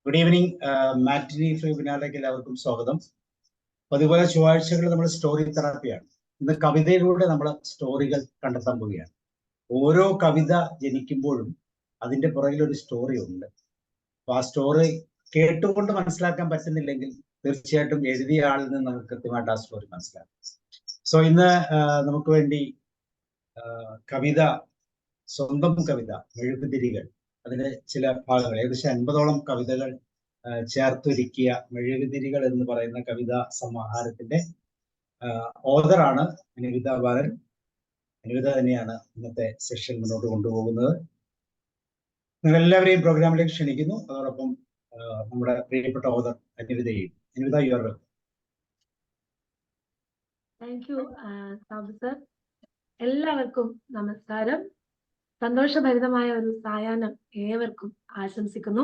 Good evening. മാറ്റിനി വെബിനാറിലേക്ക് എല്ലാവർക്കും സ്വാഗതം. അതുപോലെ ചൊവ്വാഴ്ചകൾ നമ്മൾ സ്റ്റോറി തെറാപ്പിയാണ്. ഇന്ന് കവിതയിലൂടെ നമ്മൾ സ്റ്റോറികൾ കണ്ടെത്താൻ പോവുകയാണ്. ഓരോ കവിത ജനിക്കുമ്പോഴും അതിന്റെ പുറകിൽ ഒരു സ്റ്റോറി ഉണ്ട്. അപ്പൊ ആ സ്റ്റോറി കേട്ടുകൊണ്ട് മനസ്സിലാക്കാൻ പറ്റുന്നില്ലെങ്കിൽ തീർച്ചയായിട്ടും എഴുതിയ ആളിൽ നിന്ന് നമുക്ക് കൃത്യമായിട്ട് ആ സ്റ്റോറി മനസ്സിലാക്കാം. സോ ഇന്ന് നമുക്ക് വേണ്ടി കവിത, സ്വന്തം കവിത മെഴുകുതിരികൾ, അതിലെ ചില ഭാഗങ്ങൾ, ഏകദേശം 50ഓളം കവിതകൾ ചേർത്തൊരുക്കിയ മെഴുകുതിരികൾ എന്ന് പറയുന്ന കവിതാ സമാഹാരത്തിന്റെ ഓഥറാണ് അനിരുദ്ധ ബാലൻ. അനിരുദ്ധ തന്നെയാണ് ഇന്നത്തെ സെഷൻ മുന്നോട്ട് കൊണ്ടുപോകുന്നത്. നിങ്ങൾ എല്ലാവരെയും പ്രോഗ്രാമിലേക്ക് ക്ഷണിക്കുന്നു. അതോടൊപ്പം നമ്മുടെ പ്രിയപ്പെട്ട ഓഥർ അനിരുദ്ധയും. Aniruddha, you are welcome. Thank you Sabu sir. എല്ലാവർക്കും നമസ്കാരം. സന്തോഷഭരിതമായ ഒരു സായാഹ്നം ഏവർക്കും ആശംസിക്കുന്നു.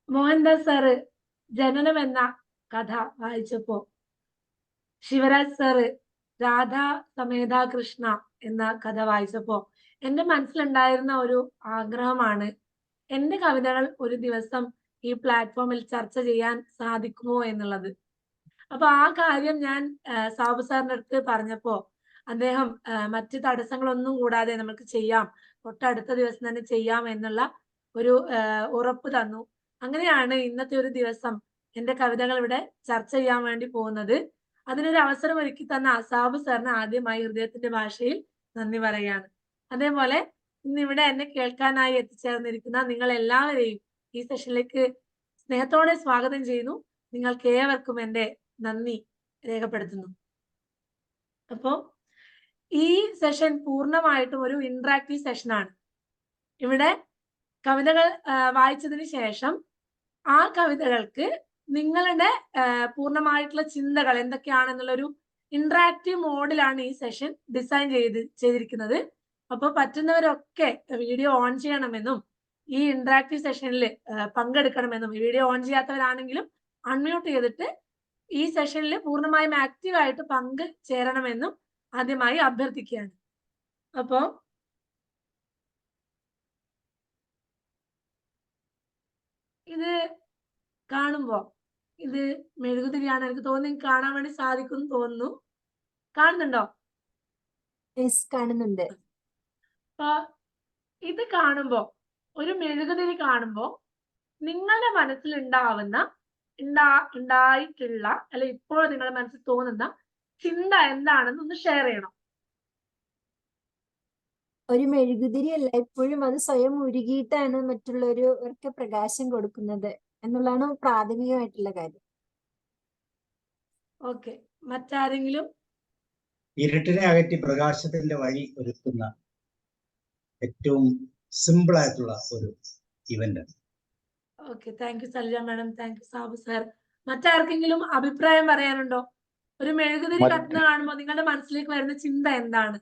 മോഹൻദാസ് സാറ് ജനനം എന്ന കഥ വായിച്ചപ്പോ, ശിവരാജ് സാറ് രാധാ സമേത കൃഷ്ണ എന്ന കഥ വായിച്ചപ്പോ എന്റെ മനസ്സിലുണ്ടായിരുന്ന ഒരു ആഗ്രഹമാണ്, എന്റെ കവിതകൾ ഒരു ദിവസം ഈ പ്ലാറ്റ്ഫോമിൽ ചർച്ച ചെയ്യാൻ സാധിക്കുമോ എന്നുള്ളത്. അപ്പൊ ആ കാര്യം ഞാൻ സാബു സാറിന്റെ അടുത്ത് പറഞ്ഞപ്പോ അദ്ദേഹം മറ്റ് തടസ്സങ്ങളൊന്നും കൂടാതെ നമുക്ക് ചെയ്യാം, തൊട്ടടുത്ത ദിവസം തന്നെ ചെയ്യാം എന്നുള്ള ഒരു ഉറപ്പ് തന്നു. അങ്ങനെയാണ് ഇന്നത്തെ ഒരു ദിവസം എന്റെ കവിതകൾ ഇവിടെ ചർച്ച ചെയ്യാൻ വേണ്ടി പോകുന്നത്. അതിനൊരു അവസരം ഒരുക്കി തന്ന സാബു സാറിന് ആദ്യമായി ഹൃദയത്തിന്റെ ഭാഷയിൽ നന്ദി പറയുകയാണ്. അതേപോലെ ഇന്നിവിടെ എന്നെ കേൾക്കാനായി എത്തിച്ചേർന്നിരിക്കുന്ന നിങ്ങൾ എല്ലാവരെയും ഈ സെഷനിലേക്ക് സ്നേഹത്തോടെ സ്വാഗതം ചെയ്യുന്നു. നിങ്ങൾക്ക് ഏവർക്കും എന്റെ നന്ദി രേഖപ്പെടുത്തുന്നു. അപ്പോ ഈ സെഷൻ പൂർണ്ണമായിട്ടും ഒരു ഇന്ററാക്റ്റീവ് സെഷനാണ്. ഇവിടെ കവിതകൾ വായിച്ചതിന് ശേഷം ആ കവിതകൾക്ക് നിങ്ങളുടെ പൂർണ്ണമായിട്ടുള്ള ചിന്തകൾ എന്തൊക്കെയാണെന്നുള്ളൊരു ഇന്ററാക്റ്റീവ് മോഡിലാണ് ഈ സെഷൻ ഡിസൈൻ ചെയ്തിരിക്കുന്നത്. അപ്പൊ പറ്റുന്നവരൊക്കെ വീഡിയോ ഓൺ ചെയ്യണമെന്നും ഈ ഇന്ററാക്റ്റീവ് സെഷനിൽ പങ്കെടുക്കണമെന്നും, വീഡിയോ ഓൺ ചെയ്യാത്തവരാണെങ്കിലും അൺമ്യൂട്ട് ചെയ്തിട്ട് ഈ സെഷനിൽ പൂർണ്ണമായും ആക്റ്റീവായിട്ട് പങ്കുചേരണമെന്നും ആദ്യമായി അഭ്യർത്ഥിക്കുകയാണ്. അപ്പോ ഇത് കാണുമ്പോ ഇത് മെഴുകുതിരിയാണ് എനിക്ക് തോന്നുന്നു. കാണാൻ വേണ്ടി സാധിക്കും തോന്നുന്നു. കാണുന്നുണ്ടോ? കാണുന്നുണ്ട്. അപ്പൊ ഇത് കാണുമ്പോ, ഒരു മെഴുകുതിരി കാണുമ്പോ നിങ്ങളുടെ മനസ്സിൽ ഉണ്ടായിട്ടുള്ള അല്ലെ ഇപ്പോൾ നിങ്ങളുടെ മനസ്സിൽ തോന്നുന്ന ചിന്ത എന്താണെന്ന് ഒന്ന് ഷെയർ ചെയ്യണം. ഒരു മെഴുകുതിരി അല്ല, എപ്പോഴും അത് സ്വയം ഉരുകിയിട്ടാണ് മറ്റുള്ളവർക്ക് പ്രകാശം കൊടുക്കുന്നത് എന്നുള്ളതാണ് പ്രാഥമികമായിട്ടുള്ള കാര്യം. ഓക്കെ, മറ്റാരെങ്കിലും? ഇരുട്ടിനെ അകറ്റി പ്രകാശത്തിന്റെ വഴി ഒരുക്കുന്ന ഏറ്റവും സിമ്പിൾ ആയിട്ടുള്ള ഒരു event. Okay, thank you Salja madam, thank you Sabu sir. മറ്റാർക്കെങ്കിലും അഭിപ്രായം പറയാനുണ്ടോ? ഒരു മെഴുകുതിരി കത്തുന്ന കാണുമ്പോൾ നിങ്ങളുടെ മനസ്സിലേക്ക് വരുന്ന ചിന്ത എന്താണ്?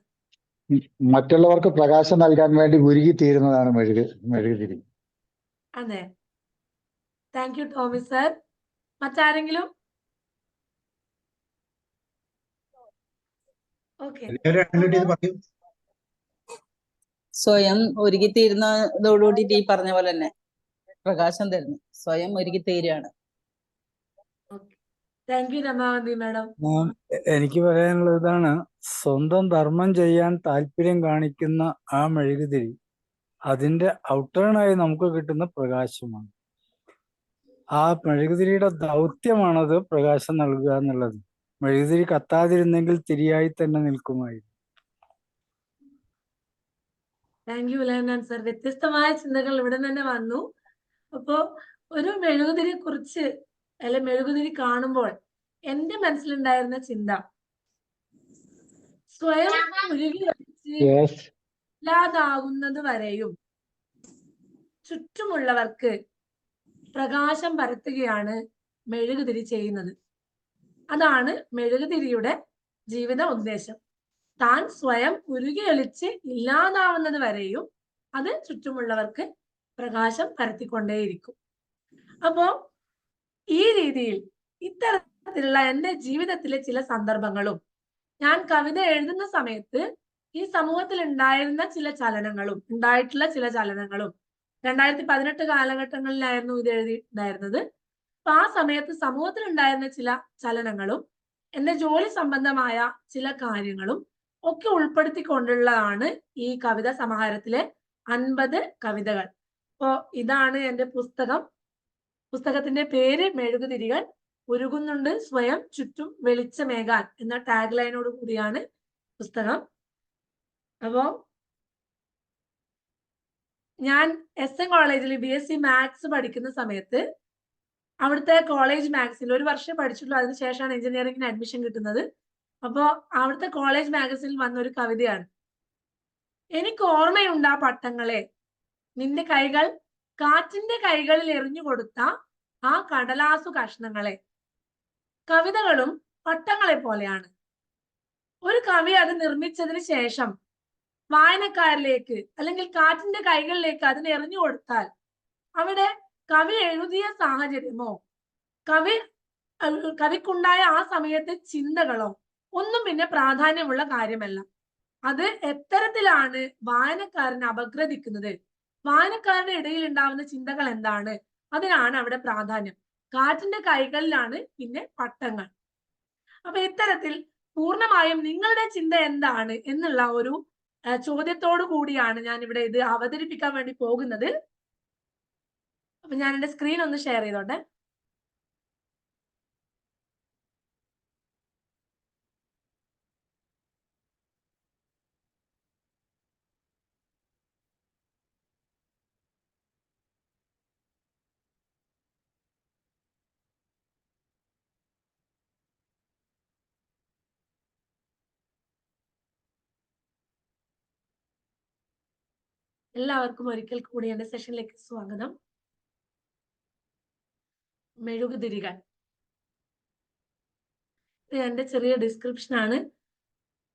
മറ്റുള്ളവർക്ക് പ്രകാശം നൽകാൻ വേണ്ടി ഉരുകി തീരുന്നതാണ് മെഴുകുതിരി. അതെ, താങ്ക് യു ടോമി സാർ. മറ്റാരെങ്കിലും? ഓക്കെ, സ്വയം ഒരുക്കിത്തീരുന്നതോടുകൂടി ഈ പറഞ്ഞ പോലെ തന്നെ പ്രകാശം തരുന്നു, സ്വയം ഒരുക്കിത്തീരുകയാണ്. Thank you Ramavathi madam. എനിക്ക് പറയാനുള്ളത് ഇതാണ്, സ്വന്തം ധർമ്മം ചെയ്യാൻ താല്പര്യം കാണിക്കുന്ന ആ മെഴുകുതിരി അതിന്റെ ഔട്ടേണായി നമുക്ക് കിട്ടുന്ന പ്രകാശമാണ്. ആ മെഴുകുതിരിയുടെ ദൗത്യമാണത് പ്രകാശം നൽകുക എന്നുള്ളത്. മെഴുകുതിരി കത്താതിരുന്നെങ്കിൽ തിരിയായി തന്നെ നിൽക്കുമായിരുന്നു. Thank you Layanan sir. വ്യത്യസ്തമായ ചിന്തകൾ ഇവിടെ തന്നെ വന്നു. അപ്പോ ഒരു മെഴുകുതിരിയെ കുറിച്ച് അല്ലെ മെഴുകുതിരി കാണുമ്പോൾ എന്റെ മനസ്സിലുണ്ടായിരുന്ന ചിന്ത, സ്വയം ഉരുകി ഇല്ലാതാകുന്നത് വരെയും ചുറ്റുമുള്ളവർക്ക് പ്രകാശം പരത്തുകയാണ് മെഴുകുതിരി ചെയ്യുന്നത്. അതാണ് മെഴുകുതിരിയുടെ ജീവിത ഉദ്ദേശം. താൻ സ്വയം ഉരുകിയൊലിച്ച് ഇല്ലാതാവുന്നത് വരെയും അത് ചുറ്റുമുള്ളവർക്ക് പ്രകാശം പരത്തിക്കൊണ്ടേയിരിക്കും. അപ്പോ ഈ രീതിയിൽ ഇത്തരത്തിലുള്ള എൻ്റെ ജീവിതത്തിലെ ചില സന്ദർഭങ്ങളും ഞാൻ കവിത എഴുതുന്ന സമയത്ത് ഈ സമൂഹത്തിൽ ഉണ്ടായിട്ടുള്ള ചില ചലനങ്ങളും 2018 കാലഘട്ടങ്ങളിലായിരുന്നു ഇത് എഴുതിയിട്ടുണ്ടായിരുന്നത്. അപ്പൊ ആ സമയത്ത് സമൂഹത്തിൽ ഉണ്ടായിരുന്ന ചില ചലനങ്ങളും എന്റെ ജോലി സംബന്ധമായ ചില കാര്യങ്ങളും ഒക്കെ ഉൾപ്പെടുത്തിക്കൊണ്ടുള്ളതാണ് ഈ കവിതാ സമാഹാരത്തിലെ 50 കവിതകൾ. അപ്പോ ഇതാണ് എന്റെ പുസ്തകം. പുസ്തകത്തിന്റെ പേര് മെഴുകുതിരികൾ, ഉരുകുന്നുണ്ട് സ്വയം ചുറ്റും വെളിച്ചമേകാൻ എന്ന ടാഗ് ലൈനോട് കൂടിയാണ് പുസ്തകം. അപ്പോ ഞാൻ SM കോളേജിൽ BSc മാത്സ് പഠിക്കുന്ന സമയത്ത് അവിടുത്തെ കോളേജ് മാഗസിനിൽ 1 വർഷം പഠിച്ചിട്ടുള്ളൂ, അതിനുശേഷമാണ് എഞ്ചിനീയറിംഗിന് അഡ്മിഷൻ കിട്ടുന്നത്. അപ്പോ അവിടുത്തെ കോളേജ് മാഗസിനിൽ വന്ന ഒരു കവിതയാണ്. എനിക്ക് ഓർമ്മയുണ്ട് ആ പട്ടങ്ങളെ, നിന്റെ കൈകൾ കാറ്റിന്റെ കൈകളിൽ എറിഞ്ഞു കൊടുത്ത ആ കടലാസു കഷ്ണങ്ങളെ. കവിതകളും പട്ടങ്ങളെ പോലെയാണ്. ഒരു കവി അത് നിർമ്മിച്ചതിന് ശേഷം വായനക്കാരിലേക്ക് അല്ലെങ്കിൽ കാറ്റിന്റെ കൈകളിലേക്ക് അതിനെ എറിഞ്ഞു കൊടുത്താൽ അവിടെ കവി എഴുതിയ സാഹചര്യമോ കവിക്കുണ്ടായ ആ സമയത്തെ ചിന്തകളോ ഒന്നും പിന്നെ പ്രാധാന്യമുള്ള കാര്യമല്ല. അത് എത്തരത്തിലാണ് വായനക്കാരനെ അപഗ്രഥിക്കുന്നത്, വായനക്കാരുടെ ഇടയിൽ ഉണ്ടാവുന്ന ചിന്തകൾ എന്താണ്, അതിനാണ് അവിടെ പ്രാധാന്യം. കാറ്റിന്റെ കൈകളിലാണ് പിന്നെ പട്ടങ്ങൾ. അപ്പൊ ഇത്തരത്തിൽ പൂർണ്ണമായും നിങ്ങളുടെ ചിന്ത എന്താണ് എന്നുള്ള ഒരു ചോദ്യത്തോടു കൂടിയാണ് ഞാൻ ഇവിടെ ഇത് അവതരിപ്പിക്കാൻ വേണ്ടി പോകുന്നത്. അപ്പൊ ഞാൻ എന്റെ സ്ക്രീൻ ഒന്ന് ഷെയർ ചെയ്തോട്ടെ. എല്ലാവർക്കും ഒരിക്കൽ കൂടി എന്റെ സെഷനിലേക്ക് സ്വാഗതം. മെഴുകുതിരികൾ, ഇത് എന്റെ ചെറിയ ഡിസ്ക്രിപ്ഷൻ ആണ്.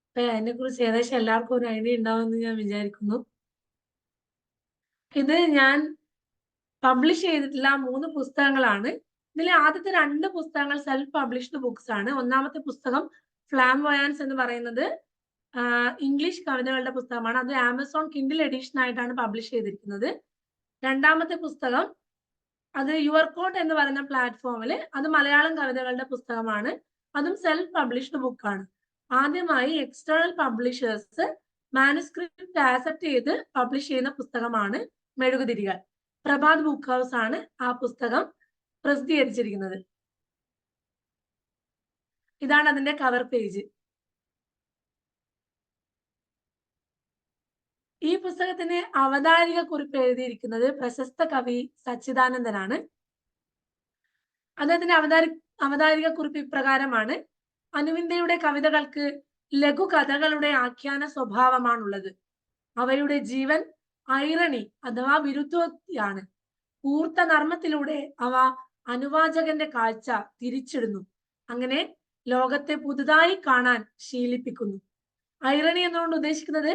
അപ്പൊ അതിനെ കുറിച്ച് ഏകദേശം എല്ലാവർക്കും ഒരു ഐഡിയ ഉണ്ടാവുമെന്ന് ഞാൻ വിചാരിക്കുന്നു. ഇത് ഞാൻ പബ്ലിഷ് ചെയ്തിട്ടുള്ള 3 പുസ്തകങ്ങളാണ്. ഇതിലെ ആദ്യത്തെ 2 പുസ്തകങ്ങൾ സെൽഫ് പബ്ലിഷ്ഡ് ബുക്സ് ആണ്. ഒന്നാമത്തെ പുസ്തകം ഫ്ലാംബോയാൻസ് എന്ന് പറയുന്നത് ഇംഗ്ലീഷ് കവിതകളുടെ പുസ്തകമാണ്. അത് ആമസോൺ കിൻഡിൽ എഡിഷൻ ആയിട്ടാണ് പബ്ലിഷ് ചെയ്തിരിക്കുന്നത്. രണ്ടാമത്തെ പുസ്തകം അത് യുവർ കോട്ട് എന്ന് പറയുന്ന പ്ലാറ്റ്ഫോമിൽ അത് മലയാളം കവിതകളുടെ പുസ്തകമാണ്. അതും സെൽഫ് പബ്ലിഷ്ഡ് ബുക്കാണ്. ആദ്യമായി എക്സ്റ്റേണൽ പബ്ലിഷേഴ്സ് മാനുസ്ക്രിപ്റ്റ് ആക്സെപ്റ്റ് ചെയ്ത് പബ്ലിഷ് ചെയ്യുന്ന പുസ്തകമാണ് മെഴുകുതിരികൾ. പ്രഭാത് ബുക്ക് ഹൗസ് ആണ് ആ പുസ്തകം പ്രസിദ്ധീകരിച്ചിരിക്കുന്നത്. ഇതാണ് അതിന്റെ കവർ പേജ്. ഈ പുസ്തകത്തിന് അവതാരിക കുറിപ്പ് എഴുതിയിരിക്കുന്നത് പ്രശസ്ത കവി സച്ചിദാനന്ദനാണ്. അദ്ദേഹത്തിന്റെ അവതാരിക കുറിപ്പ് ഇപ്രകാരമാണ്: അനുവിന്ദയുടെ കവിതകൾക്ക് ലഘു കഥകളുടെ ആഖ്യാന സ്വഭാവമാണുള്ളത്. അവയുടെ ജീവൻ ഐറണി അഥവാ വിരുദ്ധോക്തിയാണ്. കൂർത്ത നർമ്മത്തിലൂടെ അവ അനുവാചകന്റെ കാഴ്ച തിരിച്ചിടുന്നു. അങ്ങനെ ലോകത്തെ പുതുതായി കാണാൻ ശീലിപ്പിക്കുന്നു. ഐറണി എന്നുകൊണ്ട് ഉദ്ദേശിക്കുന്നത്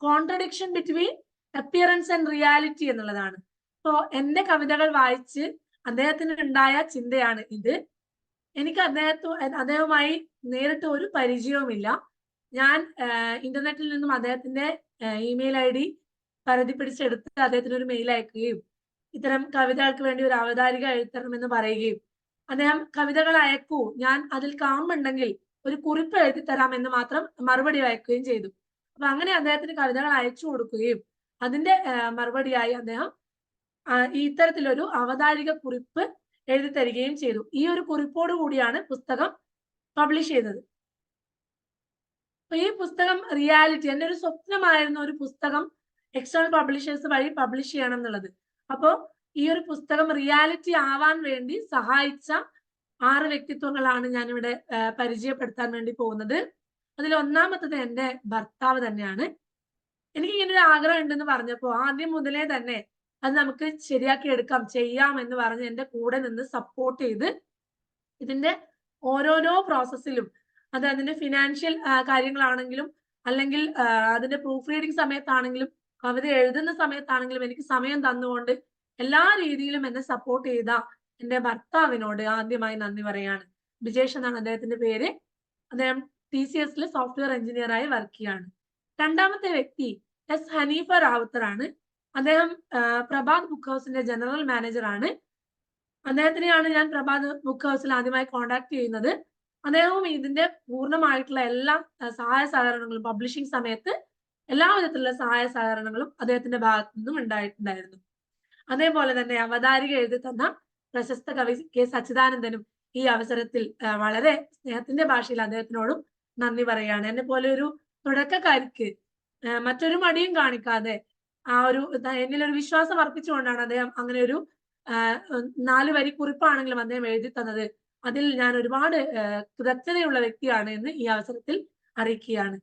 contradiction between appearance and reality എന്നുള്ളതാണ്. അപ്പോ എന്റെ കവിതകൾ വായിച്ച് അദ്ദേഹത്തിന് ഉണ്ടായ ചിന്തയാണ് ഇത്. എനിക്ക് അദ്ദേഹവുമായി നേരിട്ട് ഒരു പരിചയവുമില്ല. ഞാൻ ഇന്റർനെറ്റിൽ നിന്നും അദ്ദേഹത്തിന്റെ ഇമെയിൽ ID പരതി പിടിച്ചെടുത്ത് അദ്ദേഹത്തിന് ഒരു മെയിൽ അയക്കുകയും ഇത്തരം കവിതകൾക്ക് വേണ്ടി ഒരു അവതാരിക എഴുതണമെന്ന് പറയുകയും അദ്ദേഹം കവിതകൾ അയക്കൂ, ഞാൻ അതിൽ കാമുണ്ടെങ്കിൽ ഒരു കുറിപ്പ് എഴുതി തരാം എന്ന് മാത്രം മറുപടി അയക്കുകയും ചെയ്തു. അപ്പൊ അങ്ങനെ അദ്ദേഹത്തിന് കവിതകൾ അയച്ചു കൊടുക്കുകയും അതിന്റെ മറുപടിയായി അദ്ദേഹം ഇത്തരത്തിലൊരു അവതാരിക കുറിപ്പ് എഴുതി തരികയും ചെയ്തു. ഈ ഒരു കുറിപ്പോട് കൂടിയാണ് പുസ്തകം പബ്ലിഷ് ചെയ്തത്. അപ്പൊ ഈ പുസ്തകം റിയാലിറ്റി, എൻ്റെ ഒരു സ്വപ്നമായിരുന്നു ഒരു പുസ്തകം എക്സ്റ്റേണൽ പബ്ലിഷേഴ്സ് വഴി പബ്ലിഷ് ചെയ്യണം എന്നുള്ളത്. അപ്പോ ഈ ഒരു പുസ്തകം റിയാലിറ്റി ആവാൻ വേണ്ടി സഹായിച്ച 6 വ്യക്തിത്വങ്ങളാണ് ഞാനിവിടെ പരിചയപ്പെടുത്താൻ വേണ്ടി പോകുന്നത്. അതിൽ ഒന്നാമത്തത് എൻ്റെ ഭർത്താവ് തന്നെയാണ്. എനിക്ക് ഇങ്ങനെ ഒരു ആഗ്രഹം ഉണ്ടെന്ന് പറഞ്ഞപ്പോൾ ആദ്യം മുതലേ തന്നെ അത് നമുക്ക് ശരിയാക്കി എടുക്കാം, ചെയ്യാം എന്ന് പറഞ്ഞ് എൻ്റെ കൂടെ നിന്ന് സപ്പോർട്ട് ചെയ്ത് ഇതിന്റെ ഓരോരോ പ്രോസസ്സിലും, അത് അതിന്റെ ഫിനാൻഷ്യൽ കാര്യങ്ങളാണെങ്കിലും അല്ലെങ്കിൽ അതിന്റെ പ്രൂഫ് റീഡിങ് സമയത്താണെങ്കിലും കവിത എഴുതുന്ന സമയത്താണെങ്കിലും എനിക്ക് സമയം തന്നുകൊണ്ട് എല്ലാ രീതിയിലും എന്നെ സപ്പോർട്ട് ചെയ്ത എൻ്റെ ഭർത്താവിനോട് ആദ്യമായി നന്ദി പറയാണ്. ബിജേഷ് എന്നാണ് അദ്ദേഹത്തിന്റെ പേര്. അദ്ദേഹം TCS സോഫ്റ്റ്വെയർ എഞ്ചിനീയറായി വർക്ക് ചെയ്യാണ്. രണ്ടാമത്തെ വ്യക്തി S. ഹനീഫ റാവുത്തർ ആണ്. അദ്ദേഹം പ്രഭാത് ബുക്ക് ഹൗസിന്റെ ജനറൽ മാനേജർ ആണ്. അദ്ദേഹത്തിനെയാണ് ഞാൻ പ്രഭാത് ബുക്ക് ഹൗസിൽ ആദ്യമായി കോൺടാക്ട് ചെയ്യുന്നത്. അദ്ദേഹവും ഇതിന്റെ പൂർണ്ണമായിട്ടുള്ള എല്ലാ സഹായ സഹകരണങ്ങളും പബ്ലിഷിംഗ് സമയത്ത് എല്ലാ വിധത്തിലുള്ള സഹായ സഹകരണങ്ങളും അദ്ദേഹത്തിന്റെ ഭാഗത്തു നിന്നും ഉണ്ടായിട്ടുണ്ടായിരുന്നു. അതേപോലെ തന്നെ അവതാരിക എഴുതി തന്ന പ്രശസ്ത കവി കെ സച്ചിദാനന്ദനും ഈ അവസരത്തിൽ വളരെ സ്നേഹത്തിന്റെ ഭാഷയിൽ അദ്ദേഹത്തിനോടും നന്ദി പറയുകയാണ്. എന്നെ പോലെ ഒരു തുടക്കക്കാരിക്ക് മറ്റൊരു മടിയും കാണിക്കാതെ ആ ഒരു എന്നിലൊരു വിശ്വാസം അർപ്പിച്ചുകൊണ്ടാണ് അദ്ദേഹം അങ്ങനെ ഒരു 4 വരി കുറിപ്പാണെങ്കിലും അദ്ദേഹം എഴുതി തന്നത്. അതിൽ ഞാൻ ഒരുപാട് കൃതജ്ഞതയുള്ള വ്യക്തിയാണ് എന്ന് ഈ അവസരത്തിൽ അറിയിക്കുകയാണ്.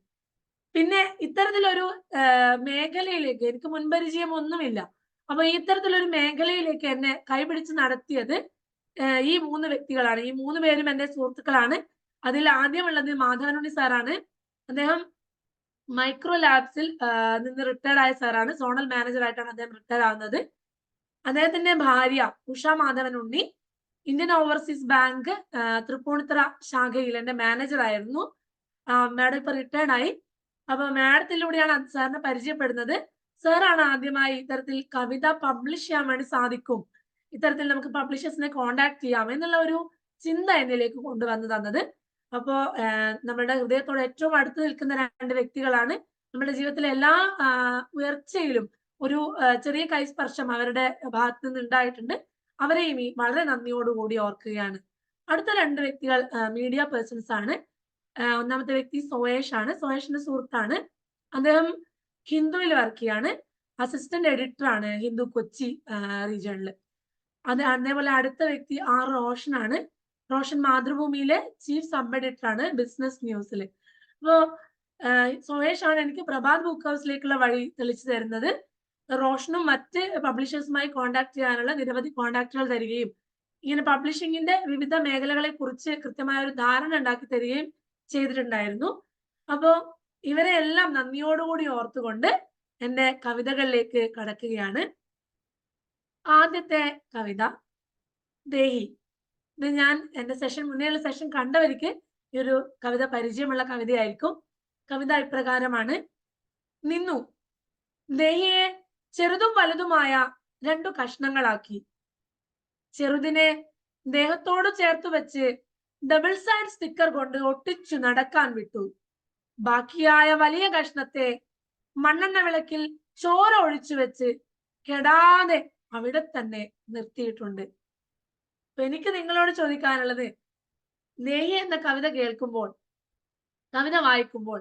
പിന്നെ ഇത്തരത്തിലൊരു മേഖലയിലേക്ക് എനിക്ക് മുൻപരിചയം ഒന്നുമില്ല. അപ്പൊ ഇത്തരത്തിലൊരു മേഖലയിലേക്ക് എന്നെ കൈപിടിച്ച് നടത്തിയത് ഈ 3 വ്യക്തികളാണ്. ഈ 3 പേരും എന്റെ സുഹൃത്തുക്കളാണ്. അതിൽ ആദ്യമുള്ളത് മാധവനുണ്ണി സാറാണ്. അദ്ദേഹം മൈക്രോ ലാബ്സിൽ നിന്ന് റിട്ടയർഡ് ആയ സാറാണ്. സോണൽ മാനേജർ ആയിട്ടാണ് അദ്ദേഹം റിട്ടയർ ആവുന്നത്. അദ്ദേഹത്തിന്റെ ഭാര്യ Usha Madhavanunni Indian Overseas Bank Thrippunithura ശാഖയിൽ എന്റെ മാനേജർ ആയിരുന്നു. മാഡം ഇപ്പൊ റിട്ടയർഡ് ആയി. അപ്പൊ മാഡത്തിലൂടെയാണ് സാറിനെ പരിചയപ്പെടുന്നത്. സാറാണ് ആദ്യമായി ഇത്തരത്തിൽ കവിത പബ്ലിഷ് ചെയ്യാൻ വേണ്ടി സാധിക്കും, ഇത്തരത്തിൽ നമുക്ക് പബ്ലിഷേഴ്സിനെ കോണ്ടാക്ട് ചെയ്യാം എന്നുള്ള ഒരു ചിന്ത എന്നിലേക്ക് കൊണ്ടുവന്നു തന്നത്. അപ്പോ നമ്മുടെ ഹൃദയത്തോട് ഏറ്റവും അടുത്ത് നിൽക്കുന്ന 2 വ്യക്തികളാണ്. നമ്മുടെ ജീവിതത്തിലെ എല്ലാ ഉയർച്ചയിലും ഒരു ചെറിയ കൈസ്പർശം അവരുടെ ഭാഗത്ത് നിന്ന് ഉണ്ടായിട്ടുണ്ട്. അവരെയും ഈ വളരെ നന്ദിയോടുകൂടി ഓർക്കുകയാണ്. അടുത്ത 2 വ്യക്തികൾ മീഡിയ പേഴ്സൺസ് ആണ്. ഒന്നാമത്തെ വ്യക്തി സോയേഷ് ആണ്. സോയേഷിന്റെ സുഹൃത്താണ്. അദ്ദേഹം ഹിന്ദുവിൽ വർക്ക് ചെയ്യാണ്. അസിസ്റ്റന്റ് എഡിറ്റർ ആണ് ഹിന്ദു കൊച്ചി റീജിയണിൽ. അതേപോലെ അടുത്ത വ്യക്തി റോഷൻ ആണ്. റോഷൻ മാതൃഭൂമിയിലെ ചീഫ് സബ് എഡിറ്റർ ആണ് ബിസിനസ് ന്യൂസിൽ. അപ്പോ സോയേഷ് ആണ് എനിക്ക് പ്രഭാത് ബുക്ക് ഹൗസിലേക്കുള്ള വഴി തെളിച്ചു തരുന്നത്. റോഷനും മറ്റ് പബ്ലിഷേഴ്സുമായി കോണ്ടാക്ട് ചെയ്യാനുള്ള നിരവധി കോണ്ടാക്റ്റുകൾ തരികയും ഇങ്ങനെ പബ്ലിഷിങ്ങിന്റെ വിവിധ മേഖലകളെ കുറിച്ച് കൃത്യമായ ഒരു ധാരണ ഉണ്ടാക്കി തരികയും ചെയ്തിട്ടുണ്ടായിരുന്നു. അപ്പോ ഇവരെ എല്ലാം നന്ദിയോടുകൂടി ഓർത്തുകൊണ്ട് എന്റെ കവിതകളിലേക്ക് കടക്കുകയാണ്. ആദ്യത്തെ കവിത ദേഹി. ഇത് ഞാൻ എന്റെ മുന്നേയുള്ള സെഷൻ കണ്ടവർക്ക് ഈ ഒരു കവിത പരിചയമുള്ള കവിതയായിരിക്കും. കവിത ഇപ്രകാരമാണ്. നിന്നു ദേഹിയെ ചെറുതും വലുതുമായ 2 കഷ്ണങ്ങളാക്കി. ചെറുതിനെ ദേഹത്തോട് ചേർത്ത് വെച്ച് ഡബിൾ സൈഡ് സ്റ്റിക്കർ കൊണ്ട് ഒട്ടിച്ചു നടക്കാൻ വിട്ടു. ബാക്കിയായ വലിയ കഷ്ണത്തെ മണ്ണെണ്ണ വിളക്കിൽ ചോര ഒഴിച്ചു വെച്ച് കെടാതെ അവിടെ തന്നെ നിർത്തിയിട്ടുണ്ട്. അപ്പൊ എനിക്ക് നിങ്ങളോട് ചോദിക്കാനുള്ളത്, ദേഹി എന്ന കവിത കേൾക്കുമ്പോൾ, കവിത വായിക്കുമ്പോൾ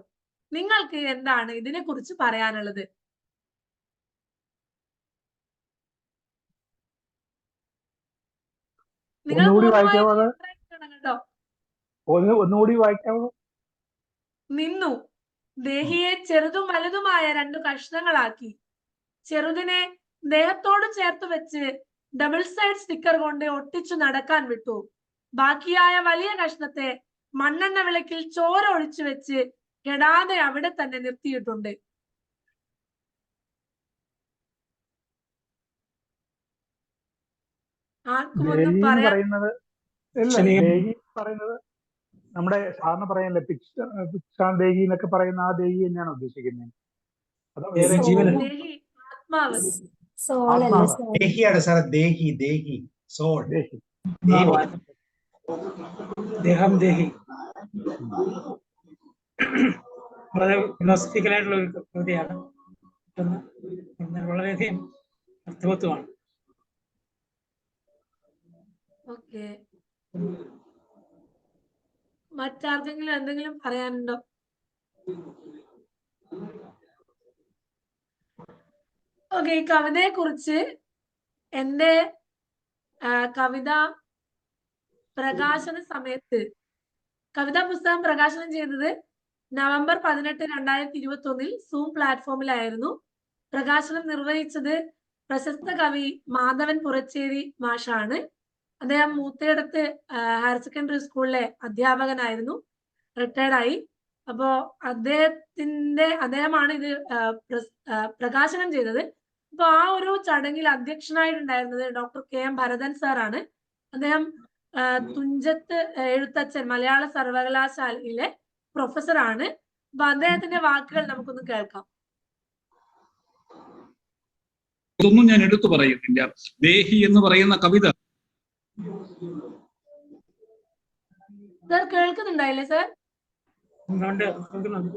നിങ്ങൾക്ക് എന്താണ് ഇതിനെ കുറിച്ച് പറയാനുള്ളത്? ഒന്നുകൂടി വായിക്കാമോ? കേട്ടോ, ഒന്നുകൂടി വായിക്കാമോ? നിന്നു ദേഹിയെ ചെറുതും വലുതുമായ 2 കഷ്ണങ്ങളാക്കി. ചെറുതിനെ ദേഹത്തോട് ചേർത്ത് വെച്ച് ഡബിൾ സൈഡ് സ്റ്റിക്കർ കൊണ്ട് ഒട്ടിച്ചു നടക്കാൻ വിട്ടു. ബാക്കിയായ വലിയ കഷ്ണത്തെ മണ്ണെണ്ണ വിളക്കിൽ ചോര ഒഴിച്ചു വെച്ച് കെടാതെ അവിടെ തന്നെ നിർത്തിയിട്ടുണ്ട്. ആർക്കും ഒന്നും പറയാൻ പറയുന്നത് നമ്മുടെ സാധാരണ പറയാനല്ലേ പിക്സാൻ ദേഹി എന്നൊക്കെ പറയുന്ന ആ ദേഹി തന്നെയാണ് ഉദ്ദേശിക്കുന്നത്? ആത്മാവ്. ദേഹിയാണ് സാർ. ദേഹി ദേഹി സോൾ. ദേഹം ദേഹി വളരെ ഫിലോസഫിക്കൽ ആയിട്ടുള്ള ഒരു കവിതയാണ്. വളരെയധികം അർത്ഥവത്വമാണ്. ഓക്കെ, മറ്റാർക്കെങ്കിലും എന്തെങ്കിലും പറയാനുണ്ടോ? ഓക്കെ, ഈ കവിതയെ കുറിച്ച് എന്റെ കവിത പ്രകാശന സമയത്ത്, കവിതാ പുസ്തകം പ്രകാശനം ചെയ്തത് നവംബർ 18, 2021 സൂം പ്ലാറ്റ്ഫോമിലായിരുന്നു. പ്രകാശനം നിർവഹിച്ചത് പ്രശസ്ത കവി മാധവൻ പുറച്ചേരി മാഷാണ്. അദ്ദേഹം മൂത്തയിടത്ത് ഹയർ സെക്കൻഡറി സ്കൂളിലെ അധ്യാപകനായിരുന്നു, റിട്ടയർഡ് ആയി. അപ്പോ അദ്ദേഹമാണ് ഇത് പ്രകാശനം ചെയ്തത്. അപ്പൊ ആ ഒരു ചടങ്ങിൽ അധ്യക്ഷനായിട്ടുണ്ടായിരുന്നത് ഡോക്ടർ KM ഭരതൻ സാറാണ്. അദ്ദേഹം തുഞ്ചത്ത് എഴുത്തച്ഛൻ മലയാള സർവകലാശാലയിലെ പ്രൊഫസറാണ്. അപ്പൊ അദ്ദേഹത്തിന്റെ വാക്കുകൾ നമുക്കൊന്ന് കേൾക്കാം. ഇതൊന്നും ഞാൻ എടുത്തു പറയുന്നില്ല. ദേഹി എന്ന് പറയുന്ന കവിത സർ കേൾക്കുന്നുണ്ടായില്ലേ സർ? ഉണ്ട്, കേൾക്കുന്നുണ്ട്.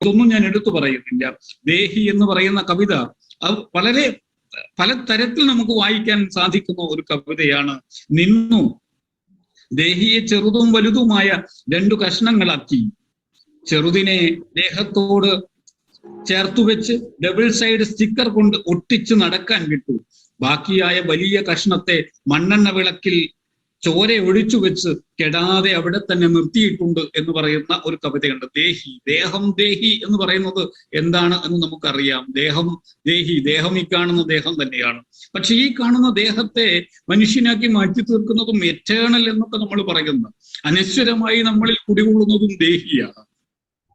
ഇതൊന്നും ഞാൻ എടുത്തു പറയുന്നില്ല. ദേഹി എന്ന് പറയുന്ന കവിത അത് വളരെ പല തരത്തിൽ നമുക്ക് വായിക്കാൻ സാധിക്കുന്ന ഒരു കവിതയാണ്. നിന്നു ദേഹിയെ ചെറുതും വലുതുമായ 2 കഷ്ണങ്ങളാക്കി ചെറുതിനെ ദേഹത്തോട് ചേർത്തുവെച്ച് ഡബിൾ സൈഡ് സ്റ്റിക്കർ കൊണ്ട് ഒട്ടിച്ച് നടക്കാൻ വിട്ടു. ബാക്കിയായ വലിയ കഷ്ണത്തെ മണ്ണെണ്ണ വിളക്കിൽ ചോര ഒഴിച്ചു വെച്ച് കെടാതെ അവിടെ തന്നെ നിർത്തിയിട്ടുണ്ട് എന്ന് പറയുന്ന ഒരു കവിതയുണ്ട്. ദേഹി, ദേഹം, ദേഹി എന്ന് പറയുന്നത് എന്താണ് എന്ന് നമുക്കറിയാം. ദേഹം, ദേഹി, ദേഹം ഈ കാണുന്ന ദേഹം തന്നെയാണ്. പക്ഷെ ഈ കാണുന്ന ദേഹത്തെ മനുഷ്യനാക്കി മാറ്റി തീർക്കുന്നതും എറ്റേണൽ എന്നൊക്കെ നമ്മൾ പറയുന്നത്, അനശ്വരമായി നമ്മളിൽ കുടികൊള്ളുന്നതും ദേഹിയാണ്.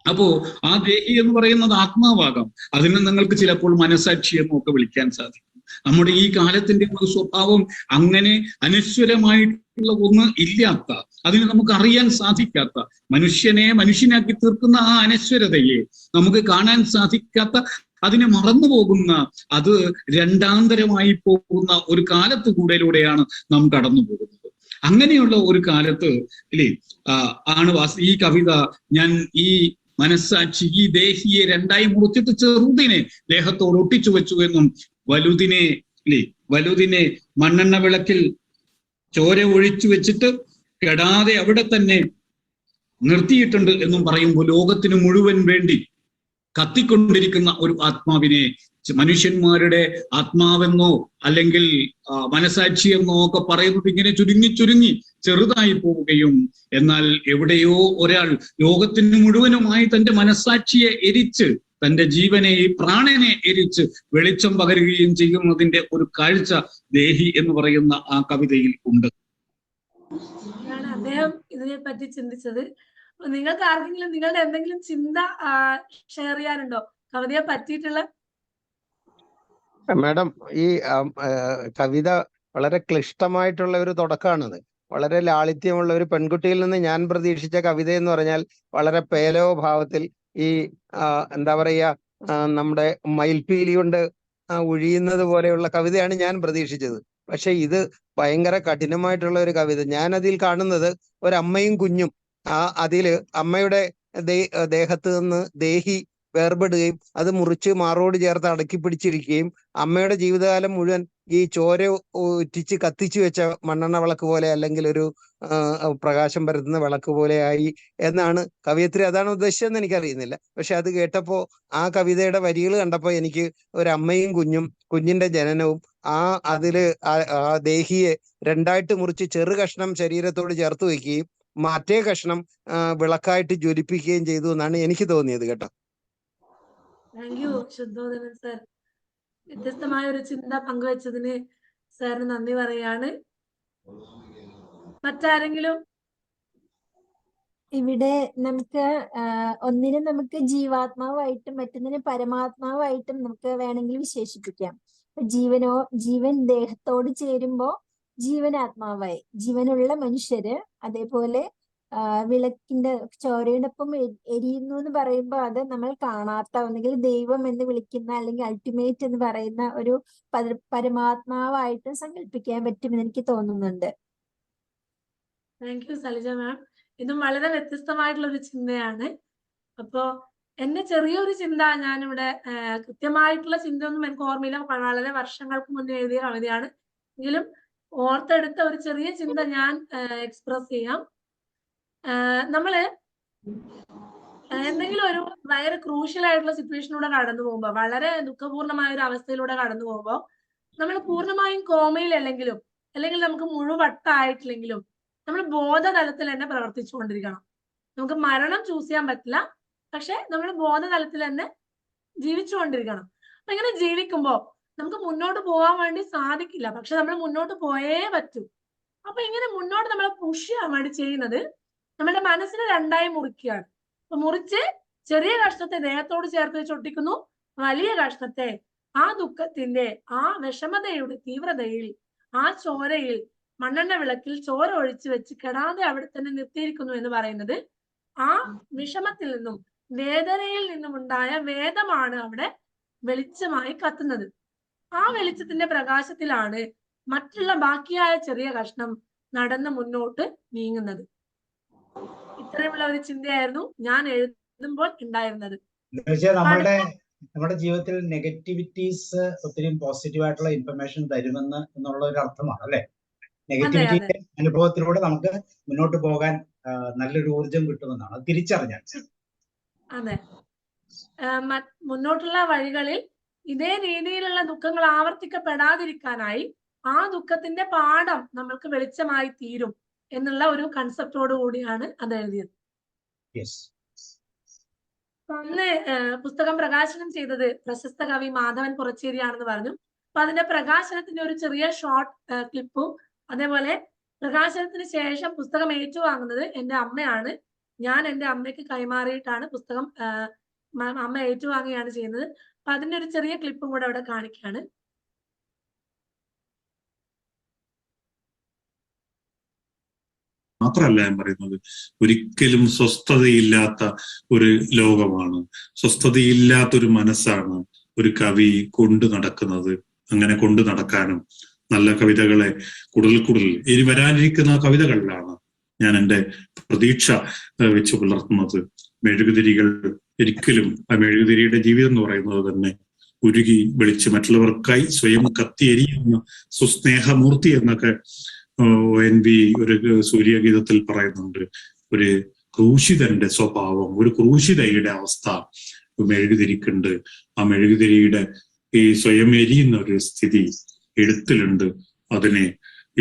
അപ്പോ ആ ദേഹി എന്ന് പറയുന്നത് ആത്മാവാകാം. അതിനെ നിങ്ങൾക്ക് ചിലപ്പോൾ മനസാക്ഷി എന്നൊക്കെ വിളിക്കാൻ സാധിക്കും. നമ്മുടെ ഈ കാലത്തിന്റെ ഒരു സ്വഭാവം അങ്ങനെ അനശ്വരമായിട്ടുള്ള ഒന്ന് ഇല്ലാത്ത, അതിന് നമുക്ക് അറിയാൻ സാധിക്കാത്ത, മനുഷ്യനെ മനുഷ്യനാക്കി തീർക്കുന്ന ആ അനശ്വരതയെ നമുക്ക് കാണാൻ സാധിക്കാത്ത, അതിനെ മറന്നു പോകുന്ന, അത് രണ്ടാന്തരമായി പോകുന്ന ഒരു കാലത്തുകൂടലൂടെയാണ് നാം കടന്നു പോകുന്നത്. അങ്ങനെയുള്ള ഒരു കാലത്ത് ഇല്ലേ ആണ് ഈ കവിത ഞാൻ ഈ മനസ്സാക്ഷി ഈ ദേഹിയെ 2ആയി മുറിച്ചിട്ട് ചെറുതിനെ ദേഹത്തോട് ഒട്ടിച്ചു വെച്ചു എന്നും വലുതിനെ മണ്ണെണ്ണ വിളക്കിൽ ചോര ഒഴിച്ചു വെച്ചിട്ട് കെടാതെ അവിടെ തന്നെ നിർത്തിയിട്ടുണ്ട് എന്നും പറയുമ്പോൾ ലോകത്തിന് മുഴുവൻ വേണ്ടി കത്തിക്കൊണ്ടിരിക്കുന്ന ഒരു ആത്മാവിനെ മനുഷ്യന്മാരുടെ ആത്മാവെന്നോ അല്ലെങ്കിൽ മനസാക്ഷി എന്നോ ഒക്കെ പറയുന്നത് ഇങ്ങനെ ചുരുങ്ങി ചെറുതായി പോവുകയും, എന്നാൽ എവിടെയോ ഒരാൾ ലോകത്തിന് മുഴുവനുമായി തന്റെ മനസാക്ഷിയെ എരിച്ച് തന്റെ ജീവനെ ഈ പ്രാണനെ എരിച്ച് വെളിച്ചം പകരുകയും ചെയ്യുന്നതിന്റെ ഒരു കാഴ്ച ദേഹി എന്ന് പറയുന്ന ആ കവിതയിൽ ഉണ്ട്. അദ്ദേഹം ഇതിനെ പറ്റി ചിന്തിച്ചത്. നിങ്ങൾക്ക് ആർക്കെങ്കിലും നിങ്ങളുടെ എന്തെങ്കിലും ചിന്ത ഷെയർ ചെയ്യാനുണ്ടോ കവിതയെ പറ്റിയിട്ടുള്ള? മാഡം, ഈ കവിത വളരെ ക്ലിഷ്ടമായിട്ടുള്ള ഒരു തുടക്കമാണത്. വളരെ ലാളിത്യമുള്ള ഒരു പെൺകുട്ടിയിൽ നിന്ന് ഞാൻ പ്രതീക്ഷിച്ച കവിത എന്ന് പറഞ്ഞാൽ വളരെ പേലോ ഭാവത്തിൽ ഈ എന്താ പറയാ നമ്മുടെ മയിൽപീലി കൊണ്ട് ഒഴിയുന്നത് പോലെയുള്ള കവിതയാണ് ഞാൻ പ്രതീക്ഷിച്ചത്. പക്ഷെ ഇത് ഭയങ്കര കഠിനമായിട്ടുള്ള ഒരു കവിത. ഞാൻ അതിൽ കാണുന്നത് ഒരമ്മയും കുഞ്ഞും. അതില് അമ്മയുടെ ദേഹത്ത് നിന്ന് ദേഹി വേർപെടുകയും അത് മുറിച്ച് മാറോട് ചേർത്ത് അടക്കി പിടിച്ചിരിക്കുകയും അമ്മയുടെ ജീവിതകാലം മുഴുവൻ ഈ ചോര ഒറ്റിച്ച് കത്തിച്ചു വെച്ച മണ്ണെണ്ണ വിളക്ക് പോലെ അല്ലെങ്കിൽ ഒരു പ്രകാശം പരത്തുന്ന വിളക്ക് പോലെ ആയി എന്നാണ് കവയിത്രി അതാണ് ഉദ്ദേശിച്ചതെന്ന് എനിക്കറിയുന്നില്ല. പക്ഷെ അത് കേട്ടപ്പോ ആ കവിതയുടെ വരികൾ കണ്ടപ്പോ എനിക്ക് ഒരമ്മയും കുഞ്ഞും, കുഞ്ഞിന്റെ ജനനവും അതില് ആ ദേഹിയെ 2ആയിട്ട് മുറിച്ച് ചെറു കഷ്ണം ശരീരത്തോട് ചേർത്ത് വെക്കുകയും മറ്റേ കഷ്ണം വിളക്കായിട്ട് ജ്വലിപ്പിക്കുകയും ചെയ്തു എന്നാണ് എനിക്ക് തോന്നിയത് കേട്ടോ. Thank you Suddhodanan sir. വ്യത്യസ്തമായ ഒരു ചിന്ത പങ്കുവച്ചതിന് സാറിന് നന്ദി പറയാണ്. മറ്റാരെങ്കിലും? ഇവിടെ നമുക്ക് ഒന്നിനെ നമുക്ക് ജീവാത്മാവായിട്ടും മറ്റൊന്നിനെ പരമാത്മാവായിട്ടും നമുക്ക് വേണമെങ്കിൽ വിശേഷിപ്പിക്കാം. ജീവൻ ദേഹത്തോട് ചേരുമ്പോ ജീവനാത്മാവായി. ജീവനുള്ള മനുഷ്യര് അതേപോലെ വിളക്കിന്റെ ചോരയോടൊപ്പം എരിയുന്നു എന്ന് പറയുമ്പോൾ അത് നമ്മൾ കാണാത്ത, ഒന്നുകിൽ ദൈവം എന്ന് വിളിക്കുന്ന അല്ലെങ്കിൽ അൾട്ടിമേറ്റ് എന്ന് പറയുന്ന ഒരു പരമാത്മാവായിട്ടും സങ്കല്പിക്കാൻ പറ്റുമെന്ന് എനിക്ക് തോന്നുന്നുണ്ട്. താങ്ക് യു സലിജ മാം. ഇതും വളരെ വ്യത്യസ്തമായിട്ടുള്ള ഒരു ചിന്തയാണ്. അപ്പോ എന്റെ ചെറിയൊരു ചിന്ത, ഞാനിവിടെ കൃത്യമായിട്ടുള്ള ചിന്തയൊന്നും എനിക്ക് ഓർമ്മയില്ല, വളരെ വർഷങ്ങൾക്ക് മുന്നേ എഴുതിയ കവിതയാണ്. എങ്കിലും ഓർത്തെടുത്ത ഒരു ചെറിയ ചിന്ത ഞാൻ എക്സ്പ്രസ് ചെയ്യാം. നമ്മള് എന്തെങ്കിലും ഒരു വളരെ ക്രൂഷ്യൽ ആയിട്ടുള്ള സിറ്റുവേഷനിലൂടെ കടന്നു പോകുമ്പോ, വളരെ ദുഃഖപൂർണമായ ഒരു അവസ്ഥയിലൂടെ കടന്നു പോകുമ്പോ, നമ്മൾ പൂർണ്ണമായും കോമയിൽ അല്ലെങ്കിൽ നമുക്ക് മുഴുവട്ടായിട്ടില്ലെങ്കിലും നമ്മൾ ബോധതലത്തിൽ തന്നെ പ്രവർത്തിച്ചുകൊണ്ടിരിക്കണം. നമുക്ക് മരണം ചൂസ് ചെയ്യാൻ പറ്റില്ല, പക്ഷെ നമ്മൾ ബോധതലത്തിൽ തന്നെ ജീവിച്ചുകൊണ്ടിരിക്കണം. അപ്പൊ ഇങ്ങനെ ജീവിക്കുമ്പോ നമുക്ക് മുന്നോട്ട് പോകാൻ വേണ്ടി സാധിക്കില്ല, പക്ഷെ നമ്മൾ മുന്നോട്ട് പോയേ പറ്റൂ. അപ്പൊ ഇങ്ങനെ മുന്നോട്ട് നമ്മളെ പുഷ് ചെയ്യാൻ വേണ്ടി ചെയ്യുന്നത് നമ്മുടെ മനസ്സിനെ 2ആയി മുറിക്കുകയാണ്. അപ്പൊ മുറിച്ച് ചെറിയ കഷ്ണത്തെ ദേഹത്തോട് ചേർത്ത് വെച്ച് ഒട്ടിക്കുന്നു, വലിയ കഷ്ണത്തെ ആ ദുഃഖത്തിന്റെ ആ വിഷമതയുടെ തീവ്രതയിൽ ആ ചോരയിൽ മണ്ണെണ്ണ വിളക്കിൽ ചോര ഒഴിച്ചു വെച്ച് കെടാതെ അവിടെ തന്നെ നിർത്തിയിരിക്കുന്നു എന്ന് പറയുന്നത് ആ വിഷമത്തിൽ നിന്നും വേദനയിൽ നിന്നും ഉണ്ടായ വേദമാണ് അവിടെ വെളിച്ചമായി കത്തുന്നത്. ആ വെളിച്ചത്തിന്റെ പ്രകാശത്തിലാണ് മറ്റുള്ള ബാക്കിയായ ചെറിയ കഷ്ണം നടന്ന് മുന്നോട്ട് നീങ്ങുന്നത്. ഇത്രയുമുള്ള ഒരു ചിന്തയായിരുന്നു ഞാൻ എഴുതുമ്പോൾ ഉണ്ടായിരുന്നത്. നമ്മുടെ ജീവിതത്തിൽ നെഗറ്റിവിറ്റീസ് ഒത്തിരി പോസിറ്റീവ് ആയിട്ടുള്ള ഇൻഫർമേഷൻ തരുമെന്ന് എന്നുള്ള ഒരു അർത്ഥമാണ് അല്ലെ. നെഗറ്റിവിറ്റി അനുഭവത്തിലൂടെ നമുക്ക് മുന്നോട്ട് പോകാൻ നല്ലൊരു ഊർജം കിട്ടുമെന്നാണ് അത് തിരിച്ചറിഞ്ഞാൽ. അതെ, മുന്നോട്ടുള്ള വഴികളിൽ ഇതേ രീതിയിലുള്ള ദുഃഖങ്ങൾ ആവർത്തിക്കപ്പെടാതിരിക്കാനായി ആ ദുഃഖത്തിന്റെ പാഠം നമ്മൾക്ക് വെളിച്ചമായി തീരും എന്നുള്ള ഒരു കൺസെപ്റ്റോട് കൂടിയാണ് അത് എഴുതിയത്. അന്ന് പുസ്തകം പ്രകാശനം ചെയ്തത് പ്രശസ്ത കവി മാധവൻ പുറച്ചേരിയാണെന്ന് പറഞ്ഞു. അപ്പൊ അതിന്റെ പ്രകാശനത്തിന്റെ ഒരു ചെറിയ ഷോർട്ട് ക്ലിപ്പും, അതേപോലെ പ്രകാശനത്തിന് ശേഷം പുസ്തകം ഏറ്റുവാങ്ങുന്നത് എന്റെ അമ്മയാണ്. ഞാൻ എന്റെ അമ്മയ്ക്ക് കൈമാറിയിട്ടാണ് പുസ്തകം അമ്മ ഏറ്റുവാങ്ങുകയാണ് ചെയ്യുന്നത്. അപ്പൊ അതിന്റെ ഒരു ചെറിയ ക്ലിപ്പും കൂടെ അവിടെ കാണിക്കുകയാണ്. മാത്രമല്ല ഞാൻ പറയുന്നത്, ഒരിക്കലും സ്വസ്ഥതയില്ലാത്ത ഒരു ലോകമാണ്, സ്വസ്ഥതയില്ലാത്തൊരു മനസ്സാണ് ഒരു കവി കൊണ്ടു നടക്കുന്നത്. അങ്ങനെ കൊണ്ടു നടക്കാനും നല്ല കവിതകളെ കൂടുതൽ ഇനി വരാനിരിക്കുന്ന കവിതകളിലാണ് ഞാൻ എൻ്റെ പ്രതീക്ഷ വെച്ച് പുലർത്തുന്നത്. മെഴുകുതിരികൾ ഒരിക്കലും, ആ മെഴുകുതിരിയുടെ ജീവിതം എന്ന് പറയുന്നത് തന്നെ ഉരുകി വെളിച്ച് മറ്റുള്ളവർക്കായി സ്വയം കത്തിയെരിയുന്ന സുസ്നേഹമൂർത്തി എന്നൊക്കെ ONV ഒരു സൂര്യഗീതത്തിൽ പറയുന്നുണ്ട്. ഒരു ക്രൂശിതന്റെ സ്വഭാവം, ഒരു ക്രൂശിതയുടെ അവസ്ഥ മെഴുകുതിരിക്കുണ്ട്. ആ മെഴുകുതിരിയുടെ ഈ സ്വയം എരിയുന്ന ഒരു സ്ഥിതി എഴുത്തിലുണ്ട്. അതിനെ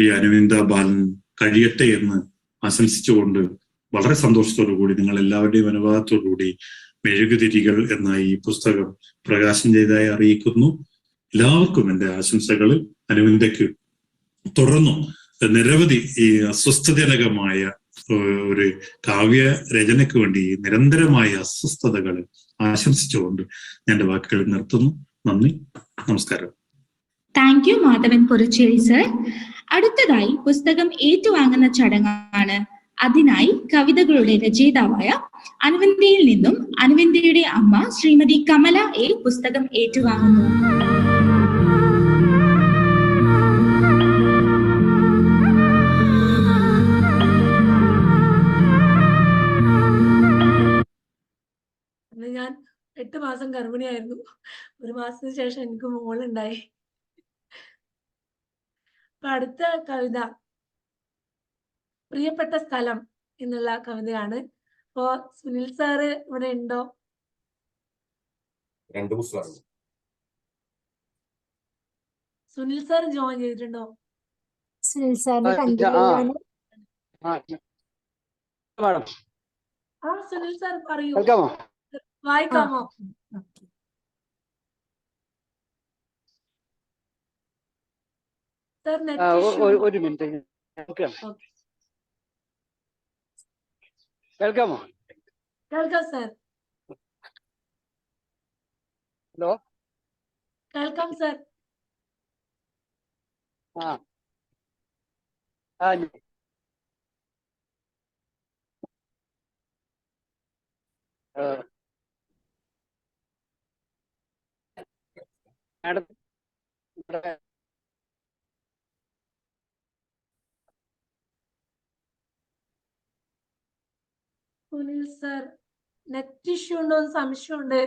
ഈ അരവിന്ദ ബാലൻ കഴിയട്ടെ എന്ന് ആശംസിച്ചുകൊണ്ട് വളരെ സന്തോഷത്തോടു കൂടി നിങ്ങൾ എല്ലാവരുടെയും അനുവാദത്തോടു കൂടി മെഴുകുതിരികൾ എന്ന ഈ പുസ്തകം പ്രകാശനം ചെയ്തതായി അറിയിക്കുന്നു. എല്ലാവർക്കും എൻ്റെ ആശംസകൾ. അരവിന്ദയ്ക്ക് തുടർന്നു നിരവധി ഈ അസ്വസ്ഥജനകമായ ഒരു കാവ്യ രചനയ്ക്ക് വേണ്ടി നിരന്തരമായ അസ്വസ്ഥതകൾ ആശംസിച്ചുകൊണ്ട് ഞാൻ എൻ്റെ വാക്കുകൾ നിർത്തുന്നു. നന്ദി, നമസ്കാരം. Thank you Madhavan Puracheri sir. അടുത്തതായി പുസ്തകം ഏറ്റുവാങ്ങുന്ന ചടങ്ങാണ്. അതിനായി കവിതകളുടെ രചയിതാവായ അനുവന്തിയിൽ നിന്നും അനുവന്തിയുടെ അമ്മ ശ്രീമതി കമല എ പുസ്തകം ഏറ്റുവാങ്ങുന്നു. ഞാൻ 8 മാസം ഗർഭിണിയായിരുന്നു. 1 മാസത്തിന് ശേഷം എനിക്ക് മോളുണ്ടായി. അപ്പൊ അടുത്ത കവിത പ്രിയപ്പെട്ട സ്ഥലം എന്നുള്ള കവിതയാണ്. അപ്പോ സുനിൽ സാറ് ഇവിടെ ഉണ്ടോ? സുനിൽ സാർ ജോയിൻ ചെയ്തിട്ടുണ്ടോ? സുനിൽ സാറിനെ കണ്ടില്ല. ആ സുനിൽ സാർ പറയൂ, വായിക്കാമോ? സാർ ഒരു മിനിറ്റ് കേൾക്കാമോ? കേൾക്കാം സാർ. ഹലോ, കേൾക്കാം sir. Madam Sunil sir net issue ഉണ്ടോ എന്ന് സംശയമുണ്ട്.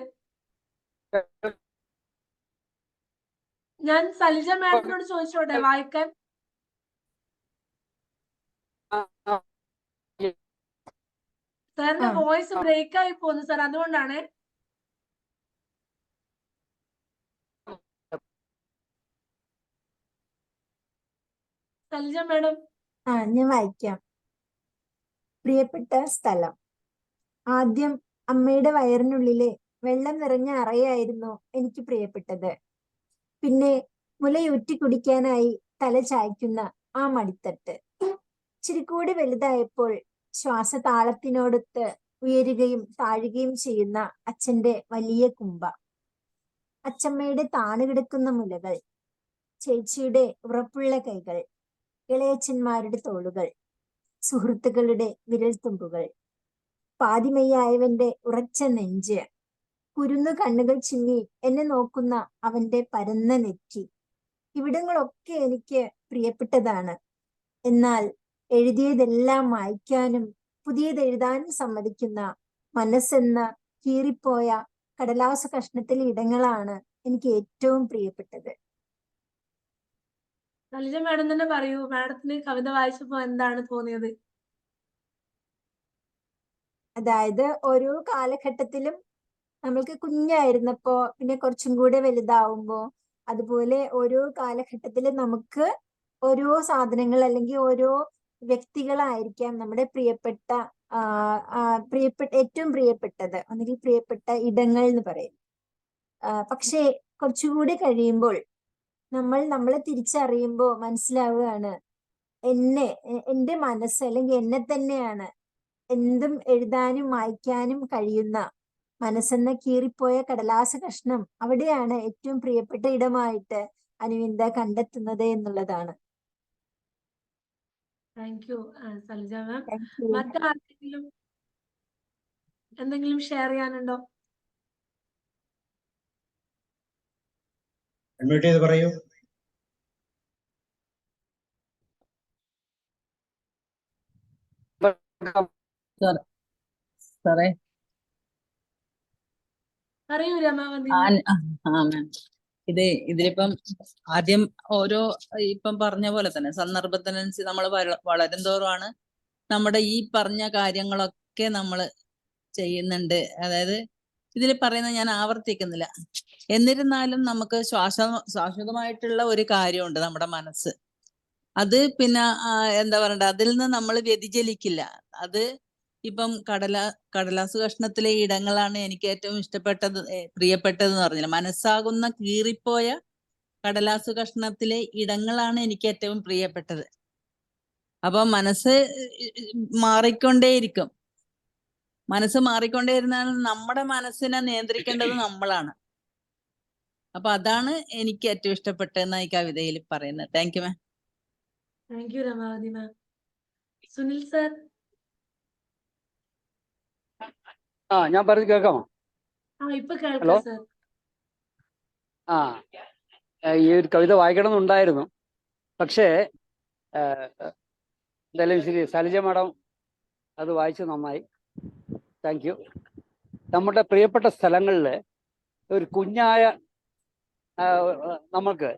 ഞാൻ സലിജ മാഡത്തിനോട് ചോദിച്ചോട്ടെ വായിക്കാൻ. സാറിന്റെ വോയിസ് ബ്രേക്ക് ആയി പോകുന്നു സാർ, അതുകൊണ്ടാണ്. സലിജ മാഡം. ഞാൻ വായിക്കാം. പ്രിയപ്പെട്ട സ്ഥലം. ആദ്യം അമ്മയുടെ വയറിനുള്ളിലെ വെള്ളം നിറഞ്ഞ അറയായിരുന്നു എനിക്ക് പ്രിയപ്പെട്ടത്. പിന്നെ മുലയൂറ്റി കുടിക്കാനായി തല ചായ്ക്കുന്ന ആ മടിത്തട്ട്. ഇച്ചിരി കൂടി വലുതായപ്പോൾ ശ്വാസതാളത്തിനോടൊത്ത് ഉയരുകയും താഴുകയും ചെയ്യുന്ന അച്ഛന്റെ വലിയ കുമ്പ, അച്ചമ്മയുടെ താണുകിടക്കുന്ന മുലകൾ, ചേച്ചിയുടെ ഉറപ്പുള്ള കൈകൾ, ഇളയച്ചന്മാരുടെ തോളുകൾ, സുഹൃത്തുക്കളുടെ വിരൽത്തുമ്പുകൾ, പാതിമയ്യായവന്റെ ഉറച്ച നെഞ്ച്, കുരുന്നു കണ്ണുകൾ ചിമ്മി എന്നെ നോക്കുന്ന അവന്റെ പരന്ന നെറ്റി. ഇവിടങ്ങളൊക്കെ എനിക്ക് പ്രിയപ്പെട്ടതാണ്. എന്നാൽ എഴുതിയതെല്ലാം മായ്ക്കാനും പുതിയത് എഴുതാനും സമ്മതിക്കുന്ന മനസ്സെന്ന കീറിപ്പോയ കടലാസ കഷ്ണത്തിലെ ഇടങ്ങളാണ് എനിക്ക് ഏറ്റവും പ്രിയപ്പെട്ടത്. സലിജ മാഡം തന്നെ പറയൂ, മാഡത്തിന് കവിത വായിച്ചപ്പോ എന്താണ് തോന്നിയത്? അതായത് ഓരോ കാലഘട്ടത്തിലും നമ്മൾക്ക് കുഞ്ഞായിരുന്നപ്പോ, പിന്നെ കുറച്ചും കൂടെ വലുതാവുമ്പോ, അതുപോലെ ഓരോ കാലഘട്ടത്തിലും നമുക്ക് ഓരോ സാധനങ്ങൾ അല്ലെങ്കിൽ ഓരോ വ്യക്തികളായിരിക്കാം നമ്മുടെ പ്രിയപ്പെട്ട ഏറ്റവും പ്രിയപ്പെട്ടത്, ഒന്നുകിൽ പ്രിയപ്പെട്ട ഇടങ്ങൾ എന്ന് പറയും. പക്ഷേ കുറച്ചുകൂടി കഴിയുമ്പോൾ നമ്മളെ തിരിച്ചറിയുമ്പോൾ മനസ്സിലാവുകയാണ് എൻ്റെ മനസ്സ് അല്ലെങ്കിൽ എന്നെ തന്നെയാണ് എന്തും എഴുതാനും വായിക്കാനും കഴിയുന്ന മനസ്സെന്ന കീറിപ്പോയ കടലാസ കഷ്ണം, അവിടെയാണ് ഏറ്റവും പ്രിയപ്പെട്ട ഇടമായിട്ട് അനുവിന്ദ കണ്ടെത്തുന്നത് എന്നുള്ളതാണ്. താങ്ക് യു സലിജ മാം. മറ്റാർക്കെങ്കിലും എന്തെങ്കിലും ഷെയർ ചെയ്യാനുണ്ടോ? അൺമ്യൂട്ട് ചെയ്ത് പറയൂ. സാറേ പറയൂ രമാവതി. മാം, ഇതിലിപ്പം ആദ്യം ഓരോ ഇപ്പം പറഞ്ഞ പോലെ തന്നെ സന്ദർഭത്തിനനുസരിച്ച് നമ്മൾ വളരും തോറുമാണ് നമ്മുടെ ഈ പറഞ്ഞ കാര്യങ്ങളൊക്കെ നമ്മൾ ചെയ്യുന്നുണ്ട്. അതായത് ഇതിൽ പറയുന്നത് ഞാൻ ആവർത്തിക്കുന്നില്ല. എന്നിരുന്നാലും നമുക്ക് ശാശ്വതമായിട്ടുള്ള ഒരു കാര്യമുണ്ട്, നമ്മുടെ മനസ്സ്. അത് പിന്നെ എന്താ പറയണ്ട, അതിൽ നിന്ന് നമ്മൾ വ്യതിചലിക്കില്ല. അത് ഇപ്പം കടലാസ് കഷ്ണത്തിലെ ഇടങ്ങളാണ് എനിക്ക് ഏറ്റവും ഇഷ്ടപ്പെട്ടത്, പ്രിയപ്പെട്ടതെന്ന് പറഞ്ഞില്ല. മനസ്സാകുന്ന കീറിപ്പോയ കടലാസ് കഷ്ണത്തിലെ ഇടങ്ങളാണ് എനിക്ക് ഏറ്റവും പ്രിയപ്പെട്ടത്. അപ്പൊ മനസ്സ് മാറിക്കൊണ്ടേയിരിക്കും. മനസ്സ് മാറിക്കൊണ്ടേയിരുന്നാൽ നമ്മുടെ മനസ്സിനെ നിയന്ത്രിക്കേണ്ടത് നമ്മളാണ്. അപ്പൊ അതാണ് എനിക്ക് ഏറ്റവും ഇഷ്ടപ്പെട്ടതെന്ന് ഈ കവിതയിൽ പറയുന്നത്. Thank you ma'am. Thank you Ramavathi ma'am. Sunil sir. ഞാൻ പറഞ്ഞു കേൾക്കാമോ? ഇപ്പൊ കേൾക്കാം സർ. ഈ ഒരു കവിത വായിക്കണമെന്നുണ്ടായിരുന്നു. പക്ഷേ എന്തായാലും ശരി, സലിജ മാഡം അത് വായിച്ചു, നന്നായി. Thank you. നമ്മുടെ പ്രിയപ്പെട്ട സ്ഥലങ്ങളിൽ ഒരു കുഞ്ഞായ നമ്മൾക്ക്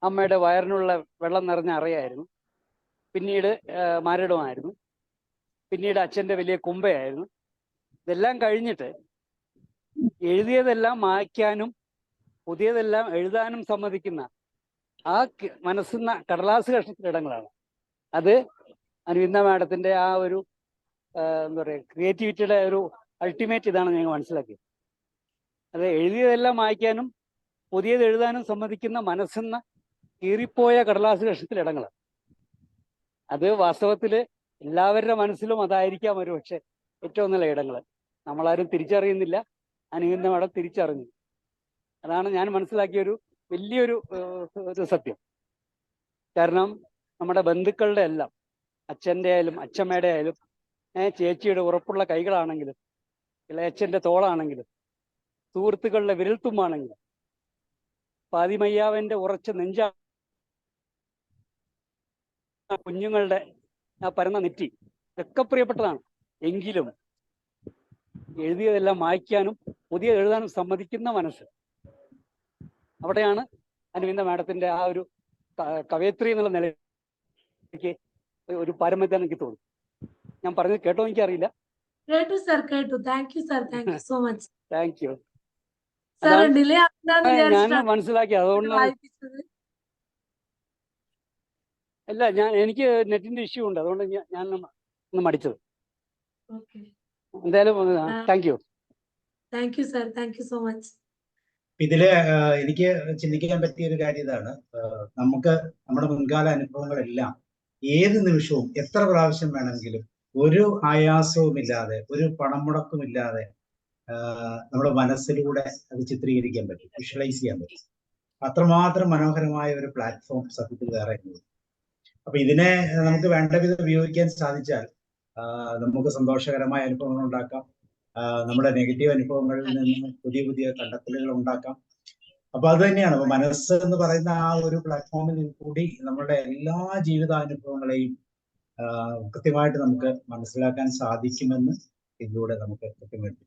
അമ്മയുടെ വയറിനുള്ള വെള്ളം നിറഞ്ഞ അറിയായിരുന്നു. പിന്നീട് മാരടമായിരുന്നു. പിന്നീട് അച്ഛൻ്റെ വലിയ കുമ്പയായിരുന്നു. ഇതെല്ലാം കഴിഞ്ഞിട്ട് എഴുതിയതെല്ലാം മായ്ക്കാനും പുതിയതെല്ലാം എഴുതാനും സമ്മതിക്കുന്ന ആ മനസ്സുന്ന കടലാസ് കഷ്ണത്തിലിടങ്ങളാണ്. അത് അനുവിന്ദ മാഡത്തിൻ്റെ ആ ഒരു എന്താ പറയുക, ക്രിയേറ്റിവിറ്റിയുടെ ഒരു അൾട്ടിമേറ്റ് ഇതാണ് ഞങ്ങൾ മനസ്സിലാക്കിയത്. അത് എഴുതിയതെല്ലാം വായിക്കാനും പുതിയത് എഴുതാനും സമ്മതിക്കുന്ന മനസ്സെന്ന കീറിപ്പോയ കടലാസ് കഷ്ണത്തിലിടങ്ങളാണ്. അത് വാസ്തവത്തിൽ എല്ലാവരുടെ മനസ്സിലും അതായിരിക്കാം ഒരു പക്ഷെ ഏറ്റവും നല്ല ഇടങ്ങൾ. നമ്മളാരും തിരിച്ചറിയുന്നില്ല, അനുവിന്ദ മാഡം തിരിച്ചറിഞ്ഞു. അതാണ് ഞാൻ മനസ്സിലാക്കിയൊരു വലിയൊരു സത്യം. കാരണം നമ്മുടെ ബന്ധുക്കളുടെ എല്ലാം, അച്ഛൻ്റെ ആയാലും അച്ഛമ്മയുടെ ആയാലും ചേച്ചിയുടെ ഉറപ്പുള്ള കൈകളാണെങ്കിലും ഇളയച്ഛൻ്റെ തോളാണെങ്കിലും സുഹൃത്തുക്കളുടെ വിരൽത്തുമ്പാണെങ്കിലും പാതിമയ്യാവൻ്റെ ഉറച്ച നെഞ്ചാ, കുഞ്ഞുങ്ങളുടെ ആ പരന്ന നെറ്റി, ഇതൊക്കെ പ്രിയപ്പെട്ടതാണ്. എങ്കിലും എഴുതിയതെല്ലാം മായ്ക്കാനും പുതിയ എഴുതാനും സമ്മതിക്കുന്ന മനസ്സ്, അവിടെയാണ് അനുവിന്ദ മാഡത്തിൻ്റെ ആ ഒരു കവയത്രി എന്നുള്ള നിലയ്ക്ക് ഒരു പാരമ്യത എനിക്ക് തോന്നുന്നു. ഞാൻ പറഞ്ഞത് കേട്ടോ എനിക്കറിയില്ല. കേട്ടു സർ, കേട്ടു. Thank you sir, thank you so much. Thank U. Delay ഞാൻ മനസ്സിലാക്കി, അതുകൊണ്ടാണ്. അല്ല, എനിക്ക് നെറ്റിന്റെ ഇഷ്യൂ ഉണ്ട്, അതുകൊണ്ട് ഞാൻ ഒന്ന് മടിച്ചത്. എന്തായാലും thank you. Thank you sir, thank you so much. ഇതില് എനിക്ക് ചിന്തിക്കാൻ പറ്റിയ ഒരു കാര്യം ഇതാണ്. നമുക്ക് നമ്മുടെ മുൻകാല അനുഭവങ്ങളെല്ലാം ഏത് നിമിഷവും എത്ര പ്രാവശ്യം വേണമെങ്കിലും ഒരു ആയാസവുമില്ലാതെ, ഒരു പണം മുടക്കുമില്ലാതെ നമ്മുടെ മനസ്സിലൂടെ അത് ചിത്രീകരിക്കാൻ പറ്റും, വിഷ്വലൈസ് ചെയ്യാൻ പറ്റും. അത്രമാത്രം മനോഹരമായ ഒരു പ്ലാറ്റ്ഫോം സത്യത്തിൽ വേറെ ഇല്ല. അപ്പൊ ഇതിനെ നമുക്ക് വേണ്ട വിധം ഉപയോഗിക്കാൻ സാധിച്ചാൽ നമുക്ക് സന്തോഷകരമായ അനുഭവങ്ങൾ ഉണ്ടാക്കാം. നമ്മുടെ നെഗറ്റീവ് അനുഭവങ്ങളിൽ നിന്ന് പുതിയ പുതിയ കണ്ടെത്തലുകൾ ഉണ്ടാക്കാം. അപ്പൊ അത് തന്നെയാണ്. അപ്പൊ മനസ്സ് എന്ന് പറയുന്ന ആ ഒരു പ്ലാറ്റ്ഫോമിൽ കൂടി നമ്മുടെ എല്ലാ ജീവിതാനുഭവങ്ങളെയും കൃത്യമായിട്ട് നമുക്ക് മനസ്സിലാക്കാൻ സാധിക്കുമെന്ന് ഇതിലൂടെ നമുക്ക് കൃത്യമായിട്ട്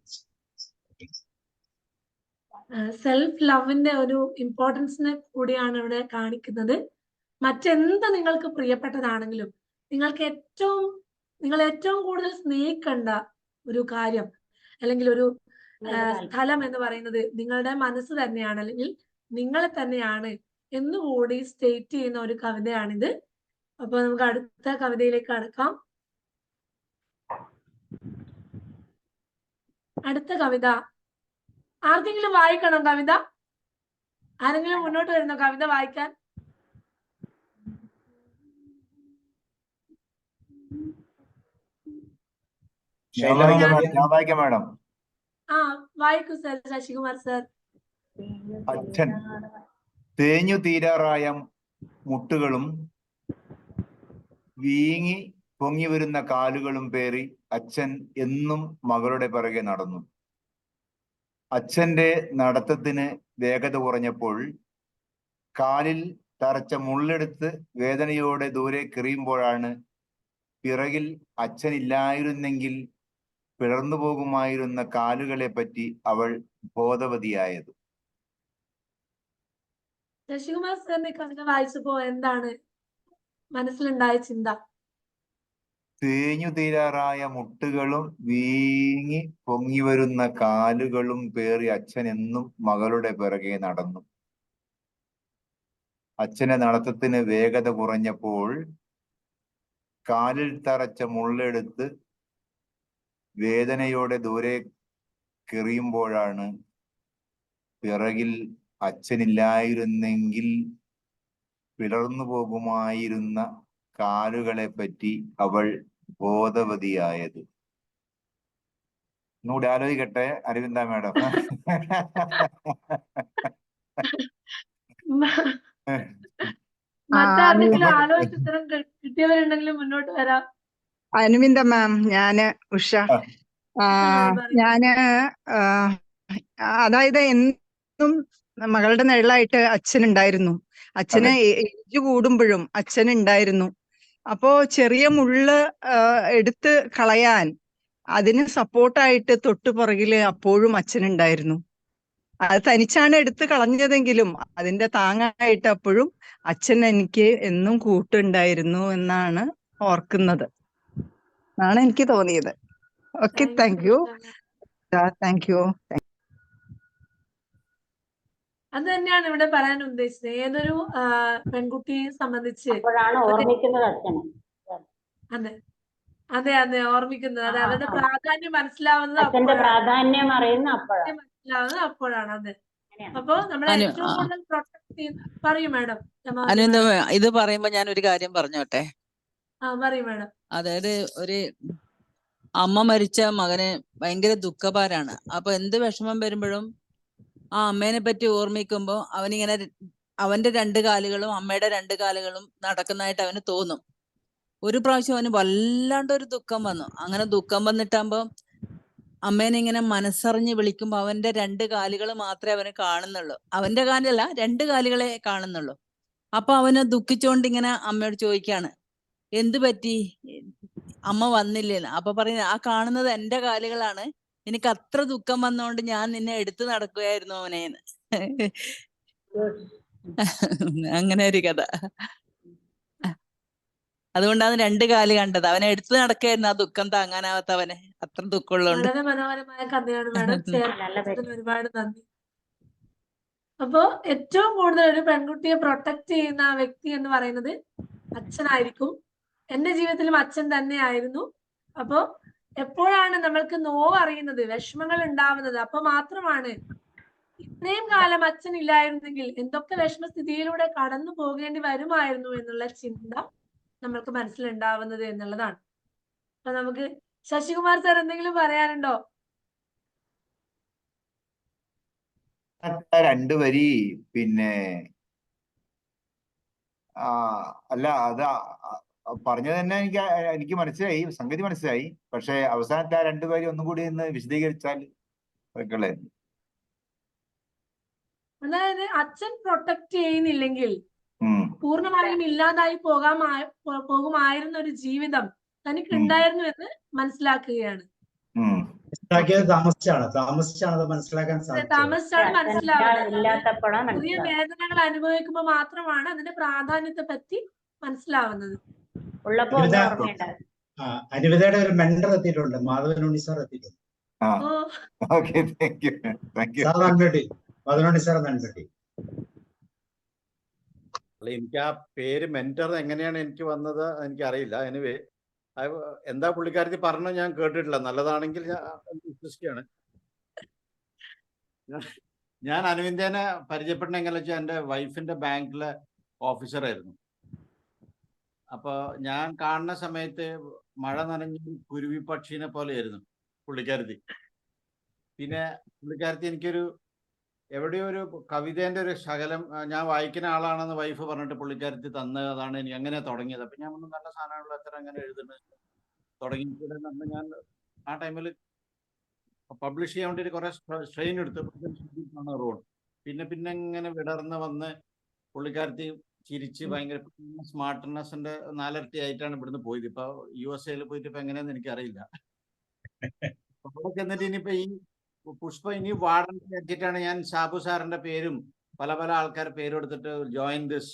സെൽഫ് ലവിന്റെ ഒരു ഇമ്പോർട്ടൻസിനെ കൂടിയാണ് ഇവിടെ കാണിക്കുന്നത്. മറ്റെന്ത് നിങ്ങൾക്ക് പ്രിയപ്പെട്ടതാണെങ്കിലും നിങ്ങൾ ഏറ്റവും കൂടുതൽ സ്നേഹിക്കേണ്ട ഒരു കാര്യം അല്ലെങ്കിൽ ഒരു സ്ഥലം എന്ന് പറയുന്നത് നിങ്ങളുടെ മനസ്സ് തന്നെയാണ്, അല്ലെങ്കിൽ നിങ്ങളെ തന്നെയാണ് എന്നുകൂടി സ്റ്റേറ്റ് ചെയ്യുന്ന ഒരു കവിതയാണിത്. അപ്പൊ നമുക്ക് അടുത്ത കവിതയിലേക്ക് കടക്കാം. അടുത്ത കവിത ആർക്കെങ്കിലും വായിക്കണം കവിത? ആരെങ്കിലും മുന്നോട്ട് വരുന്നോ കവിത വായിക്കാൻ? മാഡം. ആ വായിക്കൂ സർ. ശശികുമാർ സർ. അച്ഛൻ തേഞ്ഞു തീരാറായ മുട്ടുകളും വീങ്ങി പൊങ്ങി വരുന്ന കാലുകളും പേറി അച്ഛൻ എന്നും മകളുടെ പിറകെ നടന്നു. അച്ഛന്റെ നടത്തത്തിന് വേഗത കുറഞ്ഞപ്പോൾ കാലിൽ തറച്ച മുള്ളെടുത്ത് വേദനയോടെ ദൂരെ എറിയുമ്പോഴാണ് പിറകിൽ അച്ഛനില്ലായിരുന്നെങ്കിൽ പിളർന്നു പോകുമായിരുന്ന കാലുകളെ പറ്റി അവൾ ബോധവതിയായത്. ശശികുമാർ സാറിന്റെ കവിത വായിച്ചപ്പോ എന്താണ് മനസ്സിലുണ്ടായ ചിന്ത? തേഞ്ഞു തീരാറായ മുട്ടുകളും വീങ്ങി പൊങ്ങി വരുന്ന കാലുകളും പേറി അച്ഛൻ എന്നും മകളുടെ പിറകെ നടന്നു. അച്ഛന്റെ നടത്തത്തിന് വേഗത കുറഞ്ഞപ്പോൾ കാലിൽ തറച്ച മുള്ളെടുത്ത് വേദനയോടെ ദൂരെ എറിയുമ്പോഴാണ് പിറകിൽ അച്ഛനില്ലായിരുന്നെങ്കിൽ പിളർന്നു പോകുമായിരുന്ന കാലുകളെ പറ്റി അവൾ ബോധവതിയായത്. ഒന്നുകൂടി ആലോചിക്കട്ടെ അരവിന്ദ മാഡം. മറ്റാരെങ്കിലും ആലോചിച്ച് ഉത്തരം കിട്ടിയവരുണ്ടെങ്കിലും മുന്നോട്ട് വരാം. അനുവിന്ദ മാം, ഞാന് ഉഷ. ഞാന് അതായത് എന്നും മകളുടെ നിഴലായിട്ട് അച്ഛനുണ്ടായിരുന്നു. അച്ഛന് ഏജ് കൂടുമ്പോഴും അച്ഛനുണ്ടായിരുന്നു. അപ്പോ ചെറിയ മുള്ള് എടുത്ത് കളയാൻ അതിന് സപ്പോർട്ടായിട്ട് തൊട്ടു പുറകില് അപ്പോഴും അച്ഛനുണ്ടായിരുന്നു. അത് തനിച്ചാണ് എടുത്ത് കളഞ്ഞതെങ്കിലും അതിന്റെ താങ്ങായിട്ട് അപ്പോഴും അച്ഛൻ എനിക്ക് എന്നും കൂട്ടുണ്ടായിരുന്നു എന്നാണ് ഓർക്കുന്നത്, എന്നാണ് എനിക്ക് തോന്നിയത്. Okay, thank you. Thank U. അത് തന്നെയാണ് ഇവിടെ പറയാൻ ഉദ്ദേശിച്ചത്. ഏതൊരു പെൺകുട്ടിയെ സംബന്ധിച്ച് അതെ അതെ അതെ ഓർമ്മിക്കുന്നത്, അത് അവരുടെ പ്രാധാന്യം മനസ്സിലാവുന്നത് അപ്പോഴാണ്. അതെ. അപ്പൊ നമ്മളെ ഏറ്റവും കൂടുതൽ പ്രൊട്ടക്ട് ചെയ്യുന്ന പറയൂ മാഡം. ഇത് പറയുമ്പോ ഞാൻ ഒരു കാര്യം പറഞ്ഞോട്ടെ. പറയൂ മാഡം. അതായത് ഒരു അമ്മ മരിച്ച മകന് ഭയങ്കര ദുഃഖഭാരാണ്. അപ്പൊ എന്ത് വിഷമം വരുമ്പോഴും ആ അമ്മേനെ പറ്റി ഓർമ്മിക്കുമ്പോ അവനിങ്ങനെ അവന്റെ രണ്ട് കാലുകളും അമ്മയുടെ രണ്ട് കാലുകളും നടക്കുന്നതായിട്ട് അവന് തോന്നും. ഒരു പ്രാവശ്യം അവന് വല്ലാണ്ട് ഒരു ദുഃഖം വന്നു. അങ്ങനെ ദുഃഖം വന്നിട്ടാകുമ്പോ അമ്മേനെ ഇങ്ങനെ മനസ്സറിഞ്ഞ് വിളിക്കുമ്പോ അവന്റെ രണ്ട് കാലുകൾ മാത്രമേ അവന് കാണുന്നുള്ളൂ. അവന്റെ കാലല്ല, രണ്ട് കാലുകളെ കാണുന്നുള്ളൂ. അപ്പൊ അവന് ദുഃഖിച്ചോണ്ട് ഇങ്ങനെ അമ്മയോട് ചോദിക്കാണ്, എന്ത് പറ്റി, അമ്മ വന്നില്ലേന്ന്. അപ്പൊ പറയുന്നത്, ആ കാണുന്നത് എന്റെ കാലുകളാണ്, എനിക്ക് അത്ര ദുഃഖം വന്നോണ്ട് ഞാൻ നിന്നെ എടുത്തു നടക്കുകയായിരുന്നു അവനേന്ന്. അങ്ങനെ ഒരു കഥ. അതുകൊണ്ടാണ് രണ്ട് കാല് കണ്ടത്. അവനെ എടുത്തു നടക്കായിരുന്നു, ആ ദുഃഖം താങ്ങാനാവാത്തവനെ. അത്ര ദുഃഖമുള്ളതുകൊണ്ട്. വളരെ മനോഹരമായ കഥയാണ് മാഡം. ഒരുപാട് നന്ദി. അപ്പോ ഏറ്റവും കൂടുതൽ ഒരു പെൺകുട്ടിയെ പ്രൊട്ടക്ട് ചെയ്യുന്ന ആ വ്യക്തി എന്ന് പറയുന്നത് അച്ഛനായിരിക്കും. എന്റെ ജീവിതത്തിലും അച്ഛൻ തന്നെയായിരുന്നു. അപ്പോ എപ്പോഴാണ് നമ്മൾക്ക് നോവ് അറിയുന്നത്, വിഷമങ്ങൾ ഉണ്ടാവുന്നത്, അപ്പൊ മാത്രമാണ് ഇത്രയും കാലം അച്ഛൻ ഇല്ലായിരുന്നെങ്കിൽ എന്തൊക്കെ വിഷമസ്ഥിതിയിലൂടെ കടന്നു പോകേണ്ടി വരുമായിരുന്നു എന്നുള്ള ചിന്ത നമ്മൾക്ക് മനസ്സിലുണ്ടാവുന്നത് എന്നുള്ളതാണ്. അപ്പൊ നമുക്ക് ശശികുമാർ സാർ എന്തെങ്കിലും പറയാനുണ്ടോ? രണ്ടു വരി പിന്നെ അല്ല, അത് പറഞ്ഞത് തന്നെ എനിക്ക് മനസ്സിലായി, സംഗതി മനസ്സിലായി. പക്ഷെ അവസാനത്തെ ആ രണ്ടുപേരും ഒന്നും കൂടി ഒന്ന് വിശദീകരിച്ചാൽ ഒക്കെയല്ലേ. അതായത് അച്ഛൻ പ്രൊട്ടക്ട് ചെയ്യുന്നില്ലെങ്കിൽ പൂർണ്ണമായും ഇല്ലാതായി പോകുമായിരുന്ന ഒരു ജീവിതം തനിക്ക് ഉണ്ടായിരുന്നു എന്ന് മനസ്സിലാക്കുകയാണ്. താമസിച്ചാണ് മനസ്സിലാക്കാൻ സാധിച്ചത്. താമസിച്ചാണ് മനസ്സിലാവുന്നത്. പുതിയ വേദനകൾ അനുഭവിക്കുമ്പോൾ മാത്രമാണ് അതിന്റെ പ്രാധാന്യത്തെ പറ്റി മനസ്സിലാവുന്നത്. അനുവിതയുടെ ഒരു മെന്റർ എത്തിയിട്ടുണ്ട്, മാധവൻ ഉണ്ണി സാർ എത്തിയിട്ടുണ്ട്. മാധവൻ ഉണ്ണി സാർ നൻപട്ടി. എനിക്ക് ആ പേര് മെന്റർ എങ്ങനെയാണ് എനിക്ക് വന്നത് എനിക്കറിയില്ല. എനിവേ എന്താ പുള്ളിക്കാരത്തി പറഞ്ഞത് ഞാൻ കേട്ടിട്ടില്ല. നല്ലതാണെങ്കിൽ ഞാൻ വിശ്വസിക്കുകയാണ്. ഞാൻ അനുവിന്ദേനെ പരിചയപ്പെടുന്ന എങ്ങനെ വെച്ചാൽ എൻ്റെ വൈഫിന്റെ ബാങ്കിലെ ഓഫീസറായിരുന്നു. അപ്പൊ ഞാൻ കാണുന്ന സമയത്ത് മഴ നനഞ്ഞ കുരുവി പക്ഷീനെ പോലെയായിരുന്നു പുള്ളിക്കാരത്തി. പിന്നെ പുള്ളിക്കാരത്തി എനിക്കൊരു എവിടെയോ ഒരു കവിതേന്റെ ഒരു ശകലം ഞാൻ വായിക്കുന്ന ആളാണെന്ന് വൈഫ് പറഞ്ഞിട്ട് പുള്ളിക്കാരത്തി തന്നത്. അതാണ് എനിക്ക് അങ്ങനെ തുടങ്ങിയത്. അപ്പൊ ഞാൻ നല്ല സാധനങ്ങൾ എത്ര അങ്ങനെ എഴുതുന്നത് തുടങ്ങിയിട്ട് ഞാൻ ആ ടൈമിൽ പബ്ലിഷ് ചെയ്യാൻ വേണ്ടി കുറെ സ്ട്രെയിൻ എടുത്ത് റോഡ്. പിന്നെ ഇങ്ങനെ വിടർന്ന് വന്ന് പുള്ളിക്കാരത്തി ചിരിച്ച് ഭയങ്കര സ്മാർട്ട്നെസിന്റെ 4 ഇരട്ടി ആയിട്ടാണ് ഇവിടുന്ന് പോയത്. ഇപ്പൊ USA പോയിട്ട് ഇപ്പൊ എങ്ങനെയാന്ന് എനിക്കറിയില്ല. അവിടെ ചെന്നിട്ട് ഇനിയിപ്പോ ഈ പുഷ്പ ഇനി വാർഡൻ വെച്ചിട്ടാണ് ഞാൻ ഷാബു സാറിന്റെ പേരും പല പല ആൾക്കാരുടെ പേരും എടുത്തിട്ട് ജോയിൻ ദിസ്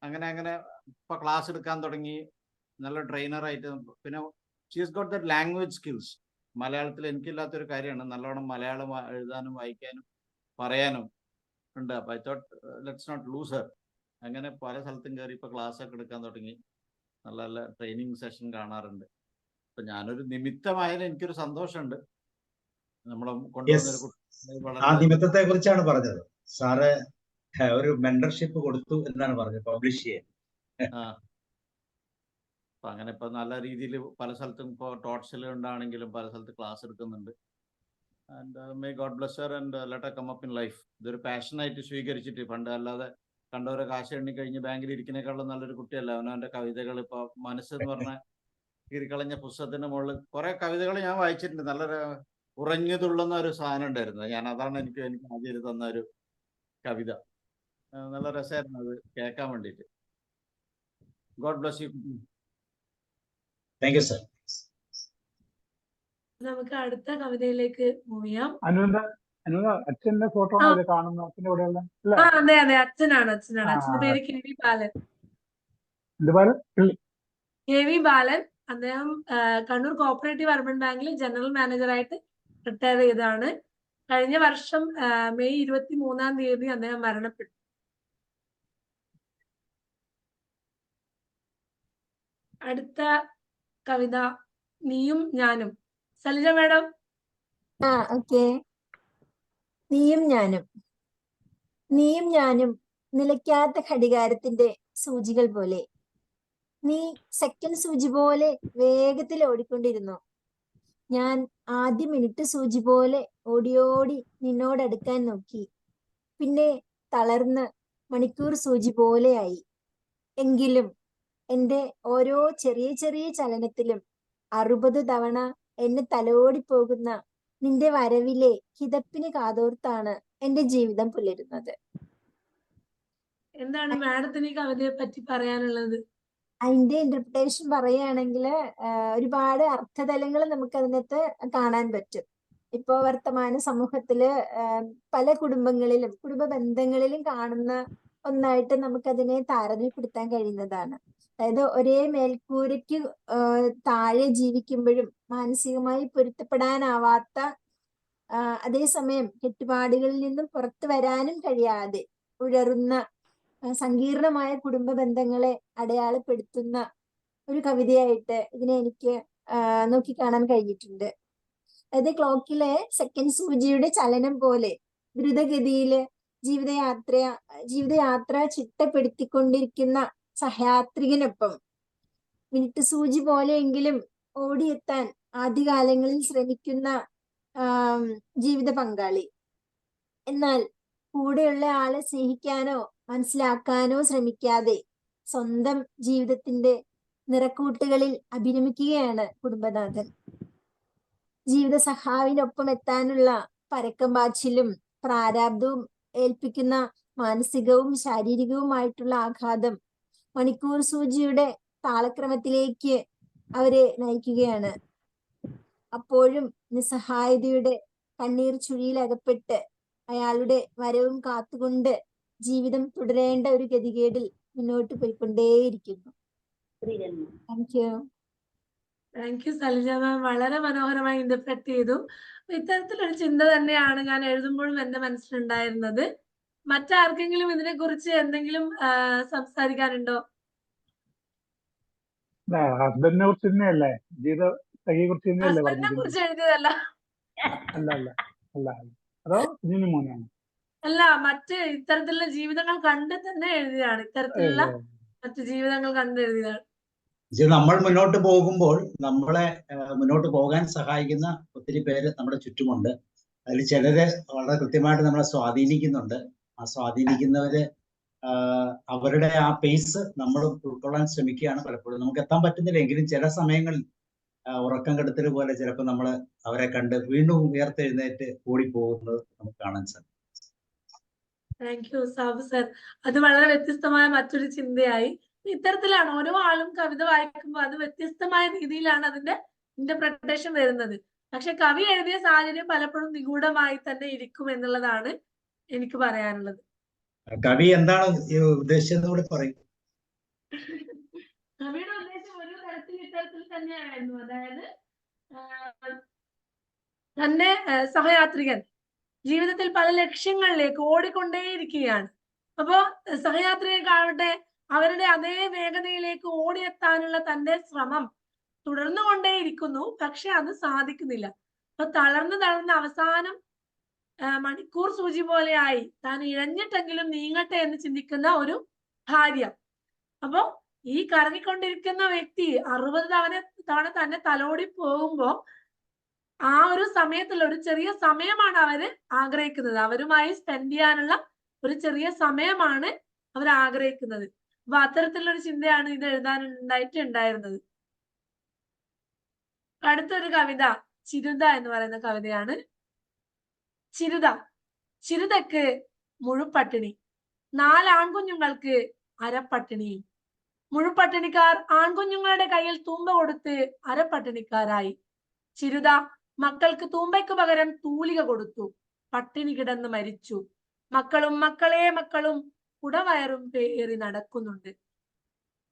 അങ്ങനെ ഇപ്പൊ ക്ലാസ് എടുക്കാൻ തുടങ്ങി. നല്ല ട്രെയിനറായിട്ട്. പിന്നെ she's got the language skills. മലയാളത്തിൽ എനിക്കില്ലാത്തൊരു കാര്യമാണ്. നല്ലോണം മലയാളം എഴുതാനും വായിക്കാനും പറയാനും ഉണ്ട്. അപ്പൊ I thought let's not lose her. അങ്ങനെ പല സ്ഥലത്തും കയറി ഇപ്പൊ ക്ലാസ് ഒക്കെ എടുക്കാൻ തുടങ്ങി. നല്ല നല്ല ട്രെയിനിങ് സെഷൻ കാണാറുണ്ട്. അപ്പൊ ഞാനൊരു നിമിത്തമായാലും എനിക്കൊരു സന്തോഷമുണ്ട്. നമ്മളെ കൊണ്ടുവന്നൊരു ആ നിമിത്തത്തെ കുറിച്ചാണ് പറഞ്ഞത്. സാറ് ഒരു മെന്റർഷിപ്പ് കൊടുത്തു എന്നാണ് പറഞ്ഞത് പബ്ലിഷ് ചെയ്യാൻ. അപ്പൊ അങ്ങനെ ഇപ്പൊ നല്ല രീതിയിൽ പല സ്ഥലത്തും ഇപ്പൊ ടോട്ട്സിൽ ഉണ്ടാണെങ്കിലും പല സ്ഥലത്ത് ക്ലാസ് എടുക്കുന്നുണ്ട്. And may God bless her and let her come up in life. ഇതൊരു പാഷനായിട്ട് സ്വീകരിച്ചിട്ട് പണ്ട് അല്ലാതെ കണ്ടവരെ കാശ് എണ്ണി കഴിഞ്ഞ് ബാങ്കിൽ ഇരിക്കുന്നേക്കാളും നല്ലൊരു കുട്ടിയല്ല. അവനവന്റെ കവിതകൾ ഇപ്പൊ മനസ്സെന്ന് പറഞ്ഞ കീറിക്കളഞ്ഞ പുസ്തകത്തിന്റെ മുകളിൽ കുറെ കവിതകൾ ഞാൻ വായിച്ചിട്ടുണ്ട്. നല്ലൊരു ഉറഞ്ഞുതുള്ളുന്ന ഒരു സാധനം ഉണ്ടായിരുന്നു. അതാണ് എനിക്ക് ആദ്യം തന്ന ഒരു കവിത. നല്ല രസമായിരുന്നു അത് കേൾക്കാൻ വേണ്ടിയിട്ട്. God bless you. Thank you sir. നമുക്ക് അടുത്ത കവിതയിലേക്ക് മൂവ് ചെയ്യാം. അച്ഛന്റെ ഫോട്ടോ കാണുന്നു. അച്ഛന്റെ കൂടെയുള്ള അതെ അച്ഛനാണ്. അച്ഛന്റെ പേര് KV ബാലൻ. KV ബാലൻ. അദ്ദേഹം കണ്ണൂർ കോഓപ്പറേറ്റീവ് അർബൻ ബാങ്കിൽ ജനറൽ മാനേജറായിട്ട് റിട്ടയർ ചെയ്തതാണ്. കഴിഞ്ഞ വർഷം മെയ് 23 അദ്ദേഹം മരണപ്പെട്ടു. അടുത്ത കവിത നീയും ഞാനും. സലിജ മാഡം. ഓക്കെ. നീയും ഞാനും നിലയ്ക്കാത്ത ഘടികാരത്തിന്റെ സൂചികൾ പോലെ. നീ സെക്കൻഡ് സൂചി പോലെ വേഗത്തിൽ ഓടിക്കൊണ്ടിരുന്നു. ഞാൻ ആദ്യ മിനിറ്റ് സൂചി പോലെ ഓടി നിന്നോടടുക്കാൻ നോക്കി. പിന്നെ തളർന്ന് മണിക്കൂർ സൂചി പോലെയായി. എങ്കിലും എന്റെ ഓരോ ചെറിയ ചലനത്തിലും 60 തവണ എന്നെ തലോടിപ്പോകുന്ന നിന്റെ വരവിലെ കിതപ്പിന് കാതോർത്താണ് എന്റെ ജീവിതം പുലരുന്നത്. എന്താണ് മാഡത്തിന് ഈ കവിതയെ പറ്റി പറയാനുള്ളത്? അതിന്റെ ഇന്റർപ്രിട്ടേഷൻ പറയുകയാണെങ്കിൽ ഒരുപാട് അർത്ഥതലങ്ങൾ നമുക്ക് അതിനകത്ത് കാണാൻ പറ്റും. ഇപ്പോ വർത്തമാന സമൂഹത്തില് പല കുടുംബ ബന്ധങ്ങളിലും കാണുന്ന ഒന്നായിട്ട് നമുക്കതിനെ താരതമ്യപ്പെടുത്താൻ കഴിയുന്നതാണ്. അതായത് ഒരേ മേൽക്കൂരയ്ക്ക് താഴെ ജീവിക്കുമ്പോഴും മാനസികമായി പൊരുത്തപ്പെടാനാവാത്ത, അതേസമയം കെട്ടുപാടുകളിൽ നിന്നും പുറത്തു വരാനും കഴിയാതെ ഉഴറുന്ന സങ്കീർണമായ കുടുംബ ബന്ധങ്ങളെ അടയാളപ്പെടുത്തുന്ന ഒരു കവിതയായിട്ട് ഇതിനെ എനിക്ക് നോക്കിക്കാണാൻ കഴിഞ്ഞിട്ടുണ്ട്. അതായത് ക്ലോക്കിലെ സെക്കൻഡ് സൂചിയുടെ ചലനം പോലെ ദ്രുതഗതിയില് ജീവിതയാത്ര ചിട്ടപ്പെടുത്തിക്കൊണ്ടിരിക്കുന്ന സഹയാത്രികനൊപ്പം മിനിറ്റ് സൂചി പോലെയെങ്കിലും ഓടിയെത്താൻ ആദ്യകാലങ്ങളിൽ ശ്രമിക്കുന്ന ജീവിത പങ്കാളി. എന്നാൽ കൂടെയുള്ള ആളെ സ്നേഹിക്കാനോ മനസ്സിലാക്കാനോ ശ്രമിക്കാതെ സ്വന്തം ജീവിതത്തിന്റെ നിറക്കൂട്ടുകളിൽ അഭിരമിക്കുകയാണ് കുടുംബനാഥൻ. ജീവിത സഖാവിനൊപ്പം എത്താനുള്ള പരക്കം പാച്ചിലും പ്രാരാബ്ദവും ഏൽപ്പിക്കുന്ന മാനസികവും ശാരീരികവുമായിട്ടുള്ള ആഘാതം മണിക്കൂർ സൂചിയുടെ താളക്രമത്തിലേക്ക് അവരെ നയിക്കുകയാണ്. അപ്പോഴും നിസ്സഹായതയുടെ കണ്ണീർ ചുഴിയിലകപ്പെട്ട് അയാളുടെ വരവും കാത്തുകൊണ്ട് ജീവിതം തുടരേണ്ട ഒരു ഗതികേടിൽ മുന്നോട്ട് പോയിക്കൊണ്ടേയിരിക്കുന്നു. താങ്ക് യു സലിജ മാം, വളരെ മനോഹരമായി ഇന്റർപ്രറ്റ് ചെയ്തു. ഇത്തരത്തിലൊരു ചിന്ത തന്നെയാണ് ഞാൻ എഴുതുമ്പോഴും എന്റെ മനസ്സിലുണ്ടായിരുന്നത്. മറ്റാർക്കെങ്കിലും ഇതിനെ കുറിച്ച് എന്തെങ്കിലും സംസാരിക്കാനുണ്ടോ? ഹസ്ബൻഡിനെ കുറിച്ച് തന്നെയല്ലേ, ജീവിതത്തെ കുറിച്ച് തന്നെയല്ലേ ഹസ്ബൻഡിനെ കുറിച്ച് എഴുതിയതല്ല. അല്ല അല്ല അല്ല അതോ കുഞ്ഞിന് മോനാണ്? അല്ല, മറ്റ് ഇത്തരത്തിലുള്ള ജീവിതങ്ങൾ കണ്ട് തന്നെ എഴുതിയതാണ്. ഇത്തരത്തിലുള്ള മറ്റു ജീവിതങ്ങൾ കണ്ട് എഴുതിയതാണ്. നമ്മൾ മുന്നോട്ട് പോകുമ്പോൾ നമ്മളെ മുന്നോട്ട് പോകാൻ സഹായിക്കുന്ന ഒത്തിരി പേര് നമ്മുടെ ചുറ്റുമുണ്ട്. അതിൽ ചിലര് വളരെ കൃത്യമായിട്ട് നമ്മളെ സ്വാധീനിക്കുന്നുണ്ട്. ആ സ്വാധീനിക്കുന്നവര് അവരുടെ ആ പേസ് നമ്മൾ ഉൾക്കൊള്ളാൻ ശ്രമിക്കുകയാണ്. പലപ്പോഴും നമുക്ക് എത്താൻ പറ്റുന്നില്ലെങ്കിലും ചില സമയങ്ങളിൽ ഉറക്കം കെടുത്തൽ പോലെ ചിലപ്പോൾ നമ്മൾ അവരെ കണ്ട് വീണ്ടും ഉയർത്തെഴുന്നേറ്റ് ഓടിപ്പോകുന്നത് നമുക്ക് കാണാൻ സാധിക്കും. Thank you Sabu sir. അത് വളരെ വ്യത്യസ്തമായ മറ്റൊരു ചിന്തയായി. ഇത്തരത്തിലാണ് ഓരോ ആളും കവിത വായിക്കുമ്പോൾ അത് വ്യത്യസ്തമായ രീതിയിലാണ് അതിന്റെ ഇന്റർപ്രിട്ടേഷൻ വരുന്നത്. പക്ഷെ കവി എഴുതിയ സാഹചര്യം പലപ്പോഴും നിഗൂഢമായി തന്നെ ഇരിക്കും എന്നുള്ളതാണ് എനിക്ക് പറയാനുള്ളത്. കവി എന്താണ് ഉദ്ദേശിച്ചത് കൂടി പറയും. കവിയുടെ ഉദ്ദേശം ഒരു ഇത്തരത്തിൽ തന്നെയായിരുന്നു. അതായത് തന്റെ സഹയാത്രികൻ ജീവിതത്തിൽ പല ലക്ഷ്യങ്ങളിലേക്ക് ഓടിക്കൊണ്ടേയിരിക്കുകയാണ്. അപ്പോ സഹയാത്രികർക്കാവട്ടെ അവരുടെ അതേ വേഗതയിലേക്ക് ഓടിയെത്താനുള്ള തന്റെ ശ്രമം തുടർന്നുകൊണ്ടേയിരിക്കുന്നു. പക്ഷെ അത് സാധിക്കുന്നില്ല. അപ്പൊ തളർന്ന് അവസാനം മണിക്കൂർ സൂചി പോലെയായി താൻ ഇഴഞ്ഞിട്ടെങ്കിലും നീങ്ങട്ടെ എന്ന് ചിന്തിക്കുന്ന ഒരു ഭാര്യ. അപ്പോ ഈ കറങ്ങിക്കൊണ്ടിരിക്കുന്ന വ്യക്തി 60 തവണ തന്നെ തലോടി പോകുമ്പോ ആ ഒരു സമയത്തുള്ള ഒരു ചെറിയ സമയമാണ് അവര് ആഗ്രഹിക്കുന്നത്. അവരുമായി സ്പെൻഡ് ചെയ്യാനുള്ള ഒരു ചെറിയ സമയമാണ് അവർ ആഗ്രഹിക്കുന്നത്. അപ്പൊ അത്തരത്തിലുള്ള ഒരു ചിന്തയാണ് ഇത് എഴുതാനുണ്ടായിരുന്നത്. അടുത്തൊരു കവിത ചിരുത എന്ന് പറയുന്ന കവിതയാണ്. ചിരുതക്ക് മുഴുപട്ടിണി, 4 ആൺകുഞ്ഞുങ്ങൾക്ക് അരപ്പട്ടിണിയും. മുഴുപട്ടിണിക്കാർ ആൺകുഞ്ഞുങ്ങളുടെ കയ്യിൽ തൂമ്പ കൊടുത്ത് അരപ്പട്ടിണിക്കാരായി. ചിരുത മക്കൾക്ക് തൂമ്പയ്ക്ക് പകരം തൂലിക കൊടുത്തു, പട്ടിണി കിടന്ന് മരിച്ചു. മക്കളും മക്കളും കുടവയറും പേറി നടക്കുന്നുണ്ട്.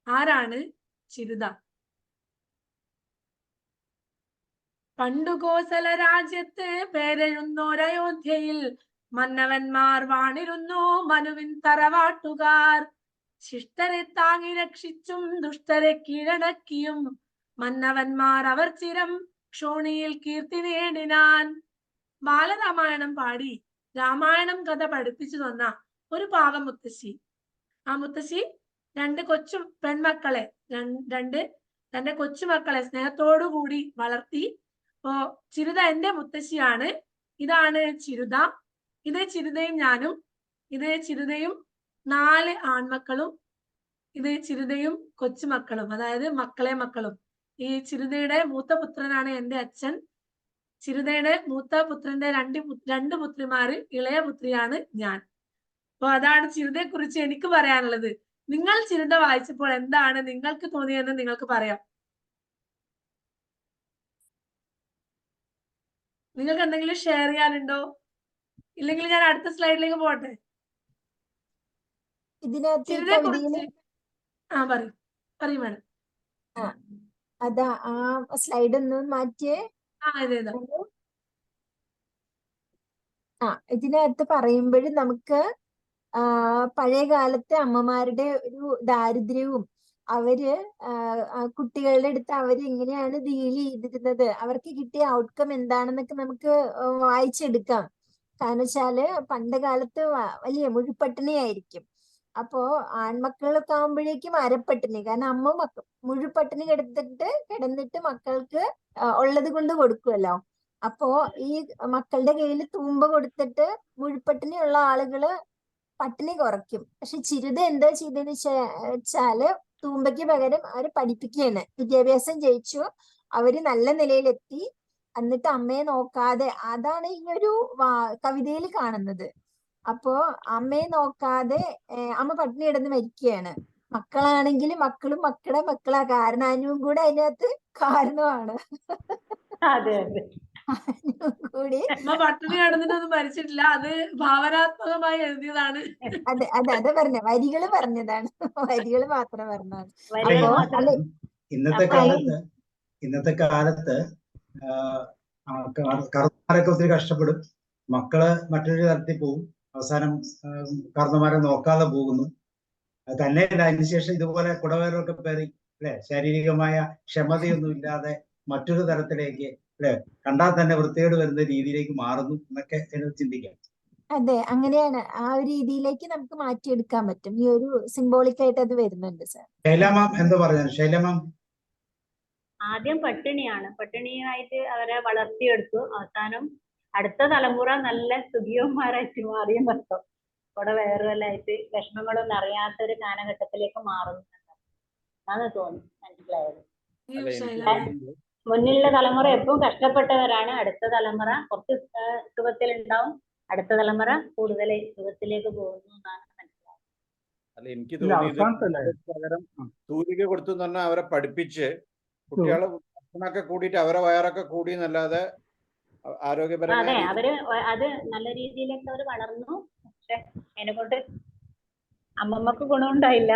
ആരാണ് ചിരുത? പണ്ടു കോസല രാജ്യത്ത് പേരെഴുന്നോരയോധ്യയിൽ മന്നവന്മാർ വാണിരുന്നു മനുവിൻ തറവാട്ടുകാർ. ശിഷ്ടരെ താങ്ങി രക്ഷിച്ചും ദുഷ്ടരെ കീഴടക്കിയും മന്നവന്മാർ അവർ ചിരം ക്ഷോണിയിൽ കീർത്തി നേടിനാൻ. ബാലരാമായണം പാടി രാമായണം കഥ പഠിപ്പിച്ചു തന്ന ഒരു പാവം മുത്തശ്ശി. ആ മുത്തശ്ശി 2 കൊച്ചു പെൺമക്കളെ തന്റെ കൊച്ചുമക്കളെ സ്നേഹത്തോടു കൂടി വളർത്തി. അപ്പോ ചിരുത എന്റെ മുത്തശ്ശിയാണ്. ഇതാണ് ചിരുത. ഇത് ചിരുതയും ഞാനും. ഇത് ചിരുതയും 4 ആൺമക്കളും. ഇത് ചിരുതയും കൊച്ചുമക്കളും, അതായത് മക്കളും. ഈ ചിരുതയുടെ മൂത്ത പുത്രനാണ് എന്റെ അച്ഛൻ. ചിരുതയുടെ മൂത്ത പുത്രന്റെ 2 പുത്രിമാരിൽ ഇളയ പുത്രിയാണ് ഞാൻ. അപ്പൊ അതാണ് ചിരുതയെ കുറിച്ച് എനിക്ക് പറയാനുള്ളത്. നിങ്ങൾ ചിരുത വായിച്ചപ്പോൾ എന്താണ് നിങ്ങൾക്ക് തോന്നിയെന്ന് നിങ്ങൾക്ക് പറയാം. നിങ്ങൾക്ക് എന്തെങ്കിലും ഷെയർ ചെയ്യാനുണ്ടോ? ഇല്ലെങ്കിൽ ഞാൻ അടുത്ത സ്ലൈഡിലേക്ക് പോട്ടെ. ചിരുതയെ കുറിച്ച് പറയും വേണം. അതാ ആ സ്ലൈഡ് ഒന്ന് മാറ്റിയേ. ഇതിനകത്ത് പറയുമ്പോഴും നമുക്ക് പഴയ കാലത്തെ അമ്മമാരുടെ ഒരു ദാരിദ്ര്യവും അവര് കുട്ടികളുടെ അടുത്ത് അവര് എങ്ങനെയാണ് ഡീൽ ചെയ്തിരുന്നത്, അവർക്ക് കിട്ടിയ ഔട്ട്കം എന്താണെന്നൊക്കെ നമുക്ക് വായിച്ചെടുക്കാം. കാരണം വെച്ചാല് പണ്ട് കാലത്ത് വലിയ മുഴുപട്ടിണിയായിരിക്കും. അപ്പോ ആൺമക്കളൊക്കെ ആകുമ്പോഴേക്കും അരപ്പട്ടിണി. കാരണം അമ്മ മുഴുപട്ടിണി കിടന്നിട്ട് മക്കൾക്ക് ഉള്ളത് കൊണ്ട് കൊടുക്കുമല്ലോ. അപ്പോ ഈ മക്കളുടെ കയ്യിൽ തൂമ്പ കൊടുത്തിട്ട് മുഴുപട്ടിണിയുള്ള ആളുകള് പട്ടിണി കുറയ്ക്കും. പക്ഷെ ചിരുത എന്താ ചെയ്തെന്ന് വെച്ചാല് തൂമ്പയ്ക്ക് പകരം അവരെ പഠിപ്പിക്കുകയാണ്. വിദ്യാഭ്യാസം ജയിച്ചു, അവര് നല്ല നിലയിലെത്തി, എന്നിട്ട് അമ്മയെ നോക്കാതെ, അതാണ് ഈ ഒരു കവിതയിൽ കാണുന്നത്. അപ്പോ അമ്മയെ നോക്കാതെ അമ്മ പട്ടിണി കിടന്ന് മരിക്കുകയാണ്. മക്കളാണെങ്കിൽ മക്കളും മക്കളുടെ മക്കളാ, കാരണം അനുവും കൂടെ അതിനകത്ത് കാരണമാണ്. അതെ അതെ കൂടി അമ്മ പട്ടിണി കിടന്നിട്ടൊന്നും മരിച്ചിട്ടില്ല, അത് ഭാവനാത്മകമായി എഴുതിയതാണ്. അതെ അതെ അതെ പറഞ്ഞ വരികള് പറഞ്ഞതാണ്, വരികള് മാത്രം പറഞ്ഞതാണ്. വരികൾ അപ്പോ മാത്രം. അല്ലെ ഇന്നത്തെ കാലത്ത് കാരണന്മാരൊക്കെ ഒത്തിരി കഷ്ടപ്പെടും, മക്കള് മറ്റൊരു തരത്തിൽ പോകും, അവസാനം കാരണന്മാരെ നോക്കാതെ പോകുന്നു. അത് തന്നെയല്ല, അതിനുശേഷം ഇതുപോലെ കുടവേറൊക്കെ പേറി അല്ലെ, ശാരീരികമായ ക്ഷമതയൊന്നും ഇല്ലാതെ മറ്റൊരു തരത്തിലേക്ക് അല്ലെ, കണ്ടാൽ തന്നെ വൃത്തികേട് വരുന്ന രീതിയിലേക്ക് മാറുന്നു എന്നൊക്കെ ചിന്തിക്കാം. അതെ, അങ്ങനെയാണ്. ആ ഒരു രീതിയിലേക്ക് നമുക്ക് മാറ്റിയെടുക്കാൻ പറ്റും. ഈ ഒരു സിംബോളിക് ആയിട്ട് അത് വരുന്നുണ്ട് സാർ. ശൈലമാം എന്താ പറഞ്ഞു? ശൈലമാം ആദ്യം പട്ടിണിയായിട്ട് അവരെ വളർത്തിയെടുത്തു. അവസാനം അടുത്ത തലമുറ നല്ല സുഖിയന്മാരായിട്ട് മാറിയെന്നർത്ഥം. ഇവിടെ വേറെല്ലായിട്ട് വിഷമങ്ങളൊന്നും അറിയാത്ത ഒരു കാലഘട്ടത്തിലേക്ക് മാറുന്നുണ്ട്. അതാണ് തോന്നുന്നു മനസ്സിലായത്. മുന്നിലുള്ള തലമുറ എപ്പോഴും കഷ്ടപ്പെട്ടവരാണ്. അടുത്ത തലമുറ കുറച്ച് സുഖത്തിലുണ്ടാവും, അടുത്ത തലമുറ കൂടുതൽ സുഖത്തിലേക്ക് പോകുന്നു എന്നാണ് മനസ്സിലായത്. അല്ല, എനിക്ക് തോന്നിയത് പകരം തൂലിക കൊടുത്തു എന്ന് പറഞ്ഞാൽ അവരെ പഠിപ്പിച്ച് കുട്ടികളെ ഭക്ഷണമൊക്കെ കൂടിയിട്ട് അവരെ വയറൊക്കെ കൂടി എന്നല്ലാതെ ആരോഗ്യപരമായ അതെ, അത് നല്ല രീതിയിലേക്ക് അവർ വളർന്നു. പക്ഷെ അതിനെ കൊണ്ട് അമ്മമ്മക്ക് ഗുണമുണ്ടായില്ല.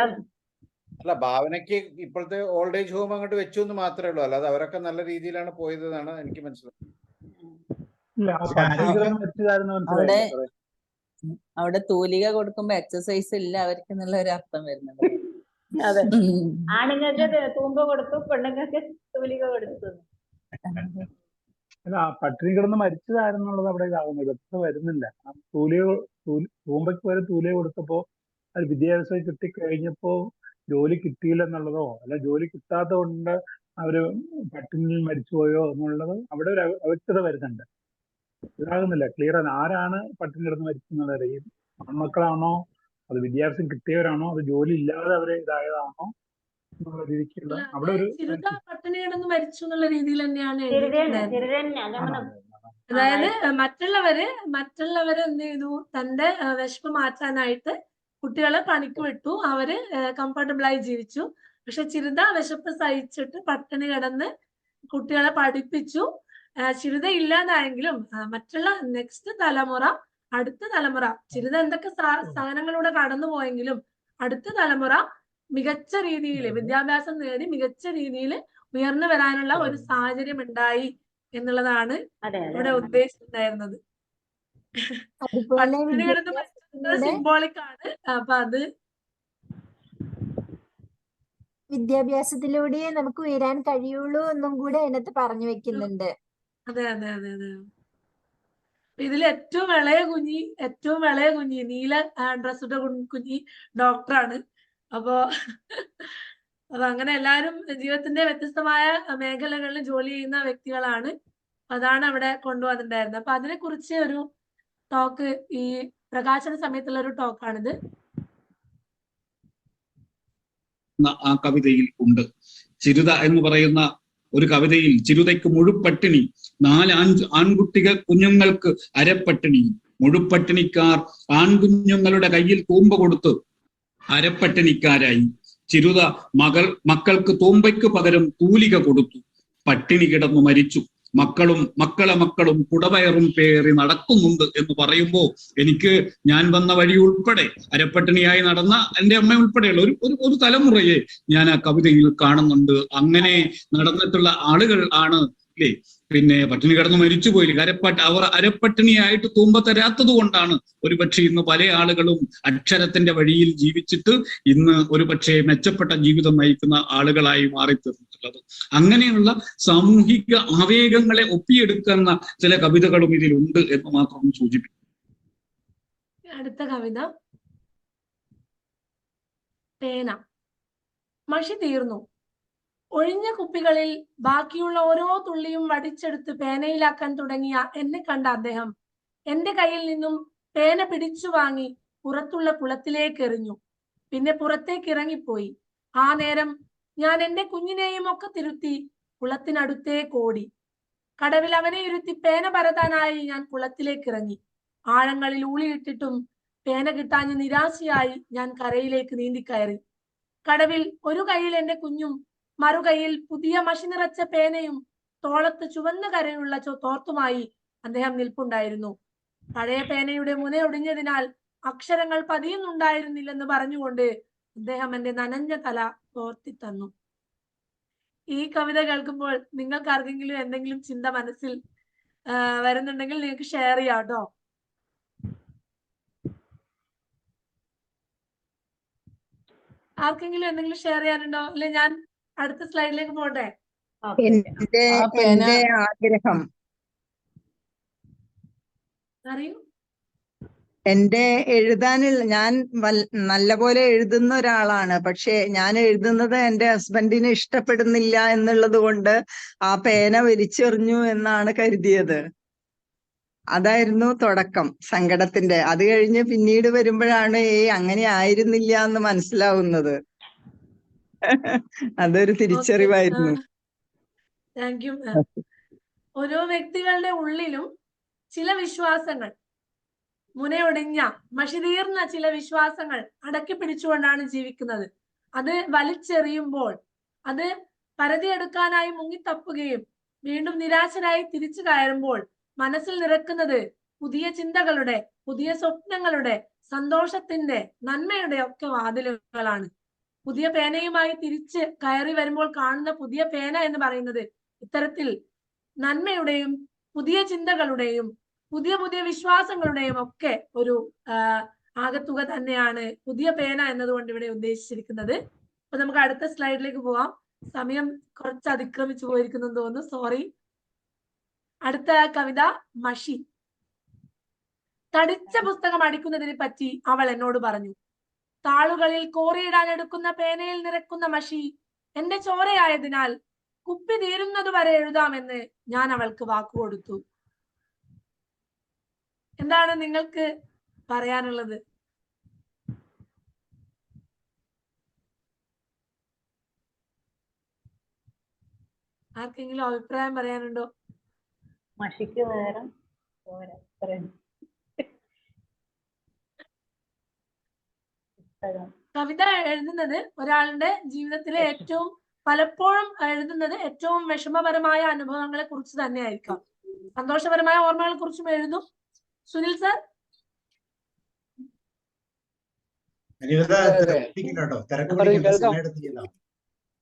അല്ല, ഭാവനയ്ക്ക് ഇപ്പോഴത്തെ ഓൾഡ് ഏജ് ഹോം അങ്ങോട്ട് വെച്ചു എന്ന് മാത്രമേ ഉള്ളൂ, അല്ലാതെ അവരൊക്കെ നല്ല രീതിയിലാണ് പോയത് എന്നാണ് എനിക്ക് മനസ്സിലായത്. അവിടെ തൂലിക കൊടുക്കുമ്പോ എക്സസൈസ് ഇല്ല അവർക്ക് എന്നുള്ള ഒരു അർത്ഥം വരുന്നത്. അതെ, ആണുങ്ങൾക്ക് തൂമ്പ കൊടുത്തു, പെണ്ണുങ്ങൾക്ക് തൂലിക കൊടുത്തു. അല്ല, പട്ടിണി കിടന്ന് മരിച്ചതായിരുന്നുള്ളത് അവിടെ ഇതാകുന്നത്, ഇതൊക്കെ വരുന്നില്ല. തൂമ്പയ്ക്ക് വരെ തൂലിക കൊടുത്തപ്പോ അത് വിദ്യാഭ്യാസം കിട്ടിക്കഴിഞ്ഞപ്പോ ജോലി കിട്ടിയില്ലെന്നുള്ളതോ അല്ല ജോലി കിട്ടാത്ത കൊണ്ട് അവര് പട്ടിണിയിൽ മരിച്ചുപോയോ എന്നുള്ളത് അവിടെ ഒരു അവ്യക്തത വരുന്നുണ്ട്. ഇതാകുന്നില്ല, ക്ലിയർ ആണ്. ആരാണ് പട്ടിണി കിടന്ന് മരിക്കുന്നുള്ളത്? ഈ ആൺമക്കളാണോ, അത് വിദ്യാഭ്യാസം കിട്ടിയവരാണോ, അത് ജോലി ഇല്ലാതെ അവരെ ഇതായതാണോ എന്നുള്ള രീതിക്കുള്ള അവിടെ ഒരു പട്ടിണി കിടന്ന് മരിച്ചു എന്നുള്ള രീതിയിൽ തന്നെയാണ് എഴുതിയിട്ടുണ്ടായിരുന്നത്. അതായത് മറ്റുള്ളവര് എന്ത് ചെയ്തു, തന്റെ വിശപ്പ് മാറ്റാനായിട്ട് കുട്ടികളെ പണിക്ക് വിട്ടു, അവര് കംഫർട്ടബിൾ ആയി ജീവിച്ചു. പക്ഷെ ചിരുത വിശപ്പ് സഹിച്ചിട്ട് പട്ടിണി കിടന്ന് കുട്ടികളെ പഠിപ്പിച്ചു. ചിരുത ഇല്ലാതായെങ്കിലും മറ്റുള്ള നെക്സ്റ്റ് തലമുറ, അടുത്ത തലമുറ, ചിരുത എന്തൊക്കെ സാധനങ്ങളിലൂടെ കടന്നു പോയെങ്കിലും അടുത്ത തലമുറ മികച്ച രീതിയിൽ വിദ്യാഭ്യാസം നേടി മികച്ച രീതിയിൽ ഉയർന്നു വരാനുള്ള ഒരു സാഹചര്യം ഉണ്ടായി എന്നുള്ളതാണ് ഇവിടെ ഉദ്ദേശിച്ചിട്ടുണ്ടായിരുന്നത്. പട്ടിണി കിടന്ന് മരിച്ചത് സിംബോളിക് ആണ്. അപ്പൊ അത് വിദ്യാഭ്യാസത്തിലൂടെ നമുക്ക് ഉയരാൻ കഴിയുള്ളൂ എന്നും കൂടെ അതിനകത്ത് പറഞ്ഞു വെക്കുന്നുണ്ട്. അതെ അതെ അതെ അതെ. ഇതിൽ ഏറ്റവും ഇളയ കുഞ്ഞി നീല ഡ്രസ്സുടെ കുഞ്ഞി ഡോക്ടറാണ്. അപ്പോ അങ്ങനെ എല്ലാവരും ജീവിതത്തിന്റെ വ്യത്യസ്തമായ മേഖലകളിൽ ജോലി ചെയ്യുന്ന വ്യക്തികളാണ്. അതാണ് അവിടെ കൊണ്ടുവന്നിട്ടുണ്ടായിരുന്നത്. അപ്പൊ അതിനെ കുറിച്ച് ഒരു ടോക്ക്, ഈ പ്രകാശന സമയത്തുള്ള ഒരു ടോക്കാണിത്. ആ കവിതയിൽ ഉണ്ട്. ചിരുത എന്ന് പറയുന്ന ഒരു കവിതയിൽ ചിരുതയ്ക്ക് മുഴുപ്പട്ടിണി, 4 കുഞ്ഞുങ്ങൾക്ക് അരപ്പട്ടിണി, മുഴുപ്പട്ടിണിക്കാർ ആൺകുഞ്ഞുങ്ങളുടെ കയ്യിൽ തൂമ്പ കൊടുത്ത് അരപ്പട്ടിണിക്കാരായി. ചിരുത മക്കൾക്ക് തൂമ്പയ്ക്ക് പകരം തൂലിക കൊടുത്തു, പട്ടിണി കിടന്നു മരിച്ചു. മക്കളും കുടവയറും പേറി നടക്കുന്നുണ്ട് എന്ന് പറയുമ്പോൾ എനിക്ക് ഞാൻ വന്ന വഴി ഉൾപ്പെടെ അരപ്പട്ടിണിയായി നടന്ന എൻ്റെ അമ്മ ഉൾപ്പെടെയുള്ള ഒരു തലമുറയെ ഞാൻ ആ കവിതയിൽ കാണുന്നുണ്ട്. അങ്ങനെ നടന്നിട്ടുള്ള ആളുകൾ ആണ് അല്ലേ പിന്നെ പട്ടിണി കിടന്ന് മരിച്ചുപോയില്ല. അവർ അരപ്പട്ടിണിയായിട്ട് തൂമ്പ തരാത്തത് കൊണ്ടാണ് ഒരുപക്ഷെ ഇന്ന് പല ആളുകളും അക്ഷരത്തിന്റെ വഴിയിൽ ജീവിച്ചിട്ട് ഇന്ന് ഒരുപക്ഷെ മെച്ചപ്പെട്ട ജീവിതം നയിക്കുന്ന ആളുകളായി മാറിത്തീർന്നിട്ടുള്ളത്. അങ്ങനെയുള്ള സാമൂഹിക ആവേഗങ്ങളെ ഒപ്പിയെടുക്കുന്ന ചില കവിതകളും ഇതിലുണ്ട് എന്ന് മാത്രം സൂചിപ്പിക്കും. അടുത്ത കവിത പേന. മഷി തീർന്നു. ഒഴിഞ്ഞ കുപ്പികളിൽ ബാക്കിയുള്ള ഓരോ തുള്ളിയും വടിച്ചെടുത്ത് പേനയിലാക്കാൻ തുടങ്ങിയ എന്നെ കണ്ട അദ്ദേഹം എന്റെ കയ്യിൽ നിന്നും പേന പിടിച്ചു വാങ്ങി പുറത്തുള്ള കുളത്തിലേക്ക് എറിഞ്ഞു. പിന്നെ പുറത്തേക്ക് ഇറങ്ങിപ്പോയി. ആ നേരം ഞാൻ എന്റെ കുഞ്ഞിനെയും ഒക്കെ തിരുത്തി കുളത്തിനടുത്തേക്ക് ഓടി. കടവിൽ അവനെ ഇരുത്തി പേന പരതാനായി ഞാൻ കുളത്തിലേക്ക് ഇറങ്ങി. ആഴങ്ങളിൽ ഊളിയിട്ടിട്ടും പേന കിട്ടാഞ്ഞ് നിരാശയായി ഞാൻ കരയിലേക്ക് നീന്തിക്കയറി. കടവിൽ ഒരു കൈയിൽ എന്റെ കുഞ്ഞും മറുകൈയിൽ പുതിയ മഷി നിറച്ച പേനയും തോളത്ത് ചുവന്ന കരയുള്ള തോർത്തുമായി അദ്ദേഹം നിൽപ്പുണ്ടായിരുന്നു. പഴയ പേനയുടെ മുന ഒടിഞ്ഞതിനാൽ അക്ഷരങ്ങൾ പതിയുന്നുണ്ടായിരുന്നില്ലെന്ന് പറഞ്ഞുകൊണ്ട് അദ്ദേഹം എന്റെ നനഞ്ഞ തല തോർത്തി തന്നു. ഈ കവിത കേൾക്കുമ്പോൾ നിങ്ങൾക്ക് ആർക്കെങ്കിലും എന്തെങ്കിലും ചിന്ത മനസ്സിൽ വരുന്നുണ്ടെങ്കിൽ നിങ്ങൾക്ക് ഷെയർ ചെയ്യാം കേട്ടോ. ആർക്കെങ്കിലും എന്തെങ്കിലും ഷെയർ ചെയ്യാനുണ്ടോ? അല്ലെ ഞാൻ അടുത്ത സ്ലൈഡിലേക്ക് പോട്ടെ? എന്റെ ആഗ്രഹം, അറിയൂ. എന്റെ എഴുതാനുള്ള, ഞാൻ നല്ലപോലെ എഴുതുന്ന ഒരാളാണ്. പക്ഷെ ഞാൻ എഴുതുന്നത് എന്റെ ഹസ്ബൻഡിന് ഇഷ്ടപ്പെടുന്നില്ല എന്നുള്ളത് കൊണ്ട് ആ പേന വലിച്ചെറിഞ്ഞു എന്നാണ് കരുതിയത്. അതായിരുന്നു തുടക്കം സങ്കടത്തിന്റെ. അത് കഴിഞ്ഞ് പിന്നീട് വരുമ്പോഴാണ് അങ്ങനെ ആയിരുന്നില്ല എന്ന് മനസ്സിലാവുന്നത്. അതൊരു തിരിച്ചറിവായിരുന്നു. Thank you. ഓരോ വ്യക്തികളുടെ ഉള്ളിലും ചില വിശ്വാസങ്ങൾ, മുനയൊടിഞ്ഞ മഷി തീർന്ന ചില വിശ്വാസങ്ങൾ അടക്കി പിടിച്ചുകൊണ്ടാണ് ജീവിക്കുന്നത്. അത് വലിച്ചെറിയുമ്പോൾ, അത് പരതിയെടുക്കാനായി മുങ്ങിത്തപ്പുകയും വീണ്ടും നിരാശരായി തിരിച്ചു കയറുമ്പോൾ മനസ്സിൽ നിറക്കുന്നത് പുതിയ ചിന്തകളുടെ, പുതിയ സ്വപ്നങ്ങളുടെ, സന്തോഷത്തിന്റെ, നന്മയുടെ ഒക്കെ വാതിലുകളാണ്. പുതിയ പേനയുമായി തിരിച്ച് കയറി വരുമ്പോൾ കാണുന്ന പുതിയ പേന എന്ന് പറയുന്നത് ഇത്തരത്തിൽ നന്മയുടെയും പുതിയ ചിന്തകളുടെയും പുതിയ പുതിയ വിശ്വാസങ്ങളുടെയും ഒക്കെ ഒരു ആകത്തുക തന്നെയാണ് പുതിയ പേന എന്നതുകൊണ്ട് ഇവിടെ ഉദ്ദേശിച്ചിരിക്കുന്നത്. അപ്പൊ നമുക്ക് അടുത്ത സ്ലൈഡിലേക്ക് പോവാം. സമയം കുറച്ച് അതിക്രമിച്ചു പോയിരിക്കുന്നു തോന്നുന്നു, സോറി. അടുത്ത കവിത മഷി. തടിച്ച പുസ്തകം അടിക്കുന്നതിനെ പറ്റി അവൾ എന്നോട് പറഞ്ഞു. താളുകളിൽ കോറിയിടാൻ എടുക്കുന്ന പേനയിൽ നിറക്കുന്ന മഷി എന്റെ ചോരയായതിനാൽ കുപ്പി തീരുന്നതുവരെ എഴുതാമെന്ന് ഞാൻ അവൾക്ക് വാക്കുകൊടുത്തു. എന്താണ് നിങ്ങൾക്ക് പറയാനുള്ളത്? ആർക്കെങ്കിലും അഭിപ്രായം പറയാനുണ്ടോ? മഷിക്ക് നേരം കവിത എഴുതുന്നത് ഒരാളുടെ ജീവിതത്തിലെ ഏറ്റവും പലപ്പോഴും എഴുതുന്നത് ഏറ്റവും വിഷമപരമായ അനുഭവങ്ങളെ കുറിച്ച് തന്നെയായിരിക്കാം. സന്തോഷപരമായ ഓർമ്മകളെ കുറിച്ചും എഴുതും. സുനിൽ സർ?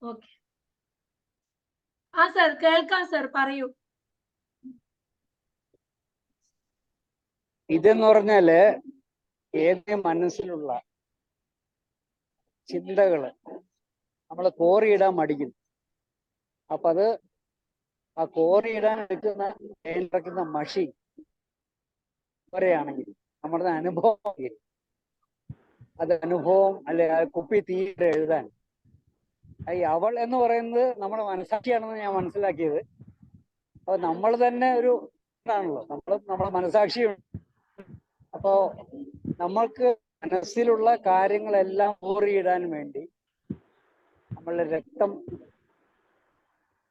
ഓക്കെ. ആ സർ, കേൾക്കാം സർ, പറയൂ. ഇതെന്ന് പറഞ്ഞാല് ഏത് മനസ്സിലുള്ള ചിന്തകള് നമ്മള് കോറിയിടാൻ മടിക്കുന്നു. അപ്പൊ അത് ആ കോറിയിടാൻ എടുക്കുന്ന മഷി വരെയാണെങ്കിൽ നമ്മുടെ അനുഭവം, അത് അനുഭവം അല്ലെ കുപ്പി തീയിട്ട് എഴുതാൻ ഈ അവൾ എന്ന് പറയുന്നത് നമ്മുടെ മനസാക്ഷിയാണെന്ന് ഞാൻ മനസ്സിലാക്കിയത്. അപ്പൊ നമ്മൾ തന്നെ ഒരു ആണല്ലോ, നമ്മളെ മനസാക്ഷി. അപ്പോ നമ്മൾക്ക് മനസ്സിലുള്ള കാര്യങ്ങളെല്ലാം കോറിയിടാൻ വേണ്ടി നമ്മളുടെ രക്തം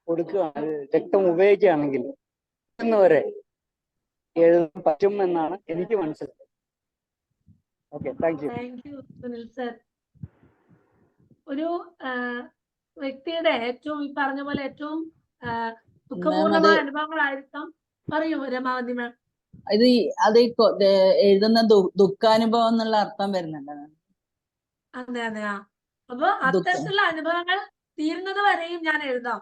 കൊടുക്കുകയാണ്, രക്തം ഉപയോഗിക്കുകയാണെങ്കിൽ വരെ എഴുതാൻ പറ്റും എന്നാണ് എനിക്ക് മനസ്സിലായത്. Okay, thank you. Thank you Sunil sir. ഒരു വ്യക്തിയുടെ ഏറ്റവും ഈ പറഞ്ഞ പോലെ ഏറ്റവും ദുഃഖപൂർണമായ അനുഭവങ്ങളായിരിക്കാം. പറയൂ രമാവതി മാം. അത് എഴുതുന്ന ദുഃഖാനുഭവം എന്നുള്ള അർത്ഥം വരുന്നുണ്ട്. അതെ അതെ. അപ്പൊ അത്തരത്തിലുള്ള അനുഭവങ്ങൾ തീരുന്നത് വരെയും ഞാൻ എഴുതാം,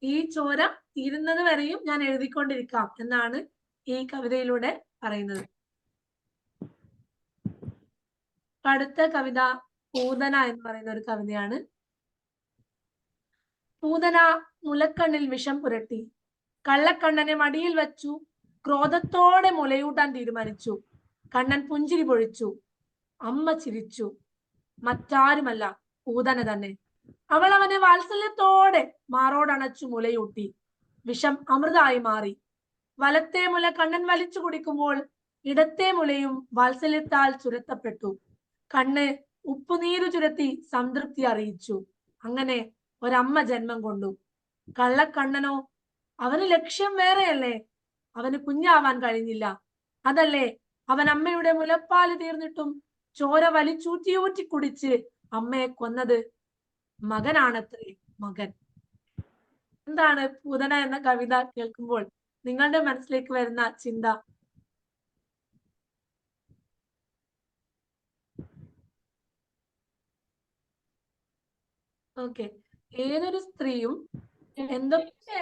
ഈ ചോര തീരുന്നത് വരെയും ഞാൻ എഴുതിക്കൊണ്ടിരിക്കാം എന്നാണ് ഈ കവിതയിലൂടെ പറയുന്നത്. അടുത്ത കവിത പൂതന എന്ന് പറയുന്ന ഒരു കവിതയാണ്. പൂതന മുലക്കണ്ണിൽ വിഷം പുരട്ടി, കള്ളക്കണ്ണനെ മടിയിൽ വെച്ചു, ക്രോധത്തോടെ മുലയൂട്ടാൻ തീരുമാനിച്ചു. കണ്ണൻ പുഞ്ചിരി പൊഴിച്ചു, അമ്മ ചിരിച്ചു. മറ്റാരുമല്ല, പൂതന തന്നെ. അവൾ അവനെ വാത്സല്യത്തോടെ മാറോടണച്ചു മുലയൂട്ടി. വിഷം അമൃതായി മാറി. വലത്തെ മുല കണ്ണൻ വലിച്ചു കുടിക്കുമ്പോൾ ഇടത്തെ മുലയും വാത്സല്യത്താൽ ചുരത്തപ്പെട്ടു. കണ്ണ് ഉപ്പുനീരു ചുരത്തി സംതൃപ്തി അറിയിച്ചു. അങ്ങനെ ഒരമ്മ ജന്മം കൊണ്ടു. കള്ളക്കണ്ണനോ, അവന് ലക്ഷ്യം വേറെയല്ലേ, അവന് കുഞ്ഞാവാൻ കഴിഞ്ഞില്ല. അതല്ലേ അവൻ അമ്മയുടെ മുലപ്പാല് തീർന്നിട്ടും ചോര വലിച്ചൂറ്റി കുടിച്ച് അമ്മയെ കൊന്നത്. മകനാണത്രേ, മകൻ. എന്താണ് പൂതന എന്ന കവിത കേൾക്കുമ്പോൾ നിങ്ങളുടെ മനസ്സിലേക്ക് വരുന്ന ചിന്ത? ഓക്കെ, ഏതൊരു സ്ത്രീയും എന്തൊക്കെ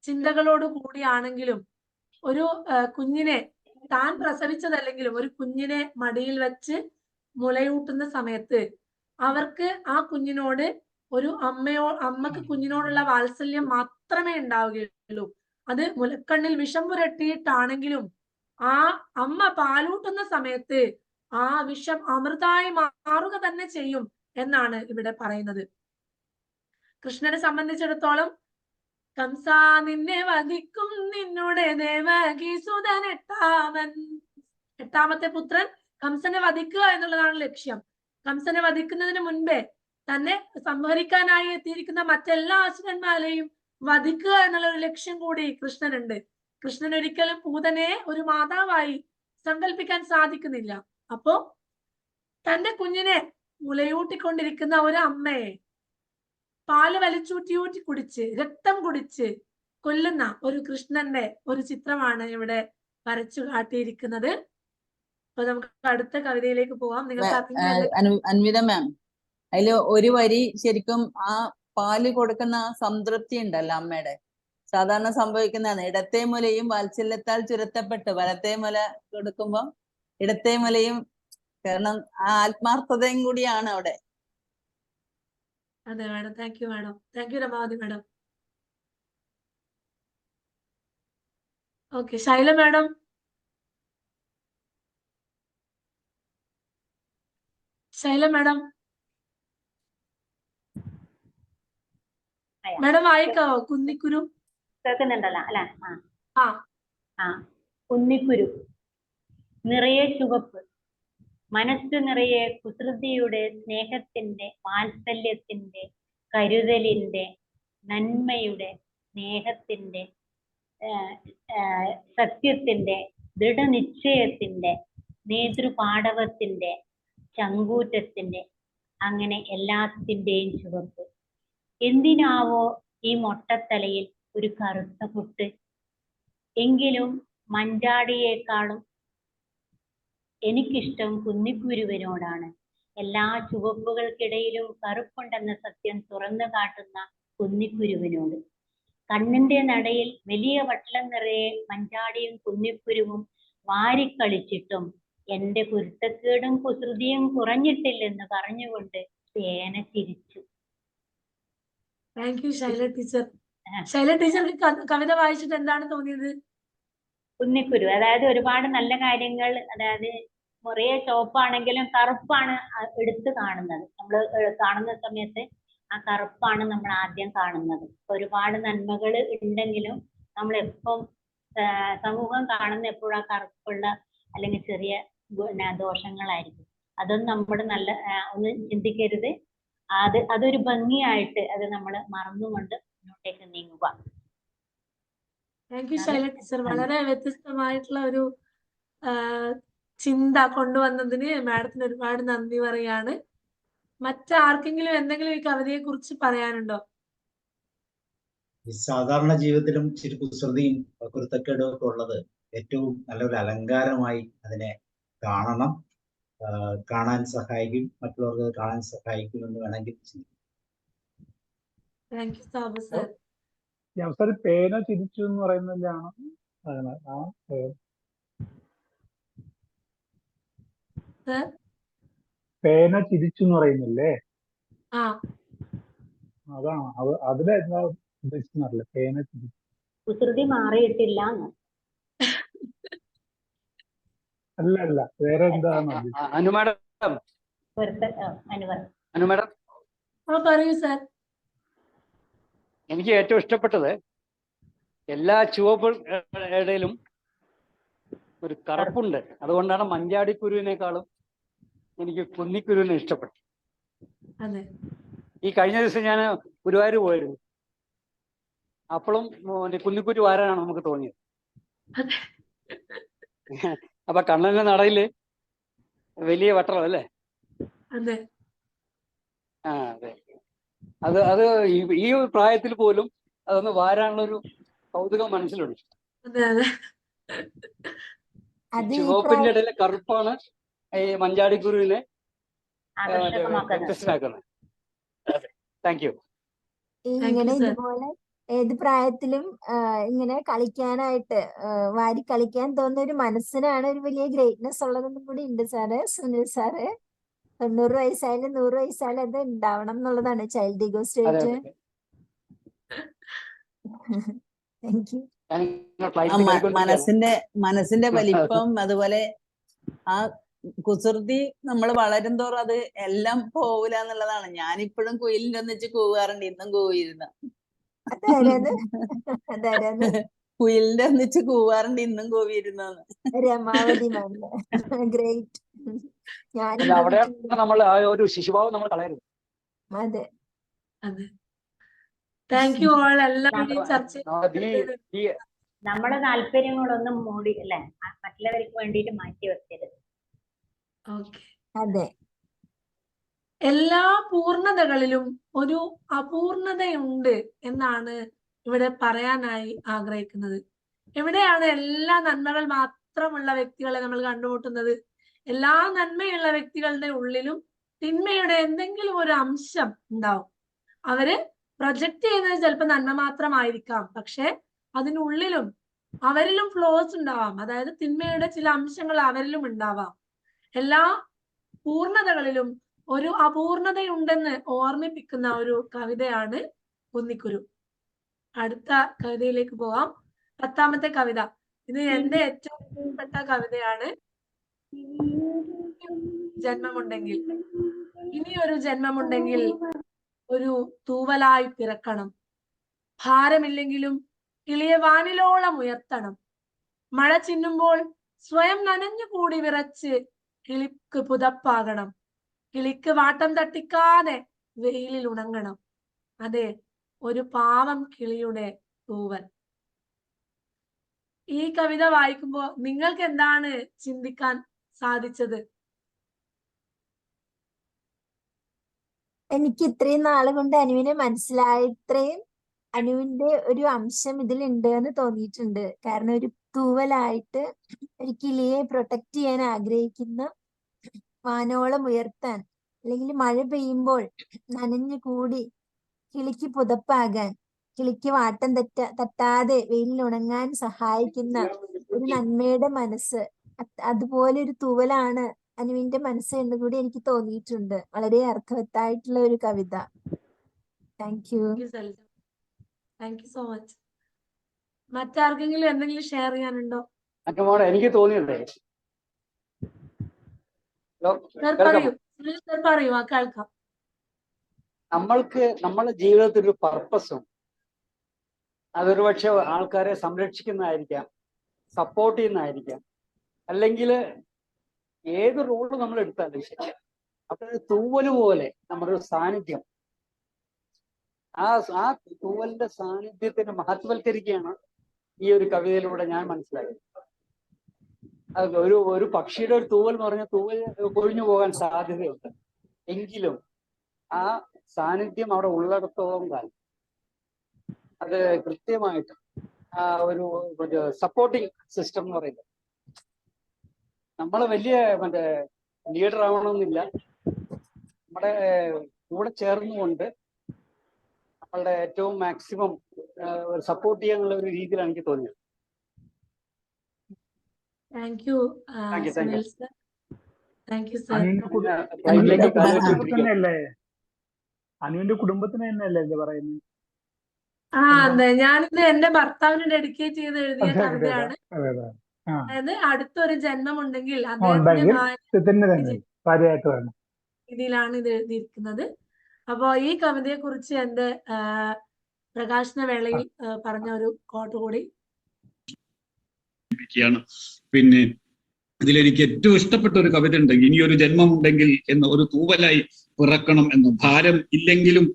ചിന്തകളോട് കൂടിയാണെങ്കിലും ഒരു കുഞ്ഞിനെ, താൻ പ്രസവിച്ചതല്ലെങ്കിലും ഒരു കുഞ്ഞിനെ മടിയിൽ വെച്ച് മുലയൂട്ടുന്ന സമയത്ത് അവർക്ക് ആ കുഞ്ഞിനോട് ഒരു അമ്മക്ക് കുഞ്ഞിനോടുള്ള വാത്സല്യം മാത്രമേ ഉണ്ടാവുകയുള്ളൂ. അത് മുലക്കണ്ണിൽ വിഷം പുരട്ടിയിട്ടാണെങ്കിലും ആ അമ്മ പാലൂട്ടുന്ന സമയത്ത് ആ വിഷം അമൃതായി മാറുക തന്നെ ചെയ്യും എന്നാണ് ഇവിടെ പറയുന്നത്. കൃഷ്ണനെ സംബന്ധിച്ചിടത്തോളം കംസ നിന്നെ വധിക്കും നിന്നുടെ ദേവകി സുതൻ എട്ടാമത്തെ പുത്രൻ കംസനെ വധിക്കുക എന്നുള്ളതാണ് ലക്ഷ്യം. കംസനെ വധിക്കുന്നതിന് മുൻപേ തന്നെ സംഹരിക്കാനായി എത്തിയിരിക്കുന്ന മറ്റെല്ലാ അസുരന്മാരെയും വധിക്കുക എന്നുള്ള ഒരു ലക്ഷ്യം കൂടി കൃഷ്ണനുണ്ട്. കൃഷ്ണൻ ഒരിക്കലും പൂതനയെ ഒരു മാതാവായി സങ്കല്പിക്കാൻ സാധിക്കുന്നില്ല. അപ്പോ തന്റെ കുഞ്ഞിനെ മുലയൂട്ടിക്കൊണ്ടിരിക്കുന്ന ഒരു അമ്മയെ പാല് വലിച്ചൂറ്റി കുടിച്ച് രക്തം കുടിച്ച് കൊല്ലുന്ന ഒരു കൃഷ്ണന്റെ ഒരു ചിത്രമാണ് ഇവിടെ വരച്ചു കാട്ടിയിരിക്കുന്നത്. അപ്പൊ നമുക്ക് അടുത്ത കവിതയിലേക്ക് പോവാം. നിങ്ങൾക്ക് അൻവിത മാം, അതില് ഒരു വരി ശരിക്കും ആ പാല് കൊടുക്കുന്ന ആ സംതൃപ്തി ഉണ്ടല്ലോ അമ്മയുടെ, സാധാരണ സംഭവിക്കുന്നതാണ്. ഇടത്തെ മുലയും വാത്സല്യത്താൽ ചുരത്തപ്പെട്ട് വലത്തെ മുല കൊടുക്കുമ്പോ ഇടത്തെ മുലയും, കാരണം ആ ആത്മാർത്ഥതയും കൂടിയാണ് അവിടെ. അതെ madam, thank you madam, thank you Ramavathi madam. Okay, Shaila madam. Shaila madam, madam വായിക്കാവോ? കുന്നിക്കുരു കേൾക്കുന്നുണ്ടല്ലോ അല്ലെ? ആ ആ കുന്നിക്കുരു നിറയെ ചുവപ്പ്, മനസ്സ് നിറയെ കുസൃതിയുടെ, സ്നേഹത്തിന്റെ, വാത്സല്യത്തിന്റെ, കരുതലിന്റെ, നന്മയുടെ, സ്നേഹത്തിന്റെ, സത്യത്തിന്റെ, ദൃഢനിശ്ചയത്തിന്റെ, നേതൃപാടവത്തിന്റെ, ചങ്കൂറ്റത്തിന്റെ, അങ്ങനെ എല്ലാത്തിന്റെയും ചുവപ്പ്. എന്തിനാവോ ഈ മൊട്ടത്തലയിൽ ഒരു കറുത്ത പൊട്ട്? എങ്കിലും മഞ്ചാടിയേക്കാളും എനിക്കിഷ്ടം കുന്നിക്കുരുവിനോടാണ്. എല്ലാ ചുവപ്പുകൾക്കിടയിലും കറുപ്പുണ്ടെന്ന സത്യം തുറന്നു കാട്ടുന്ന കുന്നിക്കുരുവിനോട്. കണ്ണിന്റെ നടയിൽ വലിയ വട്ടം നിറയെ മഞ്ചാടിയും കുന്നിക്കുരുവും വാരിക്കളിച്ചിട്ടും എന്റെ കുരുത്തക്കേടും കുസൃതിയും കുറഞ്ഞിട്ടില്ലെന്ന് പറഞ്ഞുകൊണ്ട് തേന ചിരിച്ചു. Thank you Shaila teacher. Shaila ടീച്ചർക്ക് കവിത വായിച്ചിട്ട് എന്താണ് തോന്നിയത്? കുന്നിക്കുരു, അതായത് ഒരുപാട് നല്ല കാര്യങ്ങൾ, അതായത് കുറേ ചുവപ്പാണെങ്കിലും കറുപ്പാണ് എടുത്ത് കാണുന്നത്. നമ്മൾ കാണുന്ന സമയത്ത് ആ കറുപ്പാണ് നമ്മൾ ആദ്യം കാണുന്നത്. ഒരുപാട് നന്മകൾ ഉണ്ടെങ്കിലും നമ്മൾ എപ്പം സമൂഹം കാണുന്ന എപ്പോഴും ആ കറുപ്പുള്ള അല്ലെങ്കിൽ ചെറിയ ദോഷങ്ങളായിരിക്കും. അതൊന്നും നമ്മൾ നല്ല ഒന്ന് ചിന്തിക്കരുത്. അതൊരു ഭംഗിയായിട്ട് അത് നമ്മൾ മറന്നുകൊണ്ട് മുന്നോട്ടേക്ക് നീങ്ങുക. Thank you Shaila teacher. വളരെ വ്യത്യസ്തമായിട്ടുള്ള ഒരു ചിന്ത കൊണ്ടുവന്നതിന് മാഡത്തിന് ഒരുപാട് നന്ദി പറയാണ്. മറ്റാർക്കെങ്കിലും എന്തെങ്കിലും ഈ കവിതയെ കുറിച്ച് പറയാനുണ്ടോ? ഈ സാധാരണ ജീവിതത്തിലും ചിരി കുസൃതിയും കുരുത്തക്കേടും ഒക്കെ ഉള്ളത് ഏറ്റവും നല്ലൊരു അലങ്കാരമായി അതിനെ കാണണം, കാണാൻ സഹായിക്കും, മറ്റുള്ളവർക്ക് കാണാൻ സഹായിക്കുമെന്ന് വേണമെങ്കിൽ ചിന്തിക്കും. Thank you Sabu sir. ഈ അവസരം പേന ചിരിച്ചു എന്ന് പറയുന്നതിലാണ് പേന ചിരിച്ചു എന്ന് പറയുന്നില്ലേ? അതാണ് അതിലെന്താ ഉദ്ദേശിക്കുന്നറിയില്ല. പേന ചിരിച്ചു, കുസൃതി മാറിയിട്ടില്ല. അല്ല വേറെ എന്താണ് പറയൂ സാർ. എനിക്ക് ഏറ്റവും ഇഷ്ടപ്പെട്ടത് എല്ലാ ചുവപ്പുകളിലും ഒരു കറുപ്പുണ്ട്. അതുകൊണ്ടാണ് മഞ്ചാടിക്കുരുവിനേക്കാളും എനിക്ക് കുന്നിക്കുരുവിനെ ഇഷ്ടപ്പെട്ടു. അതെ, ഈ കഴിഞ്ഞ ദിവസം ഞാൻ ഗുരുവായൂർ പോയിരുന്നു. അപ്പോഴും കുന്നിക്കുരു വാരാനാണ് നമുക്ക് തോന്നിയത്. അപ്പൊ കണ്ണന്റെ നടയില് വലിയ വട്ടളം അല്ലേ? അതെ. ആ അതെ. അത് ഈ ഒരു പ്രായത്തിൽ പോലും അതൊന്ന് വാരാനുള്ളൊരു കൗതുകം മനസ്സിലുണ്ട്. അതെ അതെ. ചുവപ്പിന്റെ ഇടയിലെ കറുപ്പാണ് ഈ മഞ്ചാടിക്കുരുവിനെ വ്യത്യസ്തനാക്കുന്നത്. Thank you. ഇങ്ങനെ ഇതുപോലെ ഏത് പ്രായത്തിലും ഇങ്ങനെ കളിക്കാനായിട്ട് വാരി കളിക്കാൻ തോന്നുന്ന ഒരു മനസ്സിനാണ് ഒരു വലിയ ഗ്രേറ്റ്നെസ് ഉള്ളതെന്നും കൂടി ഉണ്ട് സാറ്. സുനിൽ സാറ് 90 വയസ്സായാലും 100 വയസ്സായാലും അത് ഉണ്ടാവണം എന്നുള്ളതാണ് child ego state. Thank you. മനസ്സിന്റെ വലിപ്പം, അതുപോലെ ആ കുസൃതി നമ്മൾ വളരും തോറും അത് എല്ലാം പോവില്ല എന്നുള്ളതാണ്. ഞാനിപ്പോഴും കുയിലിന്റെ ഒന്നിച്ച് കൂവാറുണ്ട്, ഇന്നും കൂവിയിരുന്നു. കുയിലിന്റെ ഒന്നിച്ച് കൂവാറുണ്ട്, ഇന്നും കൂവിയിരുന്നു. രമാവതി മാം, ഗ്രേറ്റ്. അവിടെയാണ് നമ്മൾ ആ ഒരു ശിശുഭാവം നമ്മൾ കളയരുത്. അതെ അതെ. Thank you all. എല്ലാവരും ഈ ചർച്ച നമ്മുടെ താല്പര്യങ്ങളൊന്നും മൂടി അല്ലെ മറ്റുള്ളവർക്ക് വേണ്ടിയിട്ട് മാറ്റി വെക്കരുത്. അതെ. എല്ലാ പൂർണ്ണതകളിലും ഒരു അപൂർണതയുണ്ട് എന്നാണ് ഇവിടെ പറയാനായി ആഗ്രഹിക്കുന്നത്. എവിടെയാണ് എല്ലാ നന്മകൾ മാത്രമുള്ള വ്യക്തികളെ നമ്മൾ കണ്ടുമുട്ടുന്നത്? എല്ലാ നന്മയുള്ള വ്യക്തികളുടെ ഉള്ളിലും തിന്മയുടെ എന്തെങ്കിലും ഒരു അംശം ഉണ്ടാവും. അവര് പ്രൊജക്ട് ചെയ്യുന്നത് ചിലപ്പോൾ നന്മ മാത്രമായിരിക്കാം, പക്ഷെ അതിനുള്ളിലും അവരിലും ഫ്ലോസ് ഉണ്ടാവാം. അതായത് തിന്മയുടെ ചില അംശങ്ങൾ അവരിലും ഉണ്ടാവാം. എല്ലാ പൂർണ്ണതകളിലും ഒരു അപൂർണതയുണ്ടെന്ന് ഓർമ്മിപ്പിക്കുന്ന ഒരു കവിതയാണ് കുന്നിക്കുരു. അടുത്ത കവിതയിലേക്ക് പോവാം. 10ാമത്തെ കവിത. ഇത് എന്റെ ഏറ്റവും ഇഷ്ടപ്പെട്ട കവിതയാണ്. ജന്മമുണ്ടെങ്കിൽ, ഇനിയൊരു ജന്മമുണ്ടെങ്കിൽ ഒരു തൂവലായി പിറക്കണം. ഭാരമില്ലെങ്കിലും കിളിയ വാനിലോളം ഉയർത്തണം. മഴ ചിന്നുമ്പോൾ സ്വയം നനഞ്ഞുകൂടി വിറച്ച് കിളിക്ക് പുതപ്പാകണം. കിളിക്ക് വാട്ടം തട്ടിക്കാതെ വെയിലിൽ ഉണങ്ങണം. അതെ, ഒരു പാവം കിളിയുടെ തൂവൽ. ഈ കവിത വായിക്കുമ്പോ നിങ്ങൾക്ക് എന്താണ് ചിന്തിക്കാൻ സാധിച്ചത്? എനിക്ക് ഇത്രയും നാള് കൊണ്ട് അനുവിനെ മനസ്സിലായത്രയും അനുവിന്റെ ഒരു അംശം ഇതിലുണ്ട് എന്ന് തോന്നിയിട്ടുണ്ട്. കാരണം ഒരു തൂവലായിട്ട് ഒരു കിളിയെ പ്രൊട്ടക്ട് ചെയ്യാൻ ആഗ്രഹിക്കുന്ന, വാനോളം ഉയർത്താൻ, അല്ലെങ്കിൽ മഴ പെയ്യുമ്പോൾ നനഞ്ഞു കൂടി കിളിക്ക് പുതപ്പാകാൻ, കിളിക്ക് വാട്ടം തട്ടാതെ വെയിലിൽ ഉണങ്ങാൻ സഹായിക്കുന്ന ഒരു നന്മയുടെ മനസ്സ്, അതുപോലെ ഒരു തൂവലാണ് അനുവിന്റെ മനസ്സ് എന്ന് കൂടി എനിക്ക് തോന്നിയിട്ടുണ്ട്. വളരെ അർത്ഥവത്തായിട്ടുള്ള ഒരു കവിത. Thank you. Thank you so much. മറ്റാർക്കെങ്കിലും എന്തെങ്കിലും ഷെയർ ചെയ്യാനുണ്ടോ? എനിക്ക് തോന്നിയതേ, പറയൂ, കേൾക്കാം. നമ്മൾക്ക് നമ്മുടെ ജീവിതത്തിൽ ഒരു പർപ്പസും, അതൊരു പക്ഷെ ആൾക്കാരെ സംരക്ഷിക്കുന്നതായിരിക്കാം, സപ്പോർട്ട് ചെയ്യുന്നതായിരിക്കാം, അല്ലെങ്കിൽ ഏത് റോള് നമ്മൾ എടുത്താലും ശരി, അതൊരു തൂവല് പോലെ നമ്മുടെ ഒരു സാന്നിധ്യം, ആ തൂവലിന്റെ സാന്നിധ്യത്തിനെ മഹത്വവൽക്കരിക്കുകയാണ് ഈ ഒരു കവിതയിലൂടെ ഞാൻ മനസ്സിലാക്കിയത്. ഒരു പക്ഷിയുടെ ഒരു തൂവൽ എന്ന് പറഞ്ഞാൽ തൂവൽ കൊഴിഞ്ഞു പോകാൻ സാധ്യതയുണ്ട്, എങ്കിലും ആ സാന്നിധ്യം അവിടെ ഉള്ളിടത്തോളം കാലം അത് കൃത്യമായിട്ട് ഒരു സപ്പോർട്ടിങ് സിസ്റ്റം എന്ന് പറയുന്നത്. നമ്മൾ വലിയ ലീഡർ ആവണമെന്നില്ല, നമ്മുടെ കൂടെ ചേർന്നുകൊണ്ട് നമ്മളുടെ ഏറ്റവും മാക്സിമം സപ്പോർട്ട് ചെയ്യാനുള്ള ഒരു രീതിയിലാണ് എനിക്ക് തോന്നിയത്. Thank you Sunil sir. Thank you sir. അനുവിന്റെ കുടുംബത്തിന് തന്നെയല്ലേ ഇത് പറയുന്നത്? അതെ, ഞാനിത് എന്റെ ഭർത്താവിന് ഡെഡിക്കേറ്റ് ചെയ്ത് എഴുതിയ കവിതയാണ്. അതായത് അടുത്തൊരു ജന്മമുണ്ടെങ്കിൽ ഇതിലാണ് ഇത് എഴുതിയിരിക്കുന്നത്. അപ്പോ ഈ കവിതയെ കുറിച്ച് എന്റെ പ്രകാശന വേളയിൽ പറഞ്ഞ ഒരു കോട്ട് കൂടി. പിന്നെ ഇതിലെനിക്ക് ഏറ്റവും ഇഷ്ടപ്പെട്ട ഒരു കവിത ഉണ്ട്, ഇനിയൊരു ജന്മമുണ്ടെങ്കിൽ എന്ന ഒരു തൂവലായി പിറക്കണം എന്ന്. ഭാരം ഇല്ലെങ്കിലും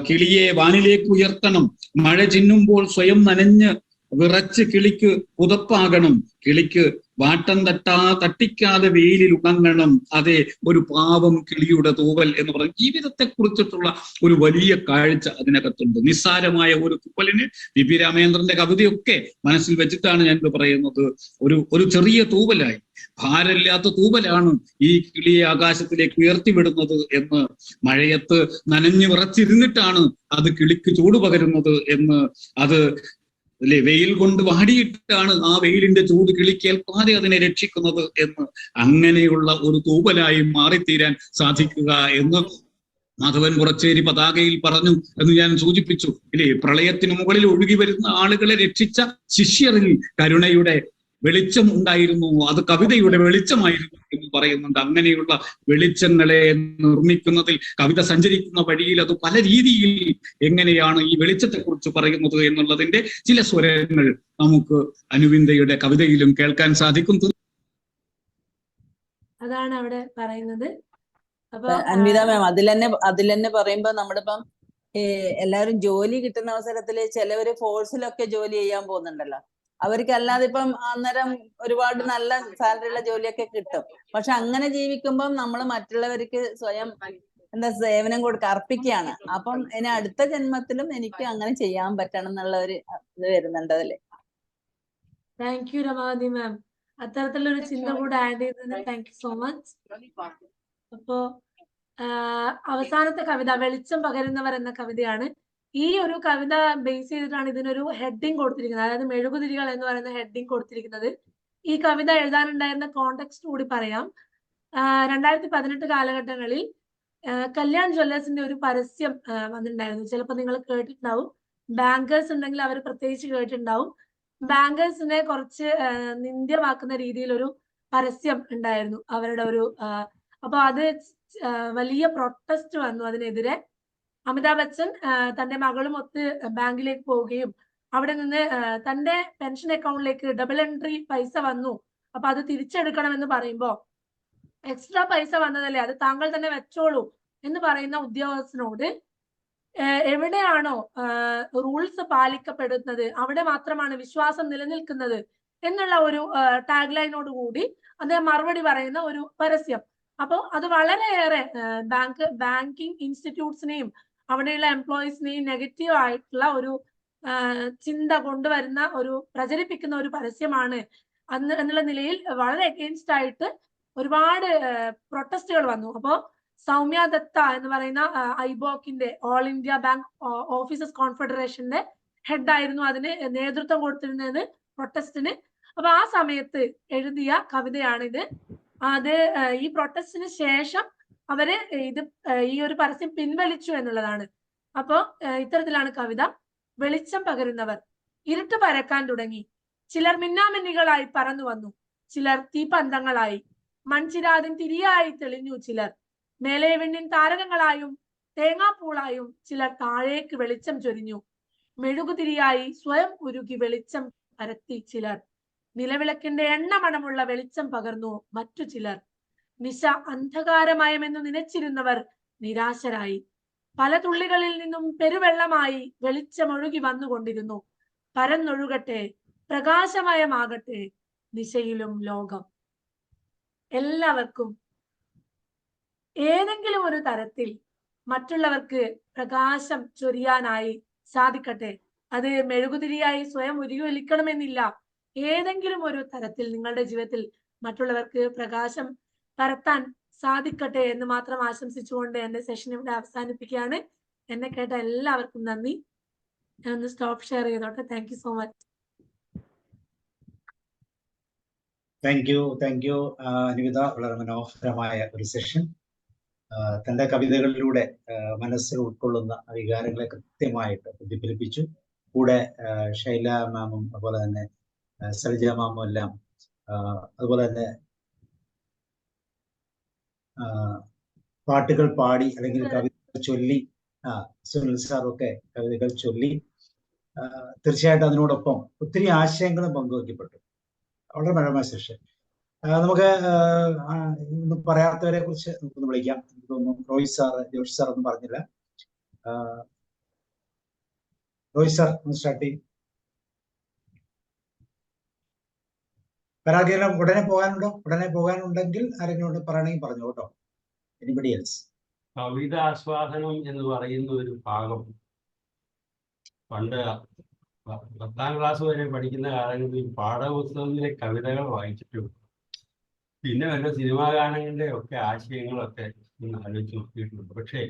കിളിയെ വാനിലേക്ക് ഉയർത്തണം, മഴ ചിന്നുമ്പോൾ സ്വയം നനഞ്ഞ് വിറച്ച് കിളിക്ക് പുതപ്പാകണം, കിളിക്ക് വാട്ടം തട്ടിക്കാതെ വെയിലിൽ ഉണങ്ങണം, അതെ ഒരു പാവം കിളിയുടെ തൂവൽ എന്ന് പറയും. ജീവിതത്തെ കുറിച്ചിട്ടുള്ള ഒരു വലിയ കാഴ്ച അതിനകത്തുണ്ട്. നിസ്സാരമായ ഒരു തൂവലിന് വി.പി. രാമേന്ദ്രന്റെ കവിതയൊക്കെ മനസ്സിൽ വെച്ചിട്ടാണ് ഞാൻ പറയുന്നത്. ഒരു ചെറിയ തൂവലായി, ഭാരമില്ലാത്ത തൂവലാണ് ഈ കിളിയെ ആകാശത്തിലേക്ക് ഉയർത്തിവിടുന്നത് എന്ന്, മഴയത്ത് നനഞ്ഞു വിറച്ചിരുന്നിട്ടാണ് അത് കിളിക്ക് ചൂട് പകരുന്നത് എന്ന്, അത് അല്ലെ വെയിൽ കൊണ്ട് വാടിയിട്ടാണ് ആ വെയിലിന്റെ ചൂട് കിളിക്കേൽക്കാതെ അതിനെ രക്ഷിക്കുന്നത് എന്ന്, അങ്ങനെയുള്ള ഒരു തൂവലായി മാറിത്തീരാൻ സാധിക്കുക എന്ന് മാധവൻ പുറച്ചേരി പതാകയിൽ പറഞ്ഞു എന്ന് ഞാൻ സൂചിപ്പിച്ചു. ഇല്ലേ, പ്രളയത്തിന് മുകളിൽ ഒഴുകി വരുന്ന ആളുകളെ രക്ഷിച്ച ശിഷ്യരിൽ കരുണയുടെ വെളിച്ചം ഉണ്ടായിരുന്നു, അത് കവിതയുടെ വെളിച്ചമായിരുന്നു എന്ന് പറയുന്നുണ്ട്. അങ്ങനെയുള്ള വെളിച്ചങ്ങളെ നിർമ്മിക്കുന്നതിൽ കവിത സഞ്ചരിക്കുന്ന വഴിയിൽ അത് പല രീതിയിൽ എങ്ങനെയാണ് ഈ വെളിച്ചത്തെ കുറിച്ച് പറയുന്നത് എന്നുള്ളതിന്റെ ചില സ്വരങ്ങൾ നമുക്ക് അനുവിന്ദയുടെ കവിതയിലും കേൾക്കാൻ സാധിക്കും. അതാണ് അവിടെ പറയുന്നത്. അപ്പൊ അൻവിത മാം അതിൽ തന്നെ പറയുമ്പോ നമ്മളിപ്പം എല്ലാവരും ജോലി കിട്ടുന്ന അവസരത്തില് ചിലവര് ഫോഴ്സിലൊക്കെ ജോലി ചെയ്യാൻ പോകുന്നുണ്ടല്ലോ, അവർക്ക് അല്ലാതെ ഇപ്പം അന്നേരം ഒരുപാട് നല്ല സാലറി ഉള്ള ജോലിയൊക്കെ കിട്ടും. പക്ഷെ അങ്ങനെ ജീവിക്കുമ്പം നമ്മൾ മറ്റുള്ളവർക്ക് സ്വയം സേവനം അർപ്പിക്കുകയാണ്. അപ്പം ഇനി അടുത്ത ജന്മത്തിലും എനിക്ക് അങ്ങനെ ചെയ്യാൻ പറ്റണം എന്നുള്ള ഒരു ഇത് വരുന്നുണ്ട് അതില്. താങ്ക് യു രമാവതി മാം, അത്തരത്തിലൊരു ചിന്ത കൂടെ ആഡ് ചെയ്തതിന് താങ്ക് യു സോ മച്ച്. അപ്പോ അവസാനത്തെ കവിത വെളിച്ചം പകരുന്നവർ എന്ന കവിതയാണ്. ഈ ഒരു കവിത ബേസ് ചെയ്തിട്ടാണ് ഇതിനൊരു ഹെഡിങ് കൊടുത്തിരിക്കുന്നത്, അതായത് മെഴുകുതിരികൾ എന്ന് പറയുന്ന ഹെഡിങ് കൊടുത്തിരിക്കുന്നത്. ഈ കവിത എഴുതാനുണ്ടായിരുന്ന കോണ്ടെക്സ്റ്റ് കൂടി പറയാം. 2018 കാലഘട്ടങ്ങളിൽ കല്യാൺ ജ്വല്ലേഴ്സിന്റെ ഒരു പരസ്യം വന്നിട്ടുണ്ടായിരുന്നു. ചിലപ്പോൾ നിങ്ങൾ കേട്ടിട്ടുണ്ടാവും, ബാങ്കേഴ്സ് ഉണ്ടെങ്കിൽ അവർ പ്രത്യേകിച്ച് കേട്ടിട്ടുണ്ടാവും. ബാങ്കേഴ്സിനെ കുറച്ച് നിന്ദ്യമാക്കുന്ന രീതിയിൽ ഒരു പരസ്യം ഉണ്ടായിരുന്നു അവരുടെ ഒരു അപ്പൊ അത് വലിയ പ്രൊട്ടസ്റ്റ് വന്നു അതിനെതിരെ. അമിതാഭ് ബച്ചൻ തന്റെ മകളും ഒത്ത് ബാങ്കിലേക്ക് പോവുകയും അവിടെ നിന്ന് തന്റെ പെൻഷൻ അക്കൗണ്ടിലേക്ക് ഡബിൾ എൻട്രി പൈസ വന്നു, അപ്പൊ അത് തിരിച്ചെടുക്കണമെന്ന് പറയുമ്പോ എക്സ്ട്രാ പൈസ വന്നതല്ലേ, അത് താങ്കൾ തന്നെ വെച്ചോളൂ എന്ന് പറയുന്ന ഉദ്യോഗസ്ഥനോട് എവിടെയാണോ റൂൾസ് പാലിക്കപ്പെടുന്നത് അവിടെ മാത്രമാണ് വിശ്വാസം നിലനിൽക്കുന്നത് എന്നുള്ള ഒരു ടാഗ് ലൈനോട് അദ്ദേഹം മറുപടി പറയുന്ന ഒരു പരസ്യം. അപ്പോൾ അത് വളരെയേറെ ബാങ്കിങ് ഇൻസ്റ്റിറ്റ്യൂട്ട്സിനെയും അവിടെയുള്ള എംപ്ലോയീസിനെയും നെഗറ്റീവ് ആയിട്ടുള്ള ഒരു ചിന്ത കൊണ്ടുവരുന്ന പ്രചരിപ്പിക്കുന്ന ഒരു പരസ്യമാണ് എന്നുള്ള നിലയിൽ വളരെ അഗെയിൻസ്റ്റ് ആയിട്ട് ഒരുപാട് പ്രൊട്ടസ്റ്റുകൾ വന്നു. അപ്പോൾ സൗമ്യ ദത്ത എന്ന് പറയുന്ന ഐബോക്കിന്റെ ഓൾ ഇന്ത്യ ബാങ്ക് ഓഫീസേഴ്സ് കോൺഫെഡറേഷന്റെ ഹെഡായിരുന്നു അതിന് നേതൃത്വം കൊടുത്തിരുന്നത് പ്രൊട്ടസ്റ്റിന്. അപ്പൊ ആ സമയത്ത് എഴുതിയ കവിതയാണിത്. അത് ഈ പ്രൊട്ടസ്റ്റിന് ശേഷം അവര് ഈ ഒരു പരസ്യം പിൻവലിച്ചു എന്നുള്ളതാണ്. അപ്പോ ഇത്തരത്തിലാണ് കവിത. വെളിച്ചം പകരുന്നവർ ഇരുട്ട് പരക്കാൻ തുടങ്ങി. ചിലർ മിന്നാമിന്നികളായി പറന്നു വന്നു, ചിലർ തീപന്തങ്ങളായി. മൺചിരാതിൻ തിരിയായി തെളിഞ്ഞു ചിലർ. മേലെ വിണ്ണിൻ താരകങ്ങളായും തേങ്ങാപ്പൂളായും ചിലർ താഴേക്ക് വെളിച്ചം ചൊരിഞ്ഞു. മെഴുകുതിരിയായി സ്വയം ഉരുകി വെളിച്ചം പരത്തി ചിലർ. നിലവിളക്കിന്റെ എണ്ണമണമുള്ള വെളിച്ചം പകർന്നു മറ്റു ചിലർ. നിശ അന്ധകാരമയമെന്നു നനച്ചിരുന്നവർ നിരാശരായി. പല തുള്ളികളിൽ നിന്നും പെരുവെള്ളമായി വെളിച്ചമൊഴുകി വന്നുകൊണ്ടിരുന്നു. പരന്നൊഴുകട്ടെ, പ്രകാശമയമാകട്ടെ നിശയിലും ലോകം. എല്ലാവർക്കും ഏതെങ്കിലും ഒരു തരത്തിൽ മറ്റുള്ളവർക്ക് പ്രകാശം ചൊരിയാനായി സാധിക്കട്ടെ. അത് മെഴുകുതിരിയായി സ്വയം ഉരുകിയൊലിക്കണമെന്നില്ല. ഏതെങ്കിലും ഒരു തരത്തിൽ നിങ്ങളുടെ ജീവിതത്തിൽ മറ്റുള്ളവർക്ക് പ്രകാശം പരത്താൻ സാധിക്കട്ടെ എന്ന് മാത്രം ആശംസിച്ചുകൊണ്ട് എന്റെ സെഷൻ ഇവിടെ അവസാനിപ്പിക്കുകയാണ്. എന്നെ കേട്ട എല്ലാവർക്കും നന്ദി. ഞാൻ ഒന്ന് സ്റ്റോപ്പ് ഷെയർ ചെയ്തോട്ടെ. Thank you so much. Thank you Anuvitha. വളരെ മനോഹരമായ ഒരു സെഷൻ. തന്റെ കവിതകളിലൂടെ മനസ്സിൽ ഉൾക്കൊള്ളുന്ന വികാരങ്ങളെ കൃത്യമായിട്ട് പ്രതിഫലിപ്പിച്ചു. കൂടെ ഷൈല മാമും അതുപോലെ തന്നെ സൽജ മാമും എല്ലാം അതുപോലെ തന്നെ പാട്ടുകൾ പാടി അല്ലെങ്കിൽ കവിതകൾ ചൊല്ലി, സുനിൽ സാറൊക്കെ കവിതകൾ ചൊല്ലി. തീർച്ചയായിട്ടും അതിനോടൊപ്പം ഒത്തിരി ആശയങ്ങളും പങ്കുവയ്ക്കപ്പെട്ടു. വളരെ മനോഹരമായ സെഷൻ. നമുക്ക് ഒന്നും പറയാത്തവരെ കുറിച്ച് നമുക്കൊന്ന് വിളിക്കാം. എനിക്ക് തോന്നുന്നു റോയ് സാർ, ജോഷി സാർ ഒന്നും പറഞ്ഞില്ല. റോയ് സാർ ഒന്ന് സ്റ്റാർട്ട് ചെയ്യും. ആരെങ്കിലും ഉടനെ പോകാനുണ്ടോ? ഉടനെ പോകാനുണ്ടെങ്കിൽ ആരെങ്കിലും ഉണ്ട് പറയണമെങ്കിൽ പറഞ്ഞു കേട്ടോ. Anybody else? കവിത ആസ്വാദനം എന്ന് പറയുന്ന ഒരു ഭാഗം പണ്ട് 10ാം ക്ലാസ് വരെ പഠിക്കുന്ന കാലങ്ങളിൽ പാഠപുസ്തകത്തിലെ കവിതകൾ വായിച്ചിട്ടുണ്ട്. പിന്നെ വല്ല സിനിമാ ഗാനങ്ങളുടെ ഒക്കെ ആശയങ്ങളൊക്കെ ഒന്ന് ആലോചിച്ച് നോക്കിയിട്ടുണ്ട്. പക്ഷേ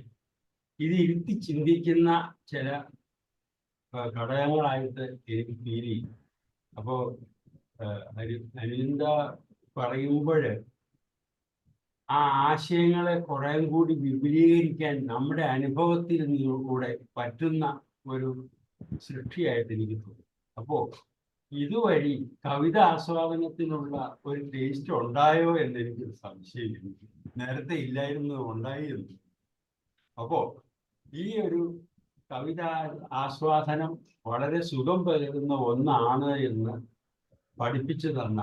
ഇത് ഇരുത്തി ചിന്തിക്കുന്ന ചില ഘടകങ്ങളായിട്ട് എനിക്ക് ഫീൽ ചെയ്യും. അപ്പോൾ അരവിന്ദ പറയുമ്പോൾ ആ ആശയങ്ങളെ കുറേ കൂടി വിപുലീകരിക്കാൻ നമ്മുടെ അനുഭവത്തിൽ നിന്നുകൂടെ പറ്റുന്ന ഒരു സൃഷ്ടിയായിട്ട് എനിക്ക് തോന്നി. അപ്പോൾ ഇതുവഴി കവിത ആസ്വാദനത്തിനുള്ള ഒരു ടേസ്റ്റ് ഉണ്ടായോ എന്നെനിക്കൊരു സംശയം. നേരത്തെ ഇല്ലായിരുന്നു, ഉണ്ടായിരുന്നു. അപ്പോൾ ഈ ഒരു കവിത ആസ്വാദനം വളരെ സുഖം പകരുന്ന ഒന്നാണ് എന്ന് പഠിപ്പിച്ചു തന്ന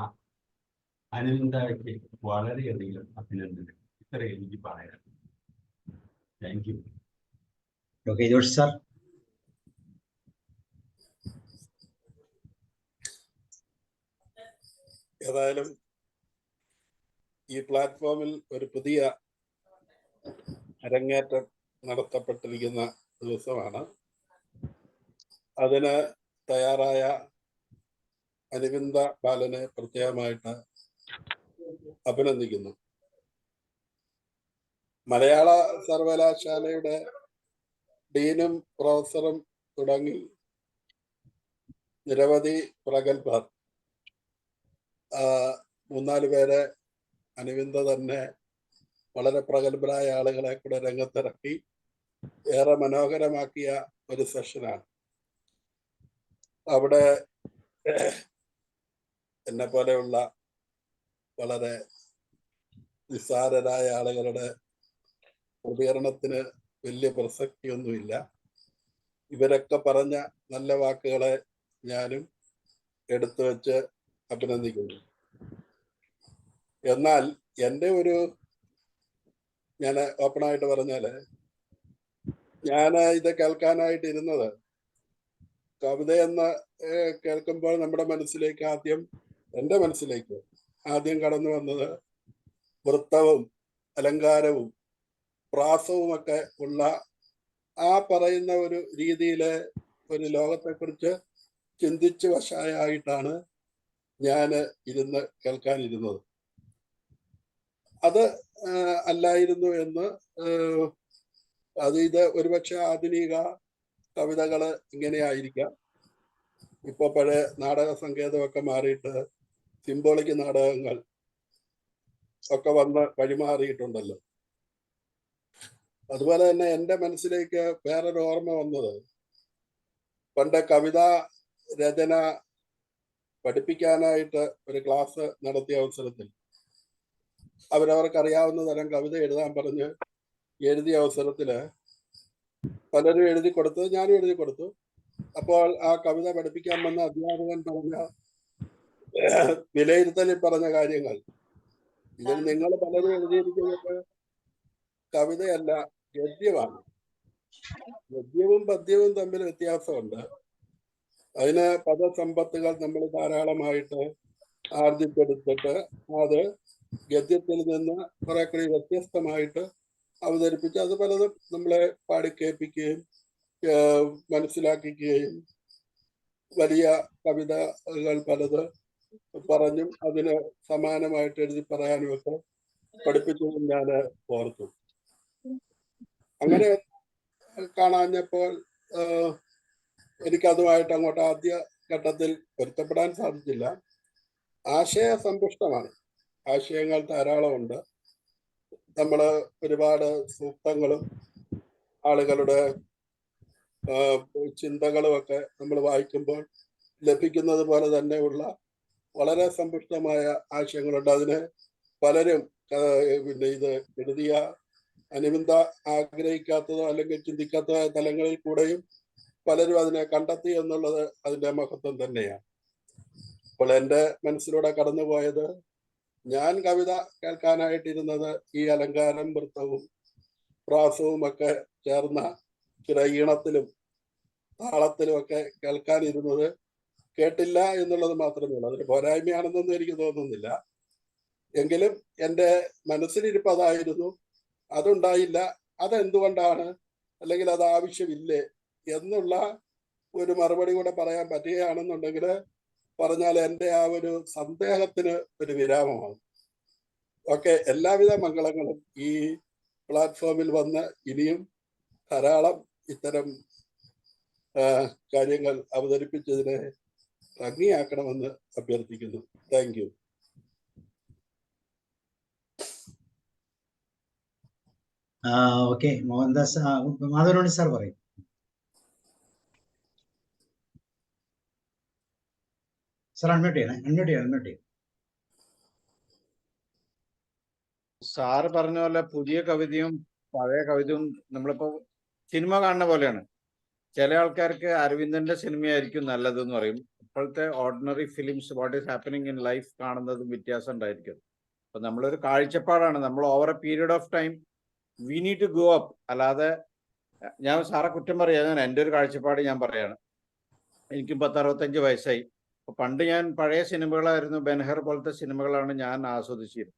അനുവിന്ദയ്ക്ക് വളരെയധികം അഭിനന്ദനം. ഇത്ര എനിക്ക് പറയാം. Thank you. Okay, Joshi sir. ഏതായാലും ഈ പ്ലാറ്റ്ഫോമിൽ ഒരു പുതിയ അരങ്ങേറ്റം നടത്തപ്പെട്ടിരിക്കുന്ന ദിവസമാണ്. അതിന് തയ്യാറായ അരവിന്ദ ബാലനെ പ്രത്യേകമായിട്ട് അഭിനന്ദിക്കുന്നു. മലയാള സർവകലാശാലയുടെ ഡീനും പ്രൊഫസറും തുടങ്ങി നിരവധി പ്രഗത്ഭർ, 3-4 പേരെ അനുവിന്ദ തന്നെ വളരെ പ്രഗത്ഭരായ ആളുകളെ കൂടെ രംഗത്തിറക്കി ഏറെ മനോഹരമാക്കിയ ഒരു സെഷനാണ്. അവിടെ എന്നെ പോലെയുള്ള വളരെ നിസ്സാരരായ ആളുകളുടെ പ്രതികരണത്തിന് വലിയ പ്രസക്തിയൊന്നുമില്ല. ഇവരൊക്കെ പറഞ്ഞ നല്ല വാക്കുകളെ ഞാനും എടുത്തു വെച്ച് അഭിനന്ദിക്കുന്നു. എന്നാൽ എൻ്റെ ഞാൻ ഓപ്പണായിട്ട് പറഞ്ഞാല്, ഞാൻ ഇത് കേൾക്കാനായിട്ട് ഇരുന്നത് കവിതയെന്ന് കേൾക്കുമ്പോൾ നമ്മുടെ മനസ്സിലേക്ക് എൻ്റെ മനസ്സിലേക്ക് ആദ്യം കടന്നു വന്നത് വൃത്തവും അലങ്കാരവും പ്രാസവും ഒക്കെ ഉള്ള ആ പറയുന്ന ഒരു രീതിയിലെ ഒരു ലോകത്തെക്കുറിച്ച് ചിന്തിച്ച് വശായിട്ടാണ് ഞാൻ ഇരുന്ന് കേൾക്കാനിരുന്നത്. അത് അല്ലായിരുന്നു എന്ന് ഇത് ഒരുപക്ഷെ ആധുനിക കവിതകള് ഇങ്ങനെയായിരിക്കാം. ഇപ്പൊ പഴയ നാടക സങ്കേതമൊക്കെ മാറിയിട്ട് സിംബോളിക് നാടകങ്ങൾ ഒക്കെ വന്ന് വഴിമാറിയിട്ടുണ്ടല്ലോ. അതുപോലെ തന്നെ എൻ്റെ മനസ്സിലേക്ക് വേറൊരു ഓർമ്മ വന്നത്, പണ്ട് കവിതാ രചന പഠിപ്പിക്കാനായിട്ട് ഒരു ക്ലാസ് നടത്തിയ അവസരത്തിൽ അവരവർക്കറിയാവുന്ന തരം കവിത എഴുതാൻ പറഞ്ഞ് എഴുതിയ അവസരത്തില് പലരും എഴുതി കൊടുത്തു, ഞാനും എഴുതി കൊടുത്തു. അപ്പോൾ ആ കവിത പഠിപ്പിക്കാൻ വന്ന അധ്യാപകൻ പറഞ്ഞ വിലയിരുത്തലിൽ പറഞ്ഞ കാര്യങ്ങൾ, ഇതിൽ നിങ്ങൾ പലരും എഴുതിയിരിക്കുന്നത് കവിതയല്ല, ഗദ്യമാണ്. ഗദ്യവും പദ്യവും തമ്മിൽ വ്യത്യാസമുണ്ട്. അതിന് പദസമ്പത്തുകൾ നമ്മൾ ധാരാളമായിട്ട് ആർജിച്ചെടുത്തിട്ട് അത് ഗദ്യത്തിൽ നിന്ന് കുറെ കൂടി വ്യത്യസ്തമായിട്ട് അവതരിപ്പിച്ച് അത് പലതും നമ്മളെ പാടിക്കേൾപ്പിക്കുകയും മനസ്സിലാക്കിക്കുകയും വലിയ കവിതകൾ പലത് പറഞ്ഞും അതിന് സമാനമായിട്ട് എഴുതി പറയാനും ഒക്കെ പഠിപ്പിച്ചതും ഞാൻ ഓർത്തു. അങ്ങനെ കാണാഞ്ഞപ്പോൾ എനിക്കതുമായിട്ട് അങ്ങോട്ട് ആദ്യ ഘട്ടത്തിൽ പൊരുത്തപ്പെടാൻ സാധിച്ചില്ല. ആശയസമ്പുഷ്ടമാണ്, ആശയങ്ങൾ ധാരാളമുണ്ട്. നമ്മൾ ഒരുപാട് സൂക്തങ്ങളും ആളുകളുടെ ചിന്തകളും ഒക്കെ നമ്മൾ വായിക്കുമ്പോൾ ലഭിക്കുന്നത് പോലെ തന്നെയുള്ള വളരെ സമ്പുഷ്ടമായ ആശയങ്ങളുണ്ട്. അതിന് പലരും ഇത് എഴുതിയ അനുവിന്ദ ആഗ്രഹിക്കാത്തതോ അല്ലെങ്കിൽ ചിന്തിക്കാത്തതായ തലങ്ങളിൽ കൂടെയും പലരും അതിനെ കണ്ടെത്തി എന്നുള്ളത് അതിന്റെ മഹത്വം തന്നെയാണ്. അപ്പോൾ എൻ്റെ മനസ്സിലൂടെ കടന്നുപോയത് ഞാൻ കവിത കേൾക്കാനായിട്ടിരുന്നത് ഈ അലങ്കാരം, വൃത്തവും പ്രാസവും ഒക്കെ ചേർന്ന ചില ഈണത്തിലും താളത്തിലും ഒക്കെ കേൾക്കാനിരുന്നത് കേട്ടില്ല എന്നുള്ളത് മാത്രമേ ഉള്ളൂ. അതൊരു പോരായ്മയാണെന്നൊന്നും എനിക്ക് തോന്നുന്നില്ല. എങ്കിലും എൻ്റെ മനസ്സിലിരിപ്പ് അതായിരുന്നു. അതുണ്ടായില്ല, അതെന്തുകൊണ്ടാണ്, അല്ലെങ്കിൽ അത് ആവശ്യമില്ലേ എന്നുള്ള ഒരു മറുപടി കൂടെ പറയാൻ പറ്റുകയാണെന്നുണ്ടെങ്കിൽ പറഞ്ഞാൽ എൻ്റെ ആ ഒരു സന്ദേഹത്തിന് ഒരു വിരാമമാകും. ഓക്കെ, എല്ലാവിധ മംഗളങ്ങളും ഈ പ്ലാറ്റ്ഫോമിൽ വന്ന് ഇനിയും ധാരാളം ഇത്തരം കാര്യങ്ങൾ അവതരിപ്പിച്ചതിനെ ഭംഗിയാക്കണമെന്ന് അഭ്യർത്ഥിക്കുന്നു. Thank you. Okay, Mohandas Madhavanoni sir പറയും. സാർ അൺമ്യൂട്ട് ചെയ്യണം. സാറ് പറഞ്ഞ പോലെ പുതിയ കവിതയും പഴയ കവിതയും നമ്മളിപ്പോ സിനിമ കാണുന്ന പോലെയാണ്. ചില ആൾക്കാർക്ക് അരവിന്ദന്റെ സിനിമയായിരിക്കും നല്ലതെന്ന് പറയും. ഇപ്പോഴത്തെ ordinary films, what is happening in life കാണുന്നതും വ്യത്യാസം ഉണ്ടായിരിക്കും. അപ്പൊ നമ്മളൊരു കാഴ്ചപ്പാടാണ്. നമ്മൾ over a period of time we need to go up. അല്ലാതെ ഞാൻ സാറെ കുറ്റം പറയാ, ഞാൻ എൻ്റെ ഒരു കാഴ്ചപ്പാട് ഞാൻ പറയാണ്. എനിക്കും 65 വയസ്സായി. അപ്പൊ പണ്ട് ഞാൻ പഴയ സിനിമകളായിരുന്നു, ബെൻഹർ പോലത്തെ സിനിമകളാണ് ഞാൻ ആസ്വദിച്ചിരുന്നത്.